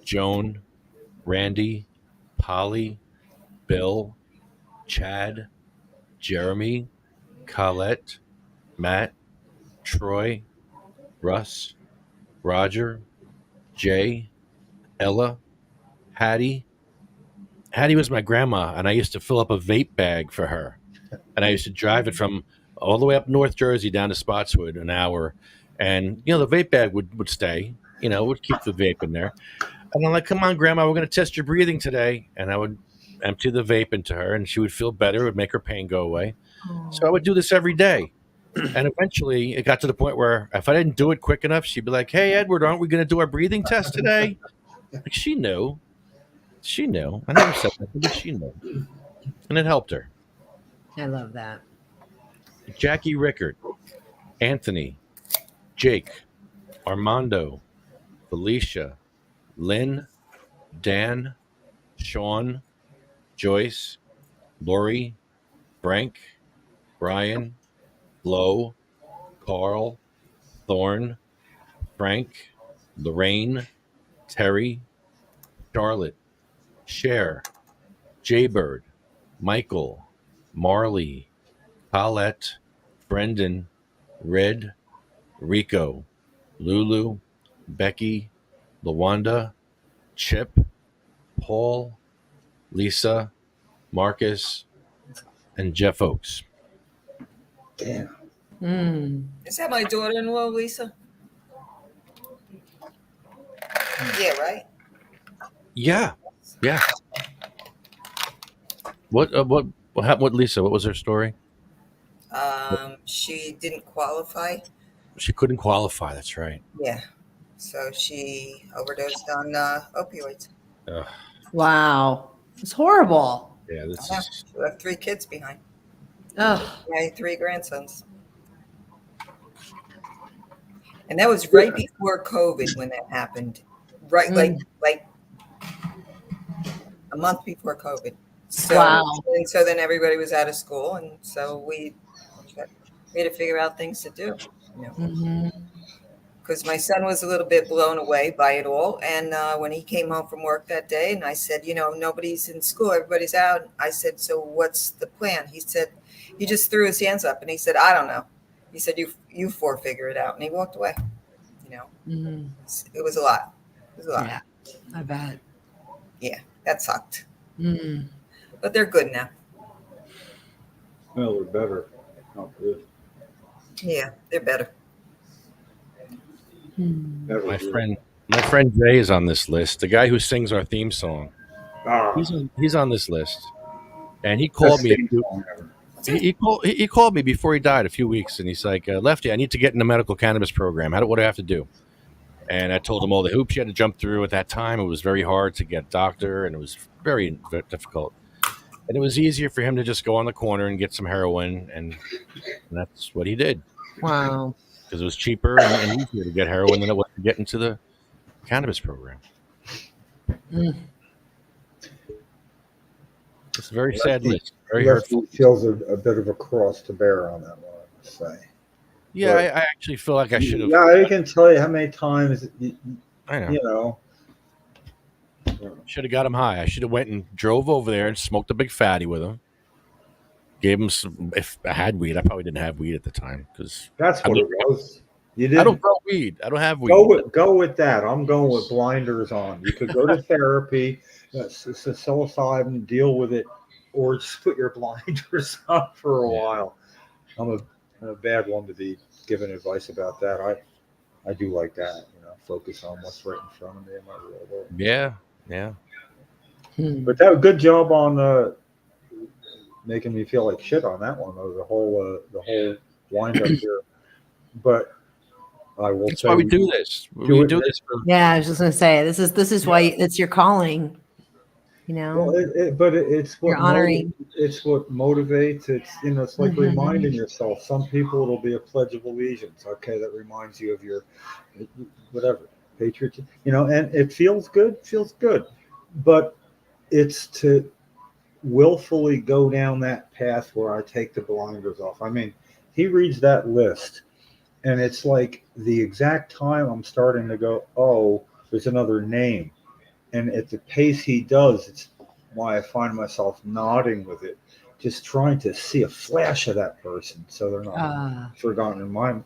Joan, Randy, Polly, Bill, Chad, Jeremy, Colette, Matt, Troy, Russ, Roger, Jay, Ella, Hattie. Hattie was my grandma, and I used to fill up a vape bag for her. And I used to drive it from all the way up North Jersey down to Spotswood, an hour. And, the vape bag would stay, would keep the vape in there. And I'm like, come on, Grandma, we're going to test your breathing today. And I would empty the vape into her, and she would feel better. It would make her pain go away. So I would do this every day. And eventually it got to the point where if I didn't do it quick enough, she'd be like, hey, Edward, aren't we going to do our breathing test today? Like, she knew. She knew. I never said that, but she knew. And it helped her. I love that. Jackie Rickard, Anthony, Jake, Armando, Felicia, Lynn, Dan, Sean, Joyce, Lori, Frank, Brian, Flo, Carl, Thorne, Frank, Lorraine, Terry, Charlotte, Cher, Jaybird, Michael, Marley, Paulette, Brendan, Red, Rico, Lulu, Becky, Lawanda, Chip, Paul, Lisa, Marcus, and Jeff Oakes. Damn. Mm. Is that my daughter-in-law, Lisa? Yeah, right. Yeah. What happened with Lisa? What was her story? She didn't qualify. She couldn't qualify. That's right. Yeah. So she overdosed on opioids. Ugh, Wow. It's horrible. yeah, this Yeah. is. She left 3 kids behind. Ugh. My 3 grandsons. And that was right before COVID when that happened. Right, like a month before COVID. So, Wow. And so then everybody was out of school, and so we had to figure out things to do. You know, Mhm. because my son was a little bit blown away by it all. And when he came home from work that day, and I said, you know, nobody's in school, everybody's out. I said, so what's the plan? He said, he just threw his hands up and he said, I don't know. He said, you 4 figure it out. And he walked away. You know, Mhm. it was a lot. It was a lot. Yeah, I bet. Yeah, that sucked. Mm. But they're good now. Well, they're better. Not good. Yeah, they're better. Mm. Better My good. friend Jay is on this list. The guy who sings our theme song. Ah, He's on this list, and he called me. He called me before he died a few weeks, and he's like, "Lefty, I need to get in the medical cannabis program. What do I have to do?" And I told him all the hoops you had to jump through at that time. It was very hard to get a doctor, and it was very difficult. And it was easier for him to just go on the corner and get some heroin, and that's what he did Wow. because it was cheaper and easier to get heroin than it was to get into the cannabis program. Mm. It's a very sad Lefty- list. Very Lefty hurtful. feels a bit of a cross to bear on that one, I must say. Yeah, Right. I actually feel like I should have. Yeah, I can tell you how many times, I know. you know. Should have got him high. I should have went and drove over there and smoked a big fatty with him. Gave him some. If I had weed, I probably didn't have weed at the time because That's what it was. You I didn't don't grow weed. I don't have weed. go with that. I'm going with blinders on. You could go to therapy, psilocybin, deal with it, or just put your blinders on for a while. I'm a bad one to be giving advice about that. I do like that. You know, focus on what's right in front of me in my real world. Yeah. Mm. But that was a good job on making me feel like shit on that one. Though the whole wind up here. But I will That's say why we do this. We do this for. Yeah, I was just gonna say this is why it's your calling. You know, Well, it's what you're honoring. it's what motivates. It's it's like Mhm. reminding yourself. Some people it'll be a pledge of allegiance. Okay, that reminds you of your whatever patriotism. And it feels good. But it's to willfully go down that path where I take the blinders off. I mean, he reads that list, and it's like the exact time I'm starting to go, oh, there's another name. And at the pace he does, it's why I find myself nodding with it, just trying to see a flash of that person so they're not forgotten in my mind.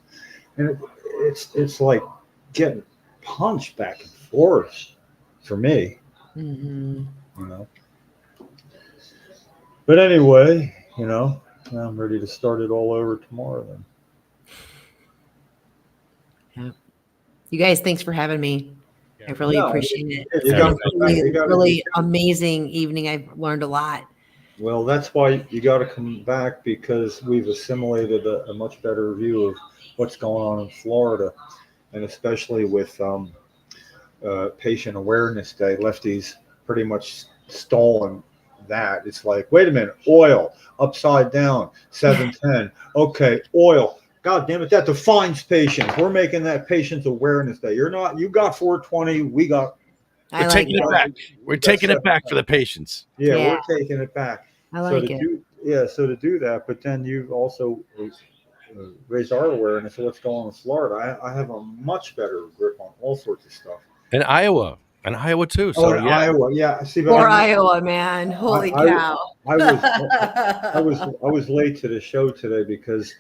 And it's like getting punched back and forth for me, Mhm. But anyway, I'm ready to start it all over tomorrow then. You guys, thanks for having me. I really No, appreciate it. you gotta come back. Really, You gotta- really amazing evening. I've learned a lot. Well, that's why you got to come back, because we've assimilated a much better view of what's going on in Florida, and especially with Patient Awareness Day. Lefty's pretty much stolen that. It's like, wait a minute, oil upside down, 710. Okay, oil. God damn it, that defines patients. We're making that Patients Awareness Day. You got 420. We got. I We're like taking it. it back. We're taking it back for the patients. Yeah, Yeah. we're taking it back. I like it. So to do that, but then you've also raised our awareness of what's going on in Florida. I have a much better grip on all sorts of stuff. In Iowa, And Iowa too. Oh, So in yeah. Iowa, yeah. See, but Poor Iowa, man. Holy I- cow. I was late to the show today because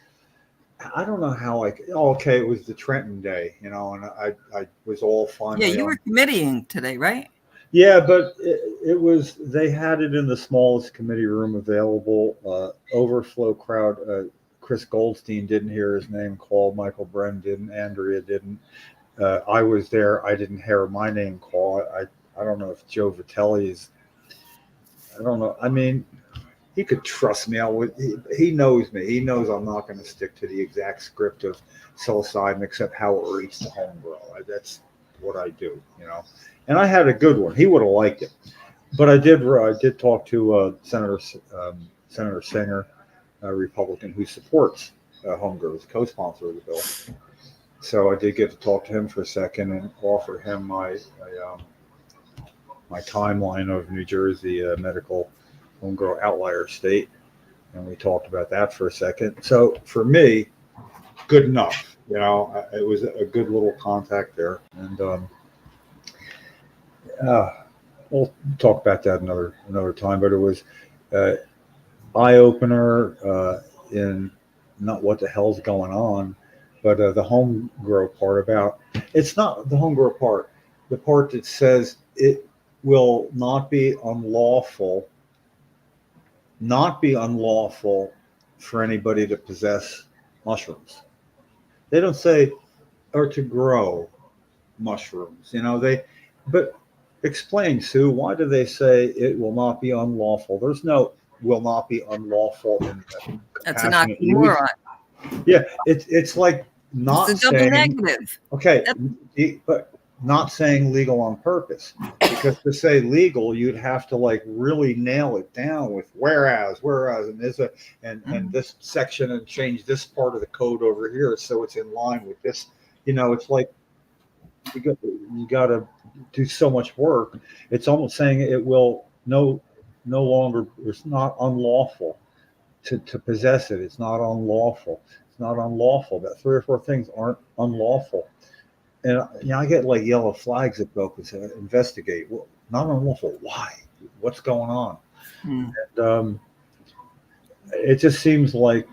I don't know how okay, it was the Trenton Day, and I was all fine. Yeah, you were committeeing today, right? Yeah, but it was, they had it in the smallest committee room available, overflow crowd. Chris Goldstein didn't hear his name called, Michael Bren didn't, Andrea didn't. I was there, I didn't hear my name called. I don't know if Joe Vitelli's, I don't know. I mean, he could trust me. He knows me. He knows I'm not going to stick to the exact script of psilocybin except how it reads the home grow. That's what I do, And I had a good one. He would have liked it, but I did talk to Senator Singer, a Republican who supports home grow, as co-sponsor of the bill. So I did get to talk to him for a second and offer him my timeline of New Jersey medical home grow outlier state, and we talked about that for a second. So for me, good enough. It was a good little contact there, and we'll talk about that another time. But it was eye opener in not what the hell's going on, but the home grow part about, it's not the home grow part, the part that says it will not be unlawful for anybody to possess mushrooms. They don't say, or to grow mushrooms, but explain, Sue, why do they say it will not be unlawful? There's no will not be unlawful in the That's an compassionate use. oxymoron. Yeah, it's like not It's a double saying, negative. okay, but not saying legal on purpose, because to say legal, you'd have to like really nail it down with whereas, and there's and this section, and change this part of the code over here so it's in line with this. It's like you got to do so much work. It's almost saying it will no longer. It's not unlawful to possess it. It's not unlawful. It's not unlawful. That 3 or 4 things aren't unlawful. And I get like yellow flags at Boca to investigate. Well, not unlawful. Why? What's going on? And it just seems like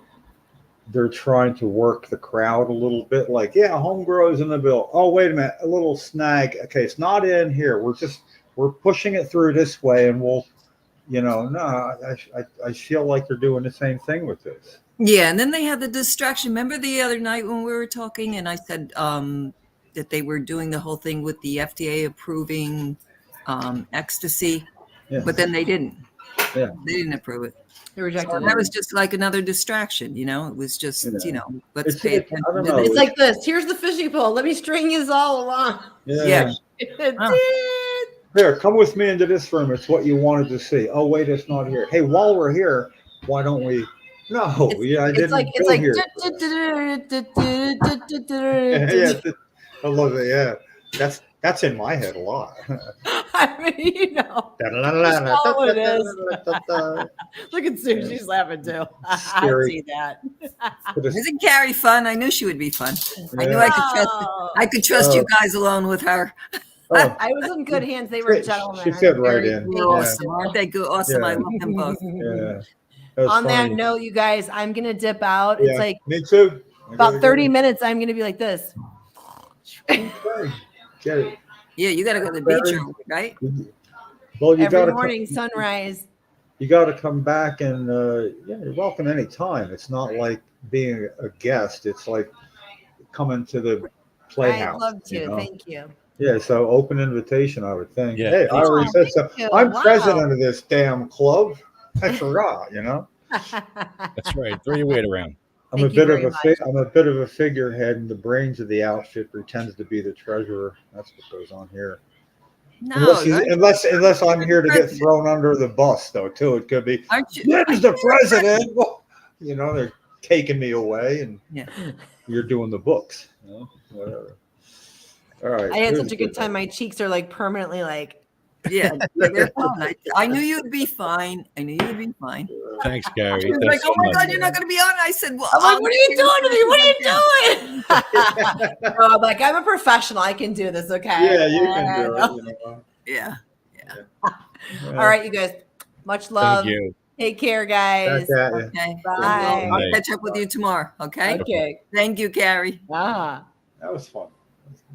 they're trying to work the crowd a little bit. Like, yeah, home grows in the bill. Oh, wait a minute, a little snag. Okay, it's not in here. We're pushing it through this way, and we'll, no. I feel like they're doing the same thing with this. Yeah, and then they had the distraction. Remember the other night when we were talking, and I said that they were doing the whole thing with the FDA approving ecstasy, but then they didn't. Yeah. They didn't approve it. They rejected So it. that was just like another distraction, It was just, let's It's- pay I attention don't to know. this. It's like this. Here's the fishing pole. Let me string you all along. Yeah. It Oh. did. Here, come with me into this room. It's what you wanted to see. Oh, wait, it's not here. Hey, while we're here, why don't we? No, I didn't. It's like here. Yeah, I love it. Yeah, that's in my head a lot. I mean, That's all it is. Look at Sue. She's laughing too. I Scary. see that. Isn't Carrie fun? I knew she would be fun. I knew I could trust. Oh, I could trust you guys alone with her. Oh, I was in good hands. They were gentlemen. She I'm fit right very in. They're awesome, aren't they? Good, awesome. I Yeah. love them both. yeah. That was On that funny. note, you guys, I'm gonna dip out. Yeah, It's like me too. I gotta about 30 go. minutes. I'm gonna be like this. Okay. Get it. Yeah, you got to go to the beach, right? Well, you Every got to morning, sunrise. you got to come back, and you're welcome anytime. It's not like being a guest. It's like coming to the playhouse. I'd love to. you know? Thank you. Yeah, so open invitation, I would think. Yeah. Hey, I already said so. you. I'm Wow. president of this damn club. I forgot, That's right. Throw your weight around. I'm Thank a you bit of very a much. I'm a bit of a figurehead, and the brains of the outfit pretends to be the treasurer. That's what goes on here. No, Unless I'm here to get thrown under the bus, though. Too, it could be. aren't you? Where's the president? Well, they're taking me away, and Yeah. you're doing the books. Whatever. All right. I had here's such a good time. My cheeks are like permanently like Yeah, they're fine. I knew you'd be fine. I knew you'd be fine. Thanks, Gary. She was Thanks like, so "Oh my much. God, you're not going to be on." I said, "Well, I'm like, I'll what are you get doing to me? What are you again." doing? No, I'm like, I'm a professional. I can do this, okay? Yeah, you can do it. You know. Yeah. All right, you guys. Much love. Thank you. Take care, guys. Back at you. Okay. Bye. I'll catch up with you tomorrow. Okay. Okay. Thank you, Carrie. Ah. That was fun.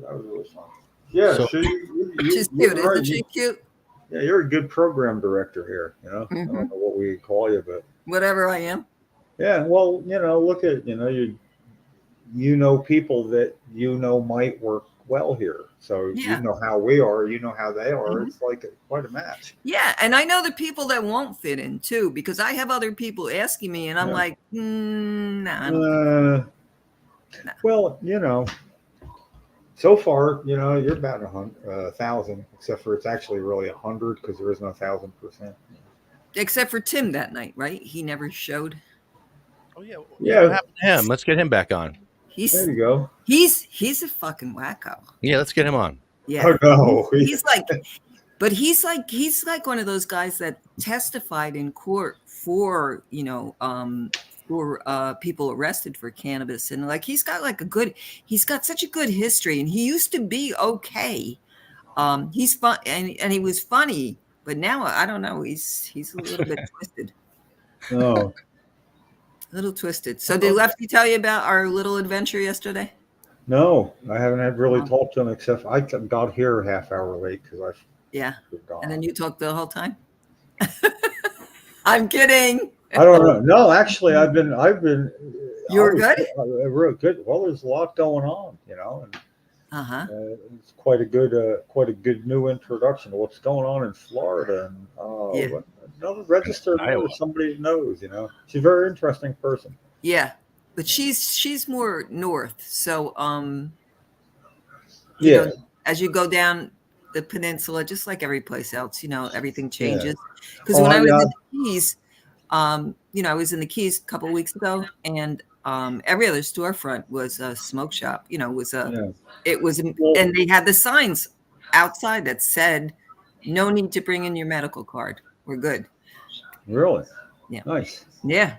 That was really fun. Yeah, So- She's cute, isn't she? Cute. Yeah, you're a good program director here. You know, I Mhm. don't know what we call you, but Whatever I am. yeah. Well, look at you know people that might work well here. So Yeah. you know how we are. You know how they are. Mhm. It's like quite a match. Yeah, and I know the people that won't fit in too, because I have other people asking me, and I'm Yeah. like, nah, I don't think Well, so far, you're about 1,000, except for it's actually really 100 because there is no 1,000%. except for Tim that night, right? He never showed. Oh yeah. Yeah. What happened to him? Let's get him back on. He's There you go. he's a fucking wacko. Yeah, let's get him on. Yeah. Oh no. He's like one of those guys that testified in court for people arrested for cannabis, and like he's got such a good history, and he used to be okay. He's fun, and he was funny, but now I don't know. He's a little bit twisted. No. A little twisted. So did Lefty tell you about our little adventure yesterday? No, I haven't had really talked to him except I got here a half hour late because I Yeah. forgot. And then you talked the whole time? I'm kidding. I don't know. No, actually, I've been. You were good? Real good. Well, there's a lot going on, and Uh-huh. it's quite a good new introduction to what's going on in Florida, and Yeah. another registered Iowa. nurse, somebody knows. She's a very interesting person. Yeah. But she's more north. So Yeah. as you go down the peninsula, just like every place else, everything changes. Because Oh, when I was yeah. in the Keys, I was in the Keys a couple of weeks ago, and every other storefront was a smoke shop. Yeah. And they had the signs outside that said, "No need to bring in your medical card. We're good." Really? Yeah. Nice. Yeah.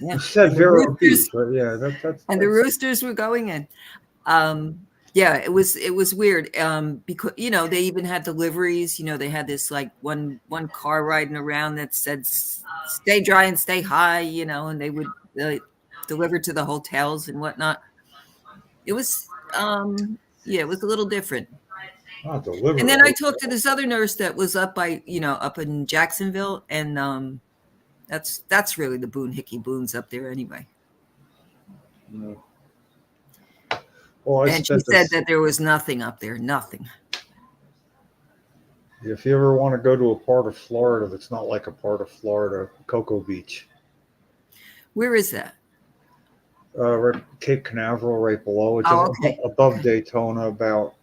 Yeah. You said And the Vero Roosters- Beach, right? Yeah, that's. And the roosters were going in. Yeah, it was weird. Because they even had deliveries. They had this like one car riding around that said "Stay dry and stay high," and they would deliver to the hotels and whatnot. It was it was a little different. Delivery. And then I talked to this other nurse that was up up in Jacksonville, and that's really the Boone Hickey Boones up there anyway. Yeah. Well, And she said that there was nothing up there, nothing. if you ever want to go to a part of Florida that's not like a part of Florida, Cocoa Beach, Where is that? right, Cape Canaveral, right below. It's Oh, okay. above Daytona, about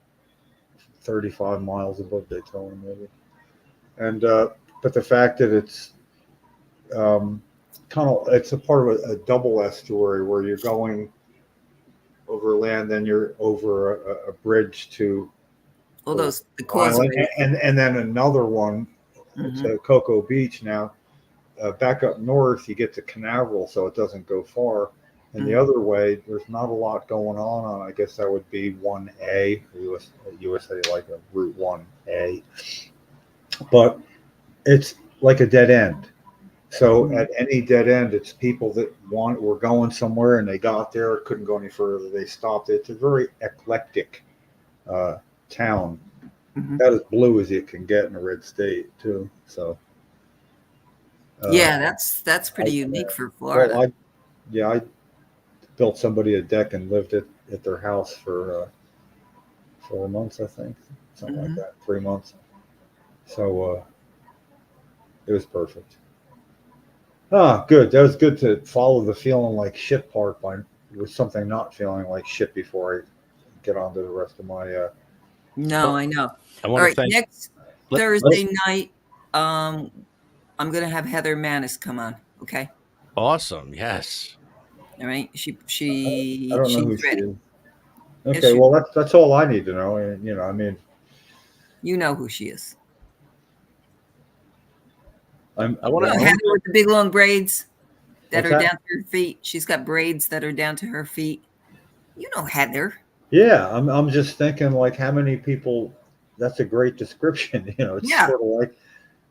35 miles above Daytona, maybe. And but the fact that it's it's a part of a double estuary where you're going over land, then you're over a bridge to All the island, causeway. and then another one to Cocoa Beach. Now, back up north, you get to Canaveral, so it doesn't go far. And the other way, there's not a lot going on. I guess that would be 1A, USA like a Route 1A. But it's like a dead end. So at any dead end, it's people that were going somewhere and they got there, couldn't go any further. They stopped. It's a very eclectic town. About as blue as it can get in a red state, too. So Yeah, that's pretty unique for Florida. Well, I built somebody a deck and lived at their house for 4 months, I think, something like that, 3 months. So it was perfect. Good. That was good to follow the feeling like shit part with something not feeling like shit before I get on to the rest of my. No, I know. I All want right, to thank. next Thursday night, I'm gonna have Heather Manis come on. Okay. Awesome. Yes. All right. I don't know who She's she ready. is. Yes, Okay, she- well that's all I need to know. And I mean, You know who she is. I You want know, to. Heather with the big long braids that What's are that? down to her feet. She's got braids that are down to her feet. You know Heather. Yeah, I'm just thinking like how many people. That's a great description. It's Yeah. sort of like,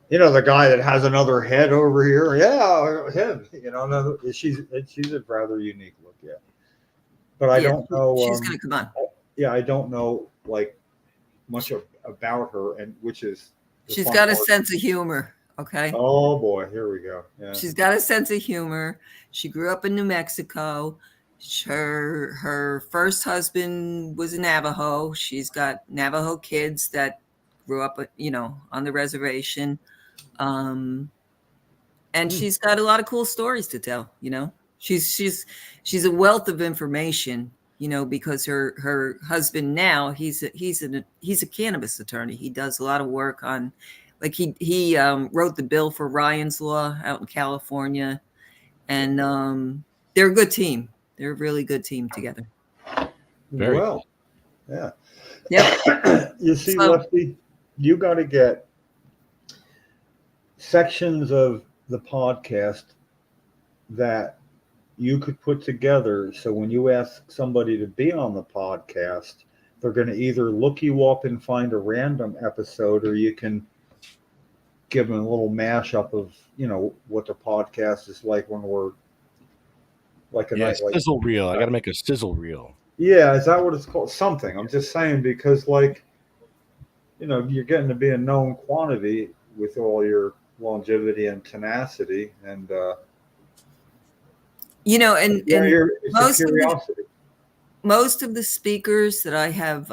the guy that has another head over here. Yeah, him. No, she's a rather unique look. Yeah, but I Yeah, don't know. she's gonna come on. Yeah, I don't know like much about her, and which is the She's fun got a part. sense of humor. Okay. Oh boy, here we go. Yeah. She's got a sense of humor. She grew up in New Mexico. Her first husband was a Navajo. She's got Navajo kids that grew up, on the reservation. And she's got a lot of cool stories to tell. She's a wealth of information. Because her husband now he's a cannabis attorney. He does a lot of work on, like he wrote the bill for Ryan's Law out in California, and they're a good team. They're a really good team together. Very Well, yeah. Yep. You see, So- Lefty, you got to get sections of the podcast that you could put together. So when you ask somebody to be on the podcast, they're going to either look you up and find a random episode, or you can give them a little mashup of, what the podcast is like when we're like a Yeah, night like. sizzle reel. I got to make a sizzle reel. Yeah, is that what it's called? Something. I'm just saying because, like, you're getting to be a known quantity with all your longevity and tenacity, and and it's most a of the- curiosity. most of the speakers that I have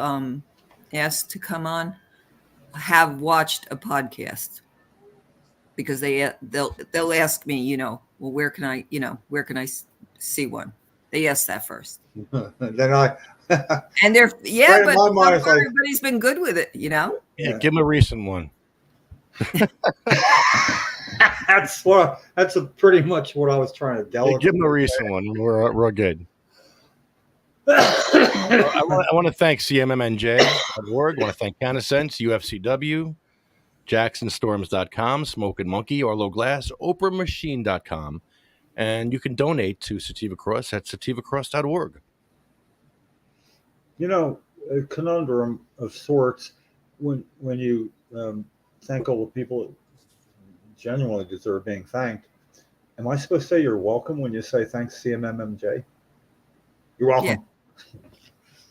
asked to come on have watched a podcast, because they'll ask me, well, where can I see one? They ask that first. Then I And they're Right in but my so mind, it's far like- everybody's been good with it. Yeah, Yeah. give them a recent one. that's pretty much what I was trying to Yeah, delegate. give them a recent one. We're good. I want to thank CMMNJ.org. I want to thank CanaSense, UFCW, JacksonStorms.com, Smoke and Monkey, Arlo Glass, OprahMachine.com, and you can donate to Sativa Cross at sativacross.org. A conundrum of sorts when you thank all the people that genuinely deserve being thanked. Am I supposed to say you're welcome when you say thanks, CMMMJ? You're welcome.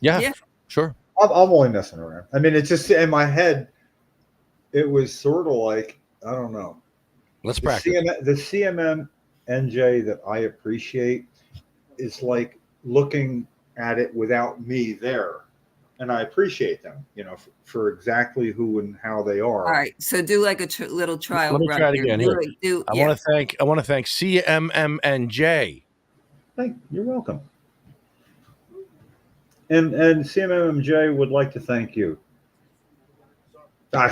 Yeah, Yeah. sure. I'm only messing around. I mean, it's just in my head. It was sort of like, I don't know. Let's practice. The CMMNJ that I appreciate is like looking at it without me there. And I appreciate them, for exactly who and how they are. All right, so do like a little trial. Let me run try it here. again. Here. I Yeah. want to thank CMMNJ. You're welcome. And CMMMJ would like to thank you.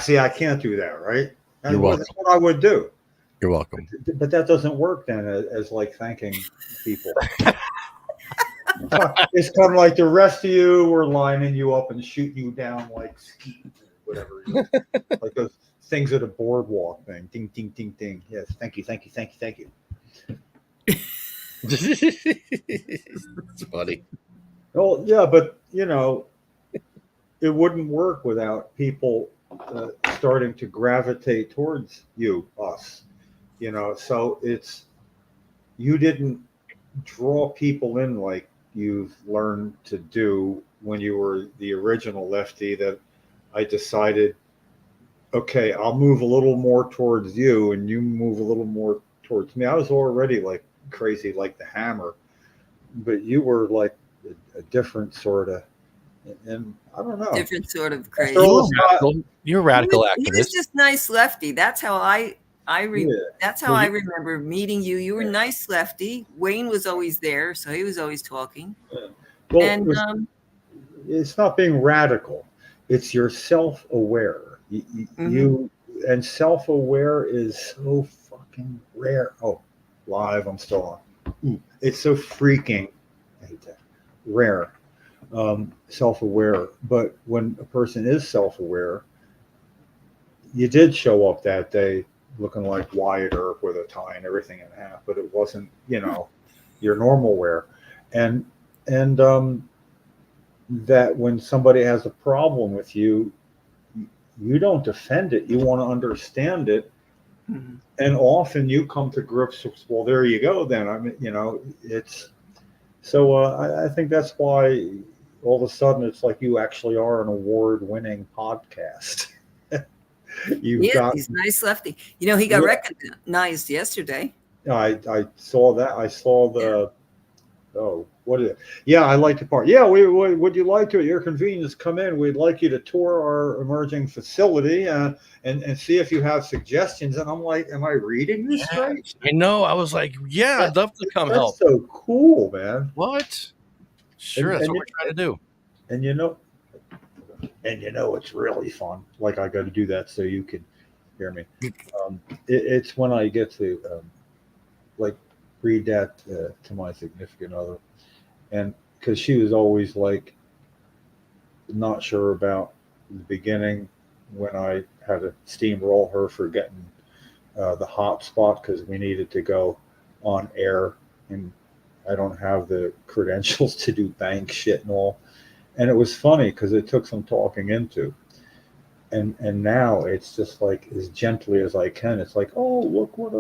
See, I can't do that, right? You're welcome. That's what I would do. You're welcome. But that doesn't work then as like thanking people. It's kind of like the rest of you were lining you up and shooting you down like skeet or whatever. Like those things at a boardwalk thing. Ding, ding, ding, ding. Yes, thank you, thank you, thank you, thank you. It's funny. Well, yeah, but it wouldn't work without people starting to gravitate towards us. So you didn't draw people in like you've learned to do when you were the original Lefty, that I decided, okay, I'll move a little more towards you and you move a little more towards me. I was already like crazy like the Hammer, but you were like a different sort of, and I don't know. Different sort of crazy. You're a radical He was activist. just nice Lefty. That's how that's how Well, I remember meeting you. You were nice Lefty. Wayne was always there, so he was always talking. Well, And it's not being radical. It's you're self-aware. You and self-aware is so fucking rare. Oh, live. I'm still on. It's so freaking, I hate that, rare. Self-aware. But when a person is self-aware, you did show up that day looking like Wyatt Earp with a tie and everything in half, but it wasn't, your normal wear. And that when somebody has a problem with you, you don't defend it. You want to understand it. Mhm. And often you come to grips with, well, there you go. Then it's so. I think that's why all of a sudden it's like you actually are an award-winning podcast. You've got. He's a nice lefty. He got Yeah. recognized yesterday. I saw that. I saw the. Oh, what is it? Yeah, I like the part. Yeah, would you like to, at your convenience, come in? We'd like you to tour our emerging facility and see if you have suggestions. And I'm like, am I reading this right? I know. I was like, yeah, I'd love to come That's help. so cool, man. What? Sure, And- that's and what we're trying to do. And it's really fun. Like, I got to do that so you can hear me. It's when I get to read that to my significant other, and because she was always like not sure about the beginning when I had to steamroll her for getting the hot spot because we needed to go on air and I don't have the credentials to do bank shit and all. And it was funny because it took some talking into. And now it's just like as gently as I can. It's like, oh, look what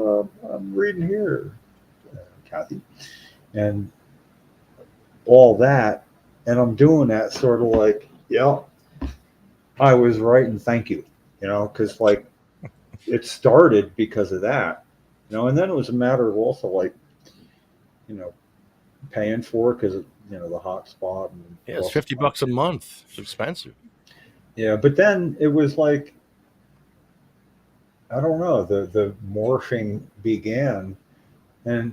I'm reading here, Kathy. And all that. And I'm doing that sort of like, yeah, I was right and thank you, because like it started because of that, and then it was a matter of also like, paying for it because, the hot spot. And Yeah, it's $50 a month. It's expensive. Yeah, but then it was like, I don't know, the morphing began. And,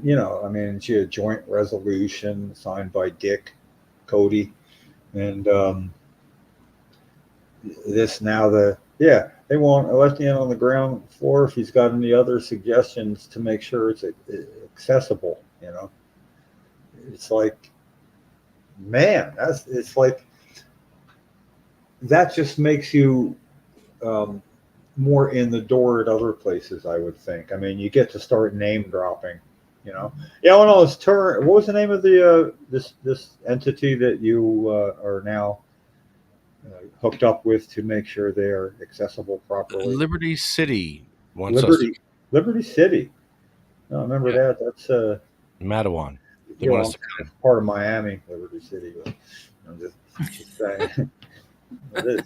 she had joint resolution signed by Dick Cody. And they want Lefty on the ground floor if he's got any other suggestions to make sure it's accessible, It's like, man, it's like, that just makes you more in the door at other places, I would think. I mean, you get to start name dropping, Yeah, well, no, what was the name of the this entity that you are now hooked up with to make sure they're accessible properly? Liberty City wants us to Liberty City. No, remember that. That's Matawan. They want us to come. part of Miami, Liberty City. But I'm just saying. It is.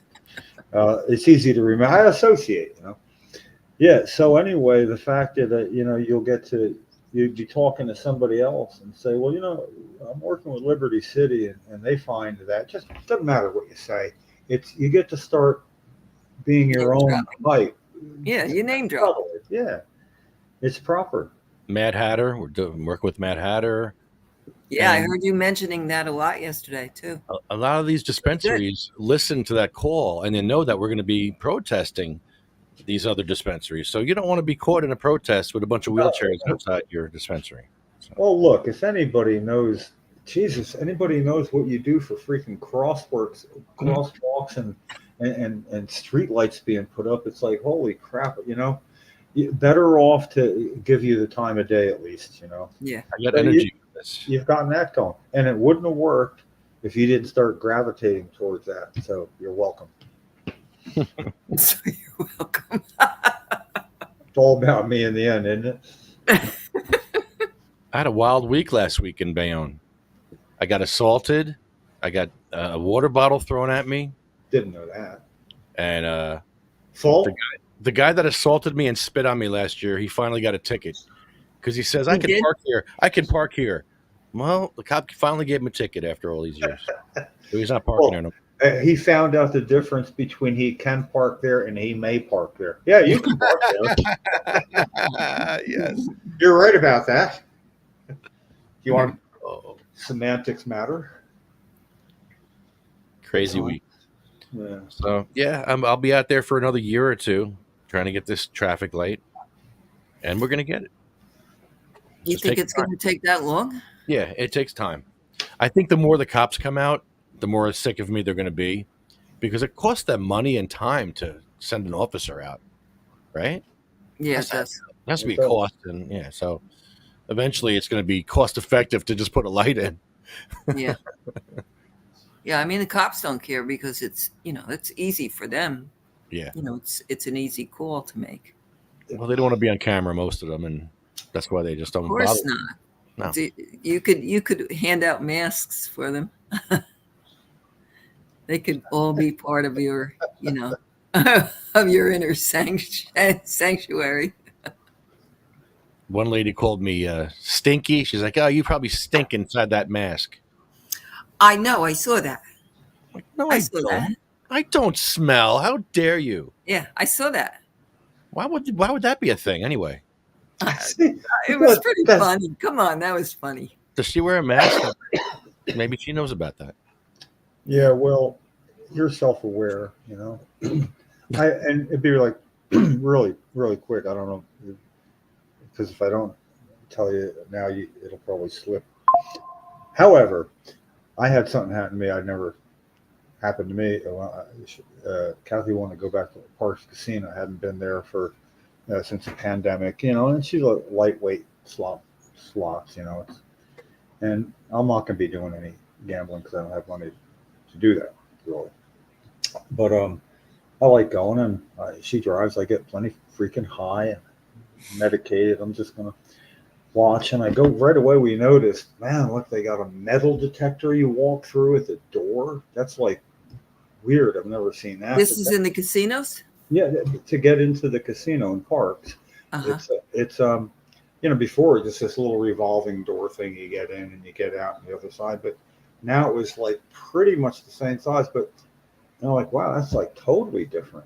It's easy to remember. I associate, Yeah. So anyway, the fact that you'd be talking to somebody else and say, well, I'm working with Liberty City, and they find that just doesn't matter what you say. You get to start being your own light. Yeah, you name drop. Yeah, it's proper. Mad Hatter. We're working with Mad Hatter. Yeah, I heard you mentioning that a lot yesterday too. A lot of these dispensaries listen to that call and they know that we're going to be protesting these other dispensaries. So you don't want to be caught in a protest with a bunch of wheelchairs outside your dispensary. So. Well, look, if anybody knows, anybody knows what you do for freaking crosswalks and street lights being put up, it's like, holy crap, better off to give you the time of day at least, Yeah. I got energy for this. You've gotten that going. And it wouldn't have worked if you didn't start gravitating towards that. So you're welcome. So you're welcome. It's all about me in the end, isn't it? I had a wild week last week in Bayonne. I got assaulted. I got a water bottle thrown at me. Didn't know that. And Full? the guy that assaulted me and spit on me last year, he finally got a ticket because he says, I can park here. I can park here. Well, the cop finally gave him a ticket after all these years. So he's not parking there no more. He found out the difference between he can park there and he may park there. Yeah, you can park there. Yes. You're right about that. You want semantics matter? Crazy week. Yeah. So, yeah, I'll be out there for another year or two trying to get this traffic light, and we're going to get it. You think it's going to take that long? Yeah, it takes time. I think the more the cops come out, the more sick of me they're going to be because it costs them money and time to send an officer out, right? Yeah, it does. It has to be It does. cost, and yeah, so eventually it's going to be cost effective to just put a light in. Yeah. Yeah, I mean the cops don't care because it's it's easy for them. Yeah. It's an easy call to make. Well, they don't want to be on camera, most of them, and that's why they just Of don't bother. course not. No. You could hand out masks for them. They could all be part of your of your inner sanctuary. One lady called me stinky. She's like, "Oh, you probably stink inside that mask." I know. I saw that. Like, no, I I saw don't. that. I don't smell. How dare you? Yeah, I saw that. Why would that be a thing anyway? It was pretty funny. Come on, that was funny. Does she wear a mask? Maybe she knows about that. Yeah, well, you're self-aware, and it'd be like really, really quick. I don't know, because if I don't tell you now, it'll probably slip. However, I had something happen to me. I'd never happened to me. Kathy wanted to go back to the Parks Casino. I hadn't been there for since the pandemic, and she's a lightweight slots, and I'm not going to be doing any gambling because I don't have money to do that, really. But I like going, and she drives. I get plenty freaking high and medicated. I'm just going to watch, and I go right away. We notice, man, look, they got a metal detector you walk through at the door. That's like weird. I've never seen that. This is in the casinos? Yeah, to get into the casino and parks. Uh-huh. It's before just this little revolving door thing you get in and you get out on the other side, but now it was like pretty much the same size, but I'm like, wow, that's like totally different,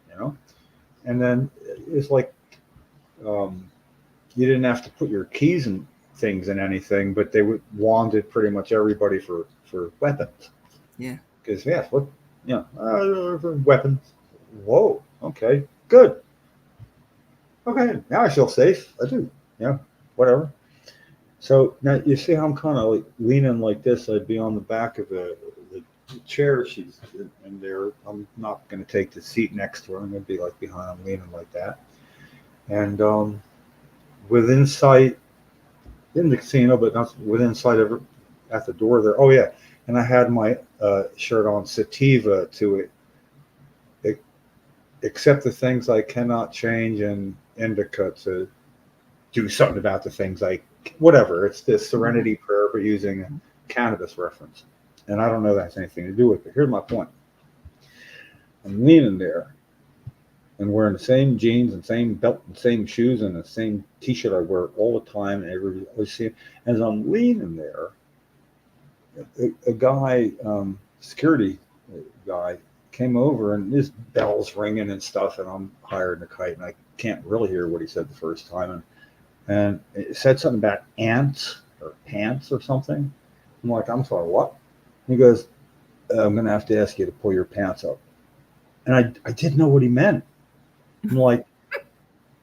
and then it's like you didn't have to put your keys and things in anything, but they would wanded pretty much everybody for weapons. Yeah, because weapons. Whoa, okay, good. Okay, now I feel safe. I do. Yeah, whatever. So now you see how I'm kind of like leaning like this. I'd be on the back of the chair she's in there. I'm not going to take the seat next to her. I'm going to be like behind. I'm leaning like that. And within sight in the casino, but not within sight of her at the door there. Oh yeah, and I had my shirt on sativa to it. Except the things I cannot change, and indica to do something about the things whatever. It's this Serenity Prayer, but using a cannabis reference. And I don't know that has anything to do with it. Here's my point. I'm leaning there and wearing the same jeans and same belt and same shoes and the same t-shirt I wear all the time. And everybody always see it. As I'm leaning there, a guy, security guy, came over and his bell's ringing and stuff, and I'm higher than a kite, and I can't really hear what he said the first time, and it said something about ants or pants or something. I'm like, I'm sorry, what? He goes, I'm gonna have to ask you to pull your pants up, and I didn't know what he meant. I'm like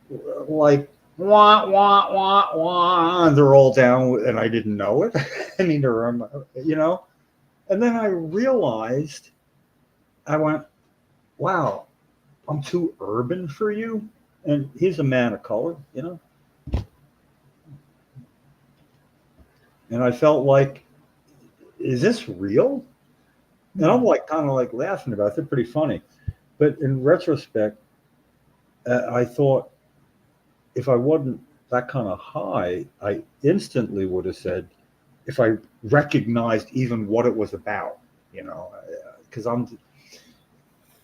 wah wah wah wah, and they're all down, and I didn't know it. I mean, and then I realized. I went, wow, I'm too urban for you. And he's a man of color, And I felt like, is this real? And I'm like, kind of like laughing about it. It's pretty funny. But in retrospect, I thought if I wasn't that kind of high, I instantly would have said, if I recognized even what it was about, because I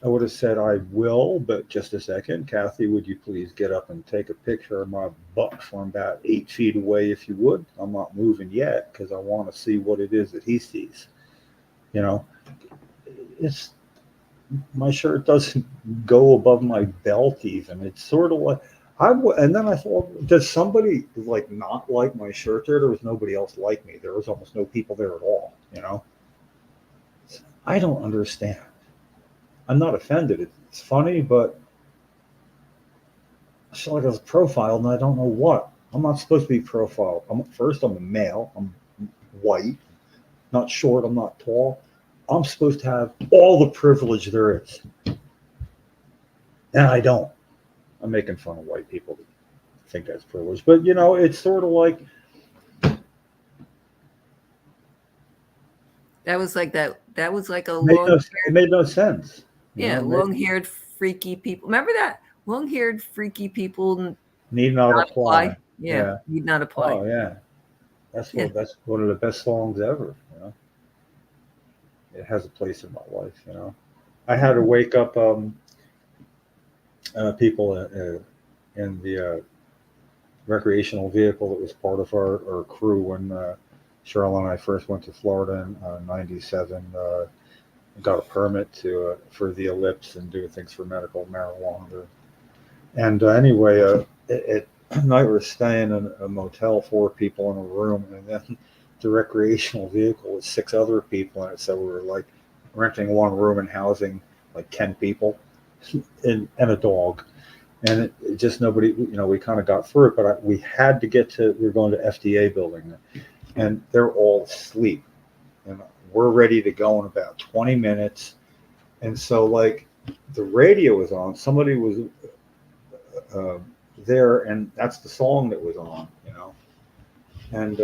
would have said, I will, but just a second. Kathy, would you please get up and take a picture of my butt from about 8 feet away, if you would? I'm not moving yet because I want to see what it is that he sees. It's my shirt doesn't go above my belt even. It's sort of like and then I thought, does somebody like not like my shirt there? There was nobody else like me. There was almost no people there at all, I don't understand. I'm not offended. It's funny, but I feel like I was profiled and I don't know what. I'm not supposed to be profiled. I'm a male. I'm white, not short. I'm not tall. I'm supposed to have all the privilege there is. And I don't. I'm making fun of white people. think that's privilege, but you know, it's sort of like, That was like that. That was like a it made no sense. You yeah, know, it made- long-haired freaky people. Remember that? Long-haired freaky people need not not apply. apply. Yeah, need not apply. Oh yeah. That's Yeah. that's one of the best songs ever, you know. It has a place in my life, you know. I had to wake up people in the recreational vehicle that was part of our crew when Cheryl and I first went to Florida in '97. Got a permit to for the ellipse and do things for medical marijuana. And anyway, at night we're staying in a motel, 4 people in a room, and then the recreational vehicle with 6 other people in it. So we were like renting one room and housing like 10 people and a dog. And it just nobody, you know, we kind of got through it, but we had to we were going to FDA building, and they're all asleep. And we're ready to go in about 20 minutes. And so, like, the radio was on. Somebody was there, and that's the song that was on, you know. And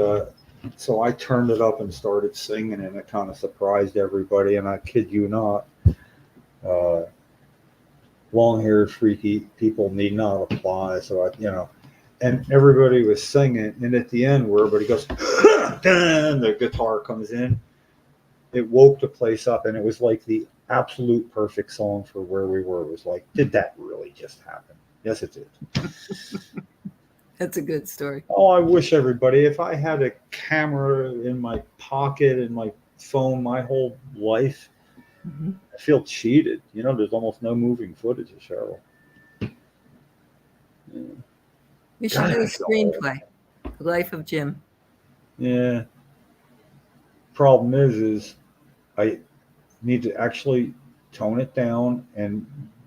so I turned it up and started singing, and it kind of surprised everybody. And I kid you not, long-haired freaky people need not apply. So I, you know, and everybody was singing, and at the end where everybody goes, dun, the guitar comes in, it woke the place up, and it was like the absolute perfect song for where we were. It was like, did that really just happen? Yes, it did. That's a good story. Oh, I wish everybody, if I had a camera in my pocket and my phone my whole life, I feel cheated. You know, there's almost no moving footage of Cheryl. Yeah. You should do a screenplay. The Life of Jim. Yeah. Problem is I need to actually tone it down and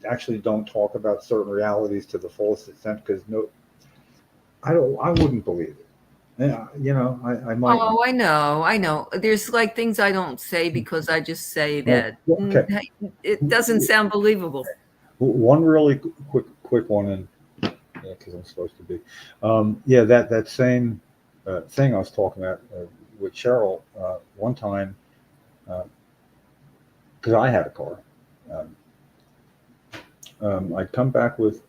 actually don't talk about certain realities to the fullest extent, because I wouldn't believe it. Yeah, you know, I might. Oh, I know. There's like things I don't say because I just say that Okay. it doesn't sound believable. One really quick one, and because I'm supposed to be, yeah, that same thing I was talking about with Cheryl one time, because I had a car. I'd come back with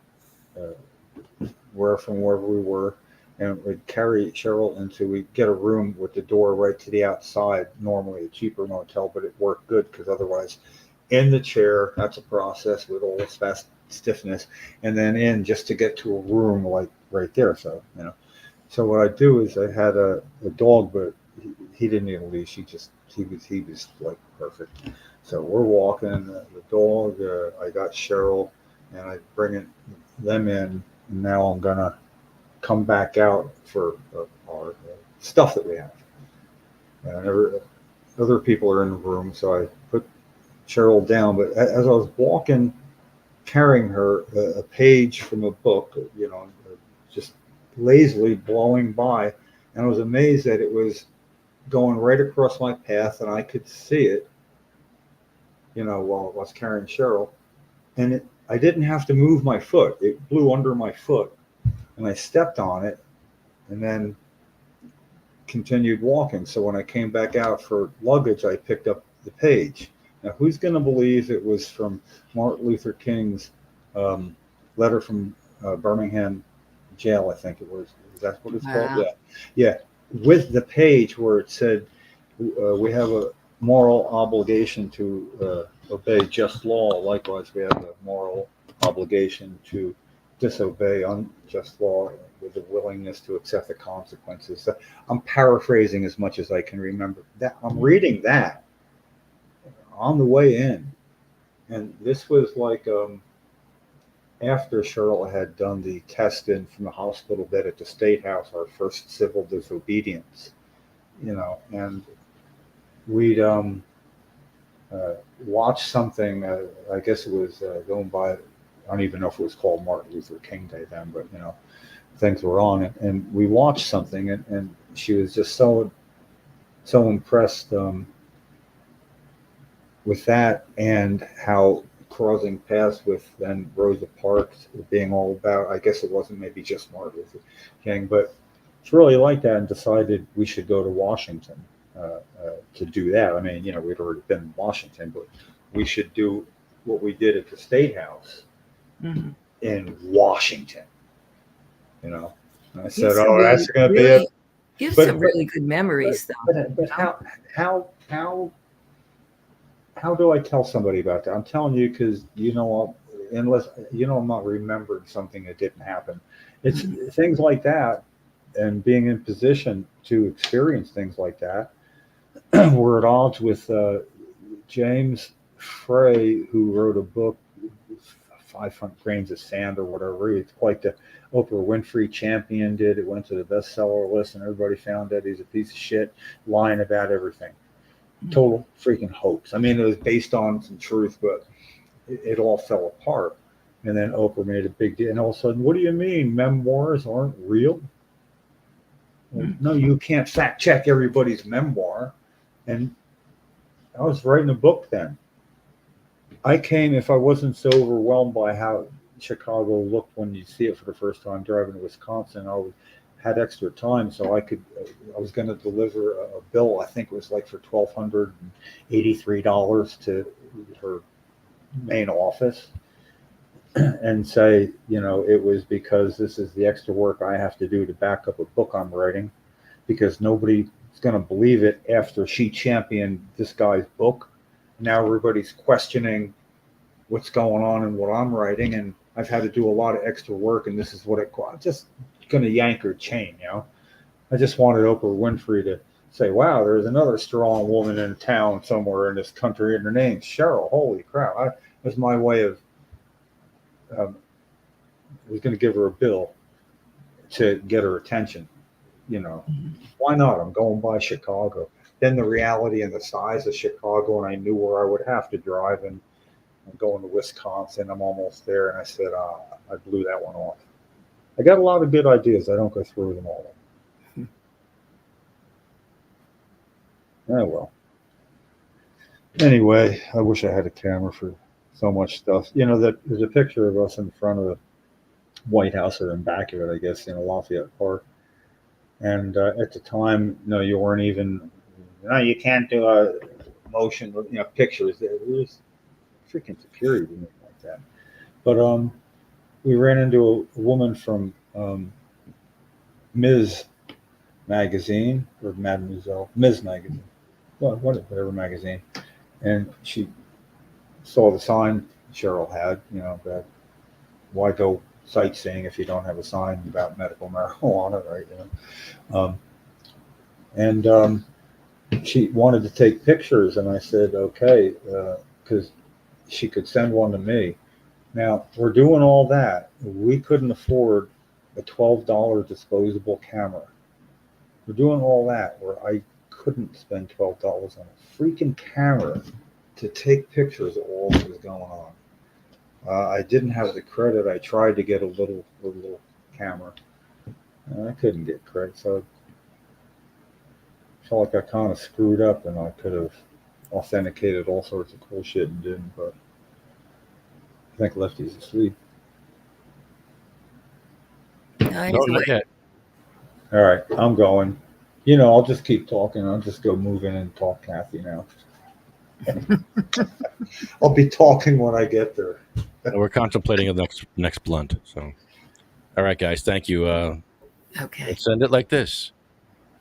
wherever we were, and we'd carry Cheryl we'd get a room with the door right to the outside, normally a cheaper motel, but it worked good because otherwise in the chair, that's a process with all this fast stiffness, and then in just to get to a room like right there. So, you know, so what I do is I had a dog, but he didn't need a leash. He was like perfect. So we're walking the dog. I got Cheryl, and I bring them in. And now I'm gonna come back out for our stuff that we have. And other people are in the room, so I put Cheryl down. But as I was walking, carrying her, a page from a book, you know, just lazily blowing by, and I was amazed that it was going right across my path, and I could see it, you know, while I was carrying Cheryl, and I didn't have to move my foot. It blew under my foot, and I stepped on it, and then continued walking. So when I came back out for luggage, I picked up the page. Now, who's going to believe it was from Martin Luther King's letter from Birmingham jail, I think it was. Is that what it's called? Yeah. Yeah. With the page where it said, we have a moral obligation to obey just law. Likewise, we have a moral obligation to disobey unjust law with a willingness to accept the consequences. So I'm paraphrasing as much as I can remember. That I'm reading that on the way in, and this was like after Cheryl had done the test in from the hospital bed at the State House, our first civil disobedience, you know, and we'd watch something. I guess it was going by. I don't even know if it was called Martin Luther King Day then, but you know, things were on it, and we watched something, and she was just so impressed with that, and how crossing paths with then Rosa Parks being all about, I guess it wasn't maybe just Martin Luther King, but it's really like that, and decided we should go to Washington to do that. I mean, we'd already been in Washington, but we should do what we did at the State House in Washington. And I said, "Oh, that's going to be it." You have some really good memories, though. But how do I tell somebody about that? I'm telling you because unless I'm not remembering something that didn't happen. It's things like that, and being in position to experience things like that. We're at odds with James Frey, who wrote a book, 500 Grains of Sand or whatever. It's quite the Oprah Winfrey championed it. It went to the bestseller list, and everybody found that he's a piece of shit, lying about everything. Total freaking hoax. I mean, it was based on some truth, but it all fell apart. And then Oprah made a big deal. And all of a sudden, what do you mean memoirs aren't real? Well, no, you can't fact check everybody's memoir. And I was writing a book then. I came, if I wasn't so overwhelmed by how Chicago looked when you see it for the first time driving to Wisconsin, I had extra time, so I was going to deliver a bill. I think it was like for $1,283 to her main office, and say, it was because this is the extra work I have to do to back up a book I'm writing, because nobody is going to believe it after she championed this guy's book. Now everybody's questioning what's going on and what I'm writing, and I've had to do a lot of extra work, and this is what it costs. Just going to yank her chain, I just wanted Oprah Winfrey to say, wow, there's another strong woman in town somewhere in this country, and her name's Cheryl. Holy crap. That was my way of, I was going to give her a bill to get her attention. Why not? I'm going by Chicago. Then the reality and the size of Chicago, and I knew where I would have to drive, and I'm going to Wisconsin. I'm almost there. And I said, I blew that one off. I got a lot of good ideas. I don't go through them all. Oh, well. Anyway, I wish I had a camera for so much stuff. That there's a picture of us in front of the White House, or in back of it, I guess, in Lafayette Park. And at the time, you weren't even, you can't do a motion, pictures. There was freaking security like that. But we ran into a woman from Ms. Magazine, or Mademoiselle, Ms. Magazine, whatever magazine, and she saw the sign Cheryl had, that why go sightseeing if you don't have a sign about medical marijuana, right? And she wanted to take pictures, and I said, okay, because she could send one to me. Now, we're doing all that. We couldn't afford a $12 disposable camera. We're doing all that where I couldn't spend $12 on a freaking camera to take pictures of all that was going on. I didn't have the credit. I tried to get a little camera. I couldn't get credit, so I felt like I kind of screwed up, and I could have authenticated all sorts of cool shit and didn't, but I think Lefty's asleep. No, not yet. All right, I'm going. I'll just keep talking. I'll just go move in and talk Kathy now. I'll be talking when I get there. We're contemplating the next blunt. So, all right, guys, thank you. Okay. Let's end it like this.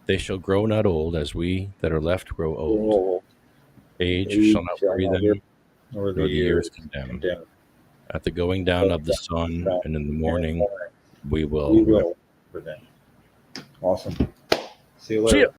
They shall grow not old, as we that are left grow old. Age shall not weary them, nor the years condemn. At the going down of the sun, and in the morning, we will. Awesome. See you later. See ya.